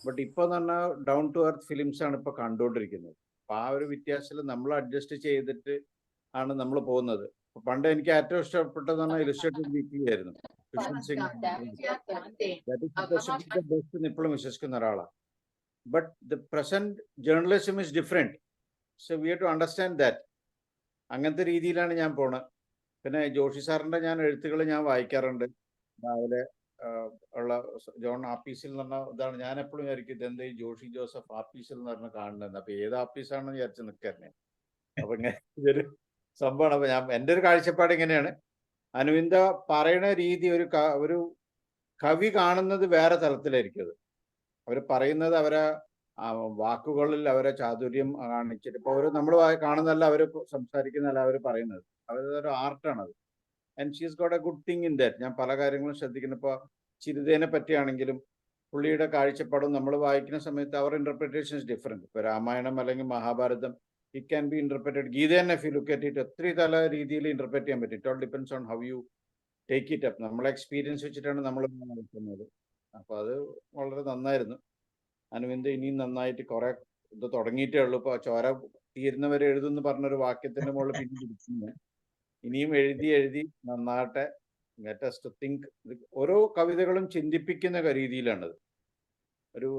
ബട്ട് ഇപ്പൊ തന്നെ ഡൗൺ ടു എർത്ത് ഫിലിംസ് ആണ് ഇപ്പൊ കണ്ടുകൊണ്ടിരിക്കുന്നത്. അപ്പൊ ആ ഒരു വ്യത്യാസത്തിൽ നമ്മൾ അഡ്ജസ്റ്റ് ചെയ്തിട്ട് ആണ് നമ്മൾ പോകുന്നത്. പണ്ട് എനിക്ക് ഏറ്റവും ഇഷ്ടപ്പെട്ടത് പറഞ്ഞാൽ ഇലുസ്ട്രേറ്റഡ് വീക്ക്ലി ആയിരുന്നു. ബെസ്റ്റ് ഇപ്പോഴും വിശ്വസിക്കുന്ന ഒരാളാണ്. But the present journalism is different. So we have to understand that. അങ്ങനത്തെ രീതിയിലാണ് ഞാൻ പോണത്. പിന്നെ ജോഷി സാറിന്റെ ഞാൻ എഴുത്തുകൾ ഞാൻ വായിക്കാറുണ്ട്. രാവിലെ ഉള്ള ജോൺ ആപ്പീസിൽ എന്ന് പറഞ്ഞ ഇതാണ്. ഞാൻ എപ്പോഴും വിചാരിക്കും ഇതെന്താ ഈ ജോഷി ജോസഫ് ആപ്പീസിൽ എന്ന് പറഞ്ഞ കാണുന്നത്. അപ്പൊ ഏത് ആപ്പീസാണെന്ന് വിചാരിച്ച് നിൽക്കാറുണ്ട്. അപ്പൊ ഇങ്ങനെ ഇതൊരു സംഭവമാണ്. അപ്പൊ ഞാൻ എൻ്റെ ഒരു കാഴ്ചപ്പാട് ഇങ്ങനെയാണ്. അനുവിന്ദ പറയുന്ന രീതി ഒരു കവി കാണുന്നത് വേറെ തലത്തിലായിരിക്കും. അത് അവർ പറയുന്നത് അവരെ വാക്കുകളിൽ അവരെ ചാതുര്യം കാണിച്ചിട്ട് ഇപ്പൊ അവർ നമ്മൾ കാണുന്നതല്ല അവർ സംസാരിക്കുന്നതല്ല അവർ പറയുന്നത്. അവരൊരു ആർട്ടാണത്. And she's got a good thing in that. ഞാൻ പല കാര്യങ്ങളും ശ്രദ്ധിക്കുന്നു. ഇപ്പോൾ ചിരിതേനെ പറ്റിയാണെങ്കിലും പുള്ളിയുടെ കാഴ്ചപ്പാടും നമ്മൾ വായിക്കുന്ന സമയത്ത് അവർ ഇന്റർപ്രിറ്റേഷൻ ഇസ് ഡിഫറെന്റ്. ഇപ്പോൾ രാമായണം അല്ലെങ്കിൽ Mahabharatam it can be interpreted. Gita തന്നെ if you look at it ഒത്തിരി തല രീതിയിൽ ഇന്റർപ്രറ്റ് ചെയ്യാൻ പറ്റും. It all depends on how you take it up. നമ്മളെ എക്സ്പീരിയൻസ് വെച്ചിട്ടാണ് നമ്മൾ നോക്കുന്നത്. അപ്പൊ അത് വളരെ നന്നായിരുന്നു. അനുവിന്ദ ഇനിയും നന്നായിട്ട് കുറെ ഇത് തുടങ്ങിയിട്ടേ ഉള്ളൂ. ഇപ്പൊ ചോര തീരുന്നവരെ എഴുതുമെന്ന് പറഞ്ഞൊരു വാക്യത്തിന്റെ മുകളിൽ പിന്നെ പിടിക്കുന്നു. ഇനിയും എഴുതി നന്നാട്ടെ. Let us to think. ഓരോ കവിതകളും ചിന്തിപ്പിക്കുന്ന രീതിയിലാണത്. ഒരു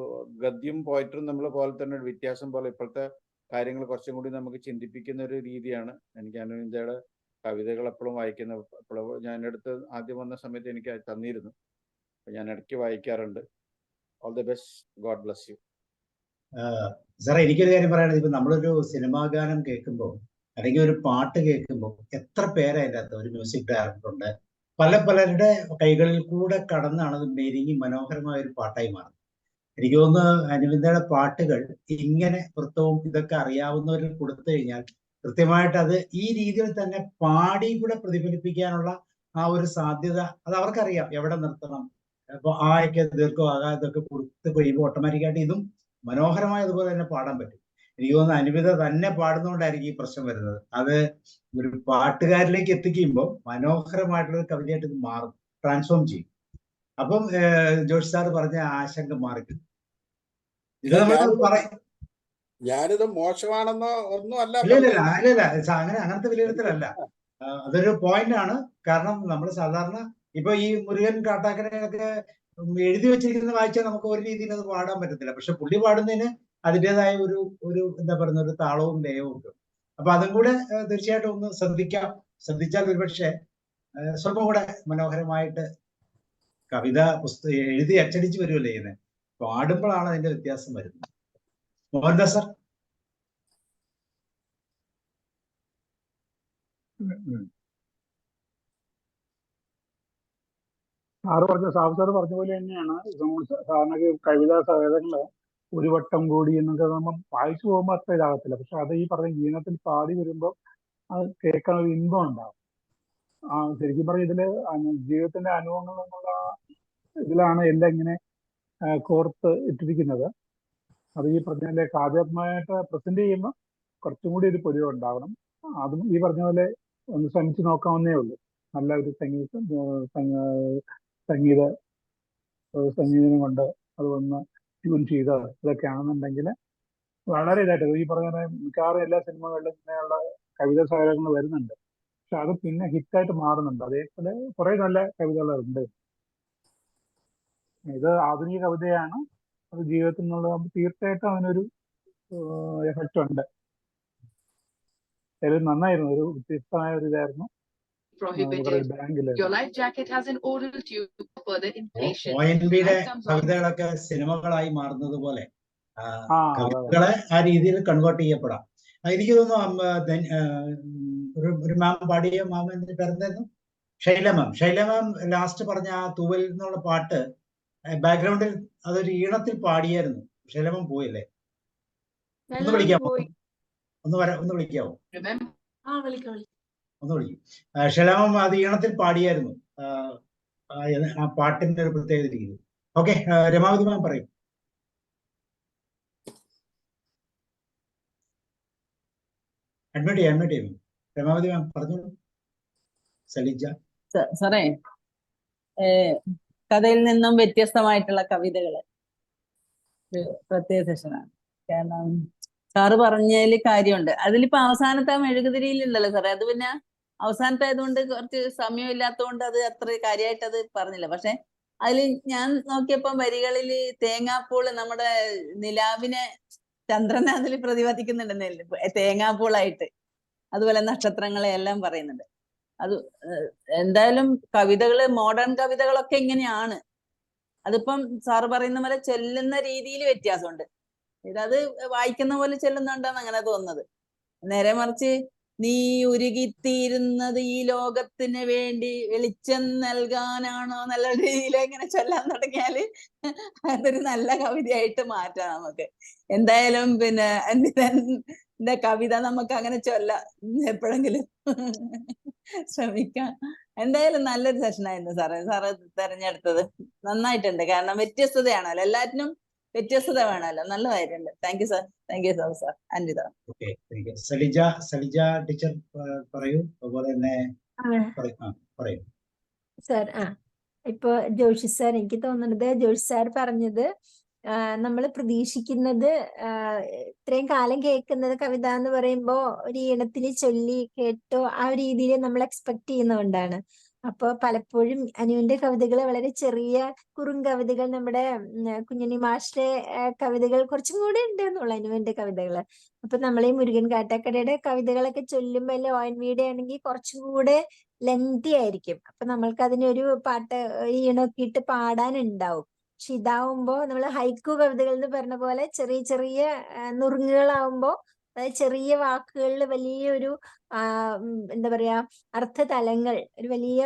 ഗദ്യം പോയറ്റും നമ്മളെ പോലെ തന്നെ ഒരു വ്യത്യാസം പോലെ ഇപ്പോഴത്തെ കാര്യങ്ങൾ കുറച്ചും കൂടി നമുക്ക് ചിന്തിപ്പിക്കുന്ന ഒരു രീതിയാണ്. എനിക്ക് അനുവിന്ദയുടെ കവിതകൾ എപ്പോഴും വായിക്കുന്ന, എപ്പോഴും ഞാൻ എൻ്റെ അടുത്ത് ആദ്യം വന്ന സമയത്ത് എനിക്ക് തന്നിരുന്നു. അപ്പൊ ഞാൻ ഇടയ്ക്ക് വായിക്കാറുണ്ട്. All the best. God bless you. സാറേ, എനിക്കൊരു കാര്യം പറയാനുള്ളത്, ഇപ്പൊ നമ്മളൊരു സിനിമാ ഗാനം കേൾക്കുമ്പോൾ അല്ലെങ്കിൽ ഒരു പാട്ട് കേൾക്കുമ്പോൾ എത്ര പേര് അതിൻ്റെ അകത്ത്, ഒരു മ്യൂസിക് ഡയറക്ടർ ഉണ്ട്, പലരുടെ കൈകളിൽ കൂടെ കടന്നാണ് അത് മെരുങ്ങി മനോഹരമായ ഒരു പാട്ടായി മാറുന്നത്. എനിക്ക് തോന്നുന്നു അനുവിന്ദയുടെ പാട്ടുകൾ ഇങ്ങനെ വൃത്തവും ഇതൊക്കെ അറിയാവുന്നവരിൽ കൊടുത്തു കഴിഞ്ഞാൽ കൃത്യമായിട്ട് അത് ഈ രീതിയിൽ തന്നെ പാടി കൂടെ പ്രതിഫലിപ്പിക്കാനുള്ള ആ ഒരു സാധ്യത അത് അവർക്കറിയാം. എവിടെ നിർത്തണം, അപ്പൊ ആയൊക്കെ ദീർഘം ഇതൊക്കെ കൊടുത്ത് കഴിയുമ്പോൾ ഓട്ടോമാറ്റിക്കായിട്ട് ഇതും മനോഹരമായി അതുപോലെ തന്നെ പാടാൻ പറ്റും. എനിക്ക് തോന്നുന്നു അനുവിധ തന്നെ പാടുന്നതുകൊണ്ടായിരിക്കും ഈ പ്രശ്നം വരുന്നത്. അത് ഒരു പാട്ടുകാരിലേക്ക് എത്തിക്കുമ്പോൾ മനോഹരമായിട്ടുള്ള ഒരു കവിതയായിട്ട് ഇത് മാറും, ട്രാൻസ്ഫോം ചെയ്യും. അപ്പം ജോഷി സാർ പറഞ്ഞ ആശങ്ക മാറിക്കും. ഇത് നമ്മൾ ഞാനിത് മോശമാണെന്നോ ഒന്നും അല്ല. ഇല്ല, അങ്ങനത്തെ വിലയിരുത്തലല്ല. അതൊരു പോയിന്റ് ആണ്. കാരണം നമ്മൾ സാധാരണ ഇപ്പൊ ഈ മുരുകൻ കാട്ടാക്കടയൊക്കെ എഴുതി വെച്ചിരിക്കുന്ന വായിച്ചാൽ നമുക്ക് ഒരു രീതിയിൽ അത് പാടാൻ പറ്റത്തില്ല. പക്ഷെ പുള്ളി പാടുന്നതിന് അതിൻ്റെതായ ഒരു എന്താ പറയുന്ന ഒരു താളവും ലയവും ഉണ്ട്. അപ്പൊ അതും കൂടെ തീർച്ചയായിട്ടും ഒന്ന് ശ്രദ്ധിച്ചാൽ ഒരുപക്ഷെ സ്വല്പം കൂടെ മനോഹരമായിട്ട് കവിത എഴുതി അച്ചടിച്ച് വരുമല്ലോ ചെയ്യുന്നത്. പാടുമ്പോഴാണ് അതിന്റെ വ്യത്യാസം വരുന്നത്. മോഹൻദാസ് സാർ. സാറ് പറഞ്ഞ പോലെ തന്നെയാണ് സാധാരണ കവിതാ സഹേദങ്ങള് ഒരു വട്ടം കൂടി എന്നൊക്കെ നമ്മൾ വായിച്ചു പോകുമ്പോൾ അത്ര ഇതാകത്തില്ല. പക്ഷെ അത് ഈ പറഞ്ഞ ഈണത്തിൽ പാടി വരുമ്പോൾ അത് കേൾക്കാൻ ഒരു ഇൻപം ഉണ്ടാവും. ശരിക്കും പറഞ്ഞ ഇതില് ജീവിതത്തിന്റെ അനുഭവങ്ങൾ എന്നുള്ള ഇതിലാണ് എല്ലാം ഇങ്ങനെ കോർത്ത് ഇട്ടിരിക്കുന്നത്. അത് ഈ പറഞ്ഞ കാവ്യാത്മകമായിട്ട് പ്രസന്റ് ചെയ്യുമ്പോൾ കുറച്ചും കൂടി ഒരു പൊലിവ് ഉണ്ടാവണം. അതും ഈ പറഞ്ഞ പോലെ ഒന്ന് ശ്രമിച്ചു നോക്കാവുന്നേ ഉള്ളൂ. നല്ല ഒരു സംഗീതം കൊണ്ട് അതൊന്ന് ട്യൂൺ ചെയ്ത് ഇതൊക്കെയാണെന്നുണ്ടെങ്കിൽ വളരെ ഇതായിട്ട് ഈ പറഞ്ഞ മിക്കവാറും എല്ലാ സിനിമകളിലും ഇങ്ങനെയുള്ള കവിതാ ശകലങ്ങൾ വരുന്നുണ്ട്. പക്ഷെ അത് പിന്നെ ഹിറ്റായിട്ട് മാറുന്നുണ്ട്. അതേപോലെ കുറെ നല്ല കവിതകളുണ്ട്. ഇത് ആധുനിക കവിതയാണ്. അത് ജീവിതത്തിൽ നിന്നുള്ള തീർച്ചയായിട്ടും അതിനൊരു എഫക്റ്റ് ഉണ്ട്. അത് നന്നായിരുന്നു. ഒരു വ്യത്യസ്തമായ ഒരു ഇതായിരുന്നു. ബാങ്കില് ONV-യുടെ കവിതകളൊക്കെ സിനിമകളായി മാറുന്നത് പോലെ കവിതകളെ ആ രീതിയിൽ കൺവേർട്ട് ചെയ്യപ്പെടാം. എനിക്ക് തോന്നുന്നു ഒരു മാം പാടിയ മാമിന്റെ പേരെന്തായിരുന്നു? ഷൈല മാം ലാസ്റ്റ് പറഞ്ഞ ആ തൂവൽ എന്നുള്ള പാട്ട് ബാക്ക്ഗ്രൗണ്ടിൽ അതൊരു ഈണത്തിൽ പാടിയായിരുന്നു. ഷൈല മാം പോയല്ലേ? ഒന്ന് വിളിക്കാമോ? ഒന്ന് വിളിക്കാവോ? ഒന്ന് വിളിക്കും. ഷൈല മാം അത് ഈണത്തിൽ പാടിയായിരുന്നു. ആ പാട്ടിന്റെ ഒരു പ്രത്യേകത രീതി. ഓക്കെ, രമാവതി മാം പറയും. അഡ്മിറ്റ് ചെയ്യും. രമാവതി മാം പറഞ്ഞോളൂ. സലിജ സാറേ, കഥയിൽ നിന്നും വ്യത്യസ്തമായിട്ടുള്ള കവിതകള് ഒരു പ്രത്യേക സെഷനാണ്. കാരണം സാറ് പറഞ്ഞതിൽ കാര്യമുണ്ട്. അതിലിപ്പോ അവസാനത്തെ മെഴുകുതിരിയിലുണ്ടല്ലോ സാറേ, അത് പിന്നെ അവസാനത്തെ ആയതുകൊണ്ട് കുറച്ച് സമയം ഇല്ലാത്തതുകൊണ്ട് അത് അത്ര കാര്യമായിട്ട് അത് പറഞ്ഞില്ല. പക്ഷെ അതിൽ ഞാൻ നോക്കിയപ്പോ വരികളിൽ തേങ്ങാപ്പൂള്, നമ്മുടെ നിലാവിനെ ചന്ദ്രനെ അതിൽ പ്രതിപാദിക്കുന്നുണ്ടെന്നല്ലേ, തേങ്ങാപ്പൂളായിട്ട്. അതുപോലെ നക്ഷത്രങ്ങളെ എല്ലാം പറയുന്നുണ്ട്. അത് എന്തായാലും കവിതകള്, മോഡേൺ കവിതകളൊക്കെ ഇങ്ങനെയാണ്. അതിപ്പം സാറ് പറയുന്ന പോലെ ചെല്ലുന്ന രീതിയിൽ വ്യത്യാസമുണ്ട്. ഇതത് വായിക്കുന്ന പോലെ ചെല്ലുന്നുണ്ടെന്ന് അങ്ങനെ തോന്നുന്നത്. നേരെ മറിച്ച് നീ ഉരുകിത്തീരുന്നത് ഈ ലോകത്തിന് വേണ്ടി വെളിച്ചം നൽകാനാണോ നല്ല രീതിയിൽ ഇങ്ങനെ ചൊല്ലാൻ തുടങ്ങിയാല് അതൊരു നല്ല കവിതയായിട്ട് മാറ്റാം നമുക്ക്. എന്തായാലും പിന്നെ എന്റെ കവിത നമുക്ക് അങ്ങനെ ചൊല്ലാം എപ്പോഴെങ്കിലും ശ്രമിക്കാം. എന്തായാലും നല്ലൊരു സെഷനായിരുന്നു സാറ് തെരഞ്ഞെടുത്തത്. നന്നായിട്ടുണ്ട്. കാരണം വ്യത്യസ്തതയാണല്ലോ, എല്ലാറ്റിനും വ്യത്യസ്തത വേണമല്ലോ. നല്ലതായിട്ടുണ്ട്. Thank you sir. Thank you sir. Anvitha. Okay, Salija teacher പറയൂ. അതുപോലെ തന്നെ പറയൂ സാർ. ഇപ്പൊ ജോഷി സാർ, എനിക്ക് തോന്നുന്നത് ജോഷി സാർ പറഞ്ഞത് നമ്മൾ പ്രതീക്ഷിക്കുന്നത് ഇത്രയും കാലം കേൾക്കുന്നത് കവിത എന്ന് പറയുമ്പോ ഒരു ഈണത്തിൽ ചൊല്ലി കേട്ടോ ആ ഒരു രീതിയിൽ നമ്മൾ എക്സ്പെക്ട് ചെയ്യുന്നതുകൊണ്ടാണ്. അപ്പൊ പലപ്പോഴും അനുവിന്റെ കവിതകൾ വളരെ ചെറിയ കുറുങ്കവിതകൾ, നമ്മുടെ കുഞ്ഞുണ്ണി മാഷിലെ കവിതകൾ കുറച്ചും കൂടെ ഉണ്ട് എന്നുള്ള അനുവിന്റെ കവിതകള്. അപ്പൊ നമ്മൾ ഈ മുരുകൻ കാട്ടാക്കടയുടെ കവിതകളൊക്കെ ചൊല്ലുമ്പോ അല്ലെ ONV-യുടെ ആണെങ്കിൽ കുറച്ചും കൂടെ ലെങ്തി ആയിരിക്കും. അപ്പൊ നമ്മൾക്ക് അതിനൊരു പാട്ട് ഈണൊക്കെ ഇട്ട് പാടാനുണ്ടാവും. പക്ഷെ ഇതാവുമ്പോ നമ്മൾ ഹൈക്കു കവിതകൾ എന്ന് പറഞ്ഞ പോലെ ചെറിയ ചെറിയ നുറുങ്ങുകളാവുമ്പോ, അതായത് ചെറിയ വാക്കുകളിൽ വലിയൊരു എന്താ പറയാ അർത്ഥതലങ്ങൾ, ഒരു വലിയ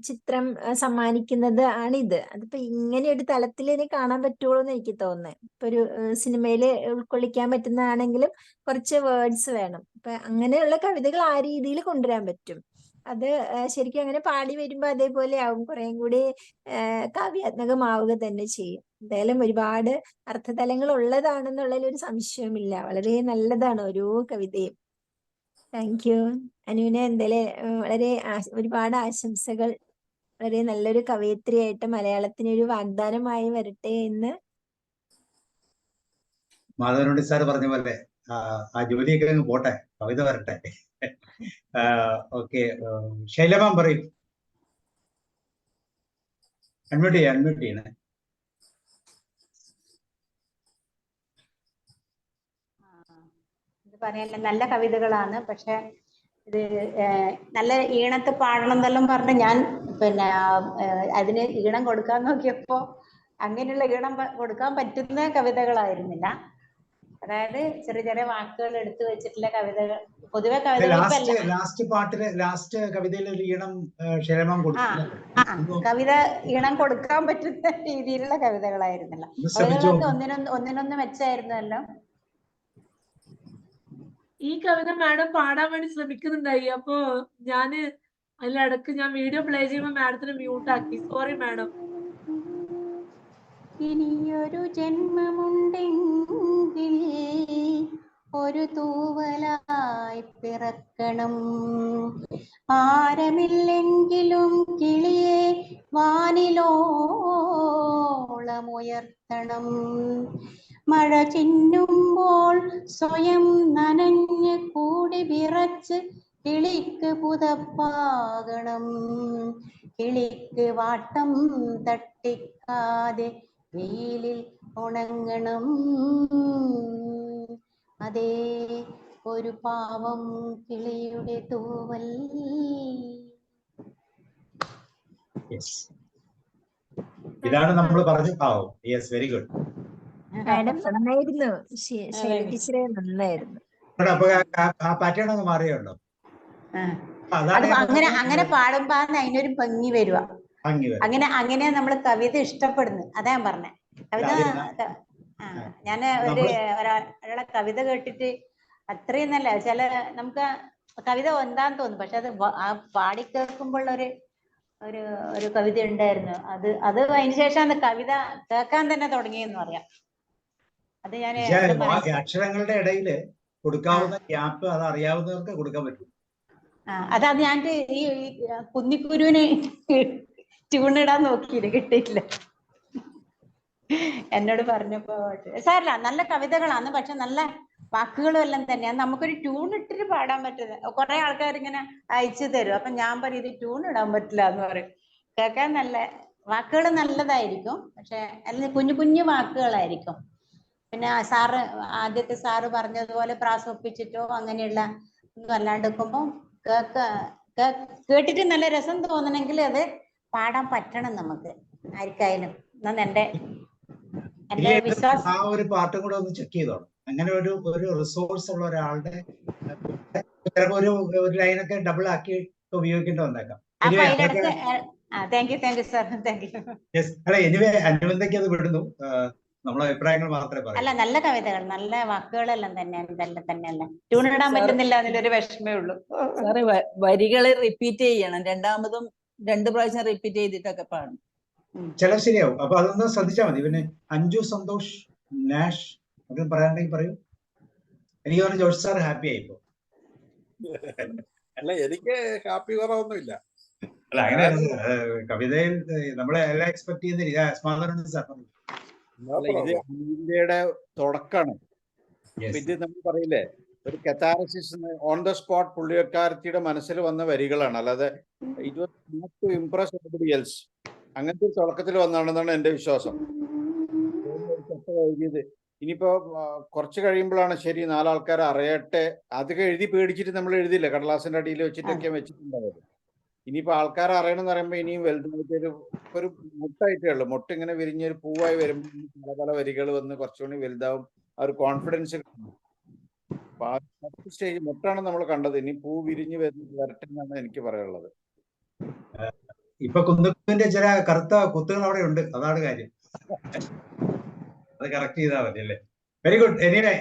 ചിത്രം സമ്മാനിക്കുന്നത് ആണിത്. അതിപ്പോ ഇങ്ങനെ ഒരു തലത്തിൽ ഇനി കാണാൻ പറ്റുള്ളൂ എന്ന് എനിക്ക് തോന്നുന്നത്. ഇപ്പൊ ഒരു സിനിമയിൽ ഉൾക്കൊള്ളിക്കാൻ പറ്റുന്നതാണെങ്കിലും കുറച്ച് വേർഡ്സ് വേണം. അപ്പൊ അങ്ങനെയുള്ള കവിതകൾ ആ രീതിയിൽ കൊണ്ടുവരാൻ പറ്റും. അത് ശരിക്കും അങ്ങനെ പാടി വരുമ്പോ അതേപോലെ ആവും, കുറേം കൂടി കാവ്യാത്മകമാവുക തന്നെ ചെയ്യും. എന്തായാലും ഒരുപാട് അർത്ഥതലങ്ങൾ ഉള്ളതാണെന്നുള്ളതിൽ ഒരു സംശയവുമില്ല. വളരെ നല്ലതാണ് ഓരോ കവിതയും. Thank you. അനുവിന് എന്തായാലും വളരെ ഒരുപാട് ആശംസകൾ. വളരെ നല്ലൊരു കവയിത്രിയായിട്ട് മലയാളത്തിന് ഒരു വാഗ്ദാനമായി വരട്ടെ എന്ന്. മാധവനുണ്ണി സാർ പറഞ്ഞ പോലെ ആ ജോലിയൊക്കെ അങ്ങ് പോട്ടെ, കവിത വരട്ടെ. ഓക്കെ, ശൈലമാം പറയും. അൺമ്യൂട്ട് ചെയ്യണേ. ഇത് പറയാനില്ല, നല്ല കവിതകളാണ്. പക്ഷെ ഇത് നല്ല ഈണത്ത് പാടണം എന്നെല്ലാം പറഞ്ഞ് ഞാൻ പിന്നെ അതിന് ഈണം കൊടുക്കാൻ നോക്കിയപ്പോ അങ്ങനെയുള്ള ഈണം കൊടുക്കാൻ പറ്റുന്ന കവിതകളായിരുന്നില്ല. അതായത് ചെറിയ ചെറിയ വാക്കുകൾ എടുത്തു വെച്ചിട്ടുള്ള കവിതകൾ. പൊതുവെ ലാസ്റ്റ് കവിതയിൽ ഒരു ഈണം ശൈലമാം കൊടുത്തു. കവിത ഈണം കൊടുക്കാൻ പറ്റുന്ന രീതിയിലുള്ള കവിതകളായിരുന്നില്ല. കവിതകളൊക്കെ ഒന്നിനൊന്ന് മെച്ചായിരുന്നല്ലോ. ഈ കവിത മാഡം പാടാൻ വേണ്ടി ശ്രമിക്കുന്നുണ്ടായി. അപ്പൊ ഞാന് അതിലിടക്ക് ഞാൻ വീഡിയോ പ്ലേ ചെയ്യുമ്പോ മാഡത്തിന് മ്യൂട്ടാക്കി. Sorry madam. ഇനിയൊരു ജന്മമുണ്ടെങ്കിൽ ഒരു തൂവലായി പിറക്കണം. ആരമില്ലെങ്കിലും കിളിയെ വാനിലോളമുയർത്തണം. മഴ ചിന്നുമ്പോൾ സ്വയം നനഞ്ഞ് കൂടി വിറച്ച് കിളിക്ക് പുതപ്പാകണം. കിളിക്ക് വാട്ടം തട്ടിക്കാതെ വെയിലിൽ ഉണങ്ങണം. അതേ ഒരു പാവം കിളിയുടെ തൂവൽ. ഇതാണ് നമ്മൾ പറഞ്ഞ പാവം. Yes, very good. മാഡം നന്നായിരുന്നു. ശൈല ടീച്ചറെ നന്നായിരുന്നു. അപ്പൊ ആ പാറ്റേൺ അങ്ങ് മാറിയുണ്ടോ? അത് അങ്ങനെ പാടുമ്പോ അതിനൊരു ഭംഗി വരുക. അങ്ങനെ നമ്മൾ കവിത ഇഷ്ടപ്പെടുന്നു. അതാ ഞാൻ പറഞ്ഞേ. കവിത ഞാൻ ഒരാളെ കവിത കേട്ടിട്ട് അത്രയും നല്ല ചില നമുക്ക് കവിത എന്താന്ന് തോന്നും, പക്ഷെ അത് ആ പാടി കേൾക്കുമ്പോൾ ഒരു കവിത ഉണ്ടായിരുന്നു. അത് അതിന് ശേഷമാണ് കവിത കേൾക്കാൻ തന്നെ തുടങ്ങിയെന്ന് പറയാം. അത് ഞാൻ അക്ഷരങ്ങളുടെ ഇടയിൽ കൊടുക്കാവുന്ന ഗ്യാപ്പ് അത് അറിയാവുന്നവർക്ക് കൊടുക്കാൻ പറ്റും. അതാ ഞാൻ ഈ കുന്നിക്കുരുവിന് ട്യൂണിടാൻ നോക്കിയില്ല, കിട്ടിയില്ല. എന്നോട് പറഞ്ഞപ്പോ സാറില്ല, നല്ല കവിതകളാണ്, പക്ഷെ നല്ല വാക്കുകളും എല്ലാം തന്നെയാണ്. നമുക്കൊരു ട്യൂൺ ഇട്ടിട്ട് പാടാൻ പറ്റുന്നത്. കുറെ ആൾക്കാർ ഇങ്ങനെ അയച്ചു തരും. അപ്പൊ ഞാൻ പറയും ഇത് ട്യൂൺ ഇടാൻ പറ്റില്ല എന്ന് പറയും. കേൾക്കാൻ നല്ല വാക്കുകൾ നല്ലതായിരിക്കും, പക്ഷെ അല്ലെങ്കിൽ കുഞ്ഞു കുഞ്ഞു വാക്കുകളായിരിക്കും. പിന്നെ ആദ്യത്തെ സാറ് പറഞ്ഞതുപോലെ പ്രാസം ഒപ്പിച്ചിട്ടോ അങ്ങനെയുള്ള ഒന്നും അല്ലാണ്ട് വെക്കുമ്പോ കേട്ടിട്ട് നല്ല രസം തോന്നണമെങ്കിൽ അത് പാടാൻ പറ്റണം നമുക്ക് ആർക്കായാലും. എന്റെ വിശ്വാസം. ആ ഒരു പാട്ടും കൂടെ ഒന്ന് ചെക്ക് ചെയ്തോണം. അങ്ങനെ ഒരു റിസോഴ്സ് ഉള്ള ഒരാളുടെ ഒരു ലൈനൊക്കെ ഡബിൾ ആക്കി ഉപയോഗിക്കേണ്ടി വന്നേക്കാം. എനിവേ അനുബന്ധയ്ക്ക് അത് വിടുന്നു. നമ്മളെ അഭിപ്രായങ്ങൾ മാത്രമേ പറയൂ. അല്ല, നല്ല കവിതകൾ, നല്ല വാക്കുകളെല്ലാം തന്നെയല്ല. ട്യൂണിടാൻ പറ്റുന്നില്ല എന്നൊരു വിഷമേ ഉള്ളൂ. സാറേ, വരികള് റിപ്പീറ്റ് ചെയ്യണം. രണ്ടാമതും 2 പ്രാവശ്യം റിപ്പീറ്റ് ചെയ്തിട്ടൊക്കെ പാടണം. ചില ശരിയാവും. അപ്പൊ അതൊന്ന് ശ്രദ്ധിച്ചാൽ മതി. പിന്നെ അഞ്ജു, സന്തോഷ്, നാഷ് ഒക്കെ പറയാണ്ടെങ്കിൽ പറയൂ. എനിക്ക് പറഞ്ഞു ജോഷ് സാർ ഹാപ്പി ആയിപ്പോ. അല്ല, എനിക്ക് ഹാപ്പി കുറവൊന്നുമില്ല. അല്ല, അങ്ങനെയാണ് കവിതയിൽ നമ്മളെ എല്ലാം എക്സ്പെക്ട് ചെയ്യുന്ന ഇത് ഇന്ത്യയുടെ തുടക്കാണ്. ഇത് നമ്മൾ പറയില്ലേ, ഒരു കഥാരസിസ് ഓൺ ദ സ്പോട്ട് പുള്ളിക്കാരത്തിയുടെ മനസ്സിൽ വന്ന വരികളാണ്. അല്ലാതെ it was not to impress everybody else. അങ്ങനത്തെ ഒരു തുടക്കത്തിൽ വന്നാണെന്നാണ് എന്റെ വിശ്വാസം. ഇനിയിപ്പോ കുറച്ച് കഴിയുമ്പോഴാണ് ശരി 4 ആൾക്കാർ അറിയട്ടെ. അതൊക്കെ എഴുതി പേടിച്ചിട്ട് നമ്മൾ എഴുതില്ല, കടലാസിന്റെ അടിയിൽ വെച്ചിട്ടൊക്കെ വെച്ചിട്ടുണ്ടായത്. ഇനിയിപ്പോ ആൾക്കാർ അറിയണമെന്ന് പറയുമ്പോ ഇനിയും വലുതായിട്ട് ഒരു മുട്ടായിട്ടേ ഉള്ളു. മുട്ട ഇങ്ങനെ വിരിഞ്ഞൊരു പൂവായി വരുമ്പോൾ പല വരികൾ വന്ന് കുറച്ചുകൂടി വലുതാവും. ആ ഒരു കോൺഫിഡൻസ് ഫസ്റ്റ് സ്റ്റേജ് മുട്ടാണ് നമ്മൾ കണ്ടത്. ഇനി പൂ വിരിഞ്ഞ് വരട്ടെ എന്നാണ് എനിക്ക് പറയാനുള്ളത്. ഇപ്പൊ കുന്നുവിന്റെ ചില കറുത്ത കുത്തുകൾ അവിടെ ഉണ്ട്, അതാണ് കാര്യം. അത് കറക്റ്റ് ചെയ്താൽ മതി അല്ലേ? Very good. എനിവേ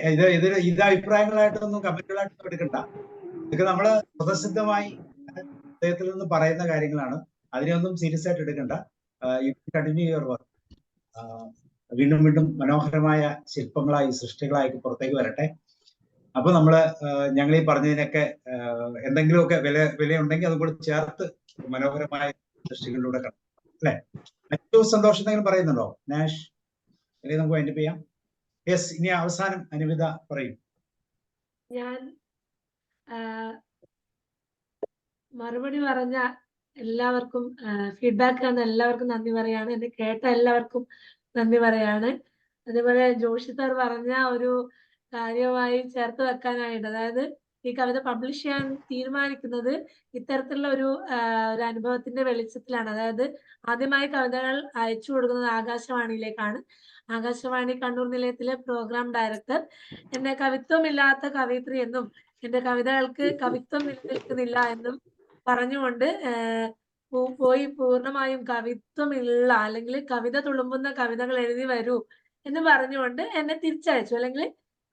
ഇത് അഭിപ്രായങ്ങളായിട്ടൊന്നും കമന്റുകളായിട്ടൊന്നും എടുക്കണ്ട. ഇതൊക്കെ നമ്മള് സ്വതസിദ്ധമായി അദ്ദേഹത്തിൽ നിന്ന് പറയുന്ന കാര്യങ്ങളാണ്. അതിനെയൊന്നും സീരിയസ് ആയിട്ട് എടുക്കണ്ട. Continue your work. വീണ്ടും വീണ്ടും മനോഹരമായ ശില്പങ്ങളായി സൃഷ്ടികളായി പുറത്തേക്ക് വരട്ടെ. അപ്പൊ ഞങ്ങൾ ഈ പറഞ്ഞതിനൊക്കെ എന്തെങ്കിലുമൊക്കെ വിലയുണ്ടെങ്കിൽ അതും കൂടി ചേർത്ത് മനോഹരമായ സൃഷ്ടികളിലൂടെ കണ്ടു അല്ലെ? ഏറ്റവും സന്തോഷം എന്തെങ്കിലും പറയുന്നുണ്ടോ നാഷ്? അല്ലെങ്കിൽ നമുക്ക് വൈൻഡപ്പ് ചെയ്യാം. യെസ്, ഇനി അവസാനം അനുവിത പറയും. ഞാൻ മറുപടി പറഞ്ഞ എല്ലാവർക്കും, ഫീഡ്ബാക്ക് തന്ന എല്ലാവർക്കും നന്ദി പറയാണ്. എന്നെ കേട്ട എല്ലാവർക്കും നന്ദി പറയാണ്. അതേപോലെ ജോഷി സാർ പറഞ്ഞ ഒരു കാര്യമായി ചേർത്ത് വെക്കാനായിട്ട്, അതായത് ഈ കവിത പബ്ലിഷ് ചെയ്യാൻ തീരുമാനിക്കുന്നത് ഇത്തരത്തിലുള്ള ഒരു അനുഭവത്തിന്റെ വെളിച്ചത്തിലാണ്. അതായത് ആദ്യമായി കവിതകൾ അയച്ചു കൊടുക്കുന്നത് ആകാശവാണിയിലേക്കാണ്. ആകാശവാണി കണ്ണൂർ നിലയത്തിലെ പ്രോഗ്രാം ഡയറക്ടർ എന്നെ കവിത്വമില്ലാത്ത കവയിത്രി എന്നും എന്റെ കവിതകൾക്ക് കവിത്വം നിലനിൽക്കുന്നില്ല എന്നും പറഞ്ഞുകൊണ്ട് പോയി പൂർണ്ണമായും കവിത്വമുള്ള അല്ലെങ്കിൽ കവിത തുളുമ്പുന്ന കവിതകൾ എഴുതി വരൂ എന്ന് പറഞ്ഞുകൊണ്ട് എന്നെ തിരിച്ചയച്ചു, അല്ലെങ്കിൽ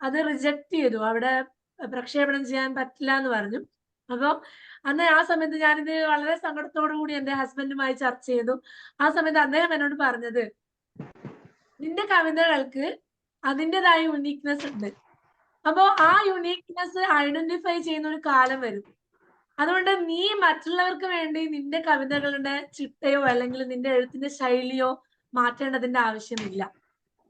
അത് റിജക്ട് ചെയ്തു. അവിടെ പ്രക്ഷേപണം ചെയ്യാൻ പറ്റില്ല എന്ന് പറഞ്ഞു. അപ്പൊ അന്ന് ആ സമയത്ത് ഞാനിത് വളരെ സങ്കടത്തോടു കൂടി എന്റെ ഹസ്ബൻഡുമായി ചർച്ച ചെയ്തു. ആ സമയത്ത് അദ്ദേഹം എന്നോട് പറഞ്ഞത്, നിന്റെ കവിതകൾക്ക് അതിൻ്റെതായ യുണീക്നെസ് ഉണ്ട്. അപ്പോ ആ യുണീക്നെസ് ഐഡന്റിഫൈ ചെയ്യുന്ന ഒരു കാലം വരും. അതുകൊണ്ട് നീ മറ്റുള്ളവർക്ക് വേണ്ടി നിന്റെ കവിതകളുടെ ചിട്ടയോ അല്ലെങ്കിൽ നിന്റെ എഴുത്തിന്റെ ശൈലിയോ മാറ്റേണ്ടതിന്റെ ആവശ്യമില്ല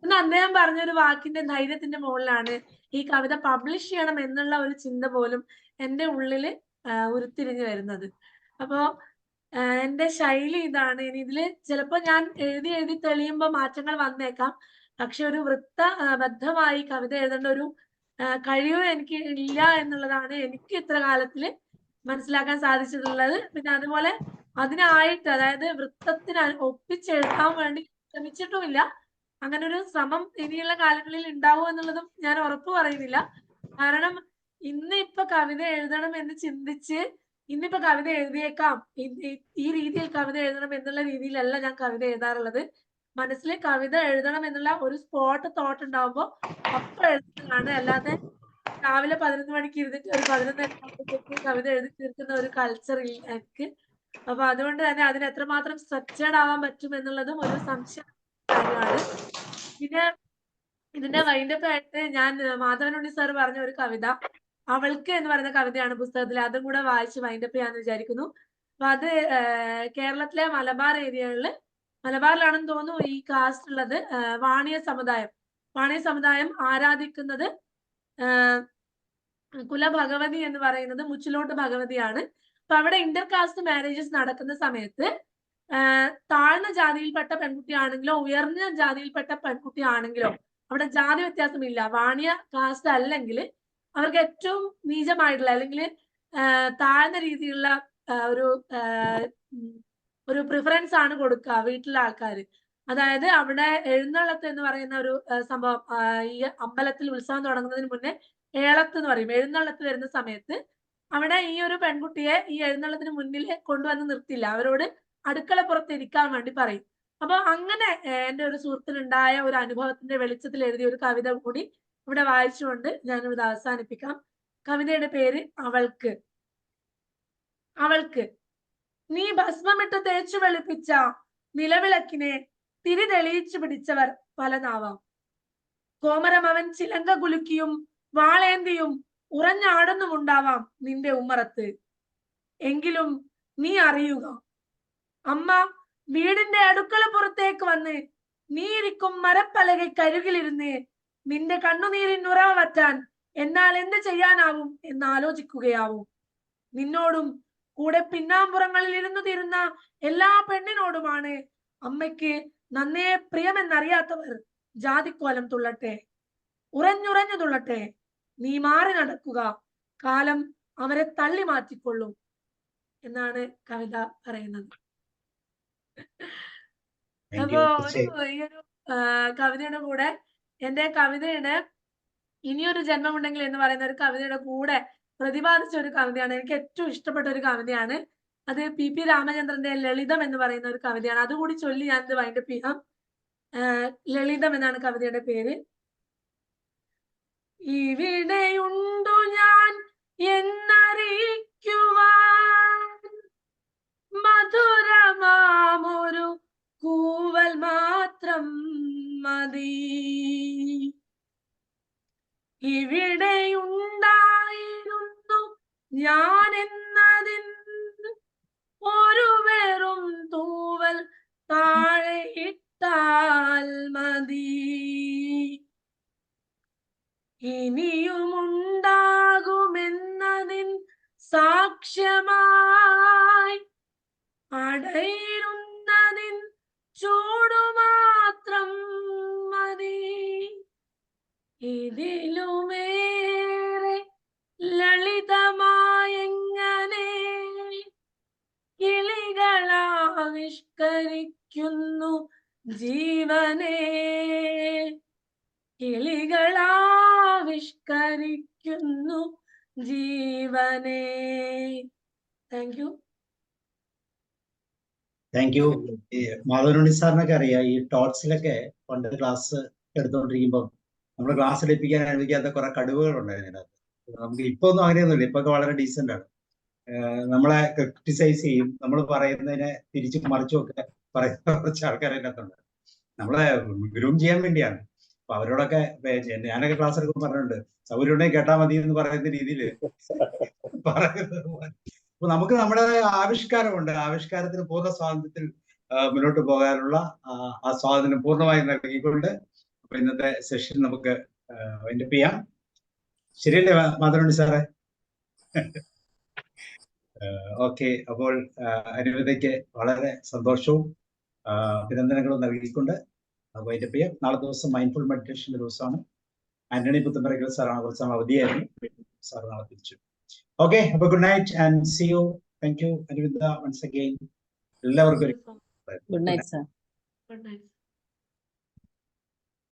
എന്ന് അദ്ദേഹം പറഞ്ഞൊരു വാക്കിന്റെ ധൈര്യത്തിന്റെ മുകളിലാണ് ഈ കവിത പബ്ലിഷ് ചെയ്യണം എന്നുള്ള ഒരു ചിന്ത പോലും എൻ്റെ ഉള്ളില് ഉരുത്തിരിഞ്ഞു വരുന്നത്. അപ്പോ എന്റെ ശൈലി ഇതാണ്. ഇനി ഇതില് ചിലപ്പോ ഞാൻ എഴുതി തെളിയുമ്പോൾ മാറ്റങ്ങൾ വന്നേക്കാം. പക്ഷെ ഒരു ബദ്ധമായി കവിത എഴുതേണ്ട ഒരു കഴിവ് എനിക്ക് ഇല്ല എന്നുള്ളതാണ് എനിക്ക് ഇത്ര കാലത്തില് മനസ്സിലാക്കാൻ സാധിച്ചിട്ടുള്ളത്. പിന്നെ അതുപോലെ അതിനായിട്ട്, അതായത് വൃത്തത്തിന് ഒപ്പിച്ചെഴുതാൻ വേണ്ടി ശ്രമിച്ചിട്ടുമില്ല. അങ്ങനെ ഒരു ശ്രമം ഇനിയുള്ള കാലങ്ങളിൽ ഉണ്ടാവും എന്നുള്ളതും ഞാൻ ഉറപ്പ് പറയുന്നില്ല. കാരണം ഇന്നിപ്പൊ കവിത എഴുതണം എന്ന് ചിന്തിച്ച് ഇന്നിപ്പോ കവിത എഴുതിയേക്കാം, ഈ രീതിയിൽ കവിത എഴുതണം എന്നുള്ള രീതിയിലല്ല ഞാൻ കവിത എഴുതാറുള്ളത്. മനസ്സിൽ കവിത എഴുതണം എന്നുള്ള ഒരു സ്പോട്ട് തോട്ട് ഉണ്ടാവുമ്പോ അപ്പൊ എഴുതുന്നതാണ്. അല്ലാതെ രാവിലെ 11 മണിക്ക് ഇരുന്നിട്ട് ഒരു 11 കവിത എഴുതി തീർക്കുന്ന ഒരു കൾച്ചർ ഇല്ല എനിക്ക്. അപ്പൊ അതുകൊണ്ട് തന്നെ അതിന് എത്രമാത്രം സ്ട്രക്ചേർഡ് ആവാൻ പറ്റും എന്നുള്ളതും ഒരു സംശയ കാര്യമാണ്. പിന്നെ ഇതിന്റെ വൈൻഡപ്പ് ആയിട്ട് ഞാൻ മാധവനുണ്ണി സാർ പറഞ്ഞ ഒരു കവിത അവൾക്ക് എന്ന് പറയുന്ന കവിതയാണ് പുസ്തകത്തിൽ, അതും കൂടെ വായിച്ച് വൈൻഡപ്പ് ചെയ്യാന്ന് വിചാരിക്കുന്നു. അപ്പൊ അത് കേരളത്തിലെ മലബാർ ഏരിയകളില്, മലബാറിലാണെന്ന് തോന്നുന്നു ഈ കാസ്റ്റ് ഉള്ളത്, വാണിയ സമുദായം ആരാധിക്കുന്നത് കുലഭഗവതി എന്ന് പറയുന്നത് മുച്ചിലോട്ട് ഭഗവതിയാണ്. അപ്പൊ അവിടെ ഇന്റർ കാസ്റ്റ് മാരേജസ് നടക്കുന്ന സമയത്ത് താഴ്ന്ന ജാതിയിൽപ്പെട്ട പെൺകുട്ടിയാണെങ്കിലോ ഉയർന്ന ജാതിയിൽപ്പെട്ട പെൺകുട്ടിയാണെങ്കിലോ അവിടെ ജാതി വ്യത്യാസമില്ല. വാണിയ കാസ്റ്റ് അല്ലെങ്കിൽ അവർക്ക് ഏറ്റവും നീചമായിട്ടുള്ള അല്ലെങ്കിൽ താഴ്ന്ന രീതിയിലുള്ള ഒരു പ്രിഫറൻസ് ആണ് കൊടുക്കുക വീട്ടിലെ ആൾക്കാർ. അതായത് അവിടെ എഴുന്നള്ളത്ത് എന്ന് പറയുന്ന ഒരു സംഭവം, ഈ അമ്പലത്തിൽ ഉത്സവം തുടങ്ങുന്നതിന് മുന്നേ ഏളത്ത് എന്ന് പറയും. എഴുന്നള്ളത്ത് വരുന്ന സമയത്ത് അവിടെ ഈ ഒരു പെൺകുട്ടിയെ ഈ എഴുന്നള്ളത്തിന് മുന്നിൽ കൊണ്ടുവന്ന് നിർത്തില്ല, അവരോട് അടുക്കളപ്പുറത്ത് ഇരിക്കാൻ വേണ്ടി പറയും. അപ്പൊ അങ്ങനെ എൻ്റെ ഒരു സുഹൃത്തിനുണ്ടായ ഒരു അനുഭവത്തിന്റെ വെളിച്ചത്തിൽ എഴുതിയ ഒരു കവിത കൂടി ഇവിടെ വായിച്ചുകൊണ്ട് ഞാനിവിടെ അവസാനിപ്പിക്കാം. കവിതയുടെ പേര് അവൾക്ക്. നീ ഭസ്മമിട്ട് തേച്ചു വെളുപ്പിച്ച നിലവിളക്കിനെ തിരി തെളിയിച്ചു പിടിച്ചവർ പലതാവാം. കോമരം അവൻ ചിലങ്ക കുലുക്കിയും വാളേന്തിയും ഉറഞ്ഞാടുന്നുമുണ്ടാവാം നിന്റെ ഉമ്മറത്ത്. എങ്കിലും നീ അറിയുക, അമ്മ വീടിന്റെ അടുക്കള പുറത്തേക്ക് വന്ന് നീ ഇരിക്കും മരപ്പലകയ്ക്കരികിലിരുന്ന് നിന്റെ കണ്ണുനീരിനുറവ വറ്റാൻ എന്നാൽ എന്ത് ചെയ്യാനാവും എന്നാലോചിക്കുകയാവും. നിന്നോടും കൂടെ പിന്നാമ്പുറങ്ങളിൽ ഇരുന്നു തീരുന്ന എല്ലാ പെണ്ണിനോടുമാണ് അമ്മയ്ക്ക് നന്നേ പ്രിയമെന്നറിയാത്തവർ ജാതിക്കോലം തുള്ളട്ടെ, ഉറഞ്ഞുറഞ്ഞു തുള്ളട്ടെ. നീ മാറി നടക്കുക, കാലം അവരെ തള്ളി മാറ്റിക്കൊള്ളും എന്നാണ് കവിത പറയുന്നത്. അപ്പോ ഈ ഒരു കവിതയുടെ കൂടെ എന്റെ കവിതയുടെ ഇനിയൊരു ജന്മമുണ്ടെങ്കിൽ എന്ന് പറയുന്ന ഒരു കവിതയുടെ കൂടെ പ്രതിപാദിച്ച ഒരു കവിതയാണ്, എനിക്ക് ഏറ്റവും ഇഷ്ടപ്പെട്ട ഒരു കവിതയാണ്. അത് PP രാമചന്ദ്രന്റെ ലളിതം എന്ന് പറയുന്ന ഒരു കവിതയാണ്. അതുകൂടി ചൊല്ലി ഞാൻ ഇത് വൈൻഡപ്പ് ചെയ്യാം. ലളിതം എന്നാണ് കവിതയുടെ പേര്. ഇവിടെയുണ്ടു ഞാൻ എന്നറിയിക്കുവാൻ മധുരമാമൊരു കൂവൽ മാത്രം മതി. ഇവിടെയുണ്ടായിരുന്നു ഞാൻ എന്നതിൻ ഒരു വെറും തൂവൽ താഴെ ഇട്ടാൽ മതി. ഇനിയുമുണ്ടാകുമെന്നതിൻ സാക്ഷ്യമായി അടയിരുന്നതിൻ ചൂടുമാത്രം മതി. ഇതിലുമേറെ ലളിതമായെങ്ങനെ കിളികളാവിഷ്കരിക്കുന്നു ജീവനെ, കിളികളാവിഷ്കരിക്കുന്നു ജീവനെ. Thank you. മാധവനുണ്ണി സാറിനൊക്കെ അറിയാം, ഈ ടോട്ട്സിലൊക്കെ പണ്ട് ക്ലാസ് എടുത്തുകൊണ്ടിരിക്കുമ്പോൾ നമ്മൾ ക്ലാസ് എടുപ്പിക്കാൻ അനുവദിക്കാത്ത കുറെ കഴിവുകളുണ്ടായിരുന്നു അതിനകത്ത്. നമുക്ക് ഇപ്പൊ ഒന്നും അങ്ങനെയൊന്നുമില്ല, ഇപ്പൊ വളരെ ഡീസന്റ് ആണ്. നമ്മളെ ക്രിട്ടിസൈസ് ചെയ്യും, നമ്മൾ പറയുന്നതിനെ തിരിച്ചും മറിച്ചും ഒക്കെ പറയുന്ന കുറച്ച് ആൾക്കാർ അതിനകത്തുണ്ട്. നമ്മളെ ഗ്രൂം ചെയ്യാൻ വേണ്ടിയാണ്. അപ്പൊ അവരോടൊക്കെ ഞാനൊക്കെ ക്ലാസ് എടുക്കുമ്പോൾ പറഞ്ഞിട്ടുണ്ട്, സൗകര്യം ഉണ്ടെങ്കിൽ കേട്ടാ മതി എന്ന് പറയുന്ന രീതിയിൽ പറയുന്നത്. അപ്പൊ നമുക്ക് നമ്മുടെ ആവിഷ്കാരമുണ്ട്, ആവിഷ്കാരത്തിന് പൂർണ്ണ സ്വാതന്ത്ര്യത്തിൽ മുന്നോട്ട് പോകാനുള്ള ആ സ്വാതന്ത്ര്യം പൂർണ്ണമായി നൽകിക്കൊണ്ട് അപ്പൊ ഇന്നത്തെ സെഷൻ നമുക്ക് വൈൻഡപ്പ് ചെയ്യാം. ശരിയല്ലേ മാധവനുണ്ണി സാറേ? ഓക്കെ. അപ്പോൾ അനുവിതയ്ക്ക് വളരെ സന്തോഷവും അഭിനന്ദനങ്ങളും നൽകിക്കൊണ്ട് വൈൻഡപ്പ് ചെയ്യാം. നാളെ ദിവസം മൈൻഡ്ഫുൾ മെഡിറ്റേഷന്റെ ദിവസമാണ്. ആന്റണി പുത്തമ്പരക്കൽ സാറാണ്, കുറച്ച് നാൾ അവധിയായിരുന്നു, സാർ നാളെ തിരിച്ചു. ഓക്കെ, അപ്പൊ good night and see you. Thank you Anuvitha once again. എല്ലാവർക്കും good night sir. Good night.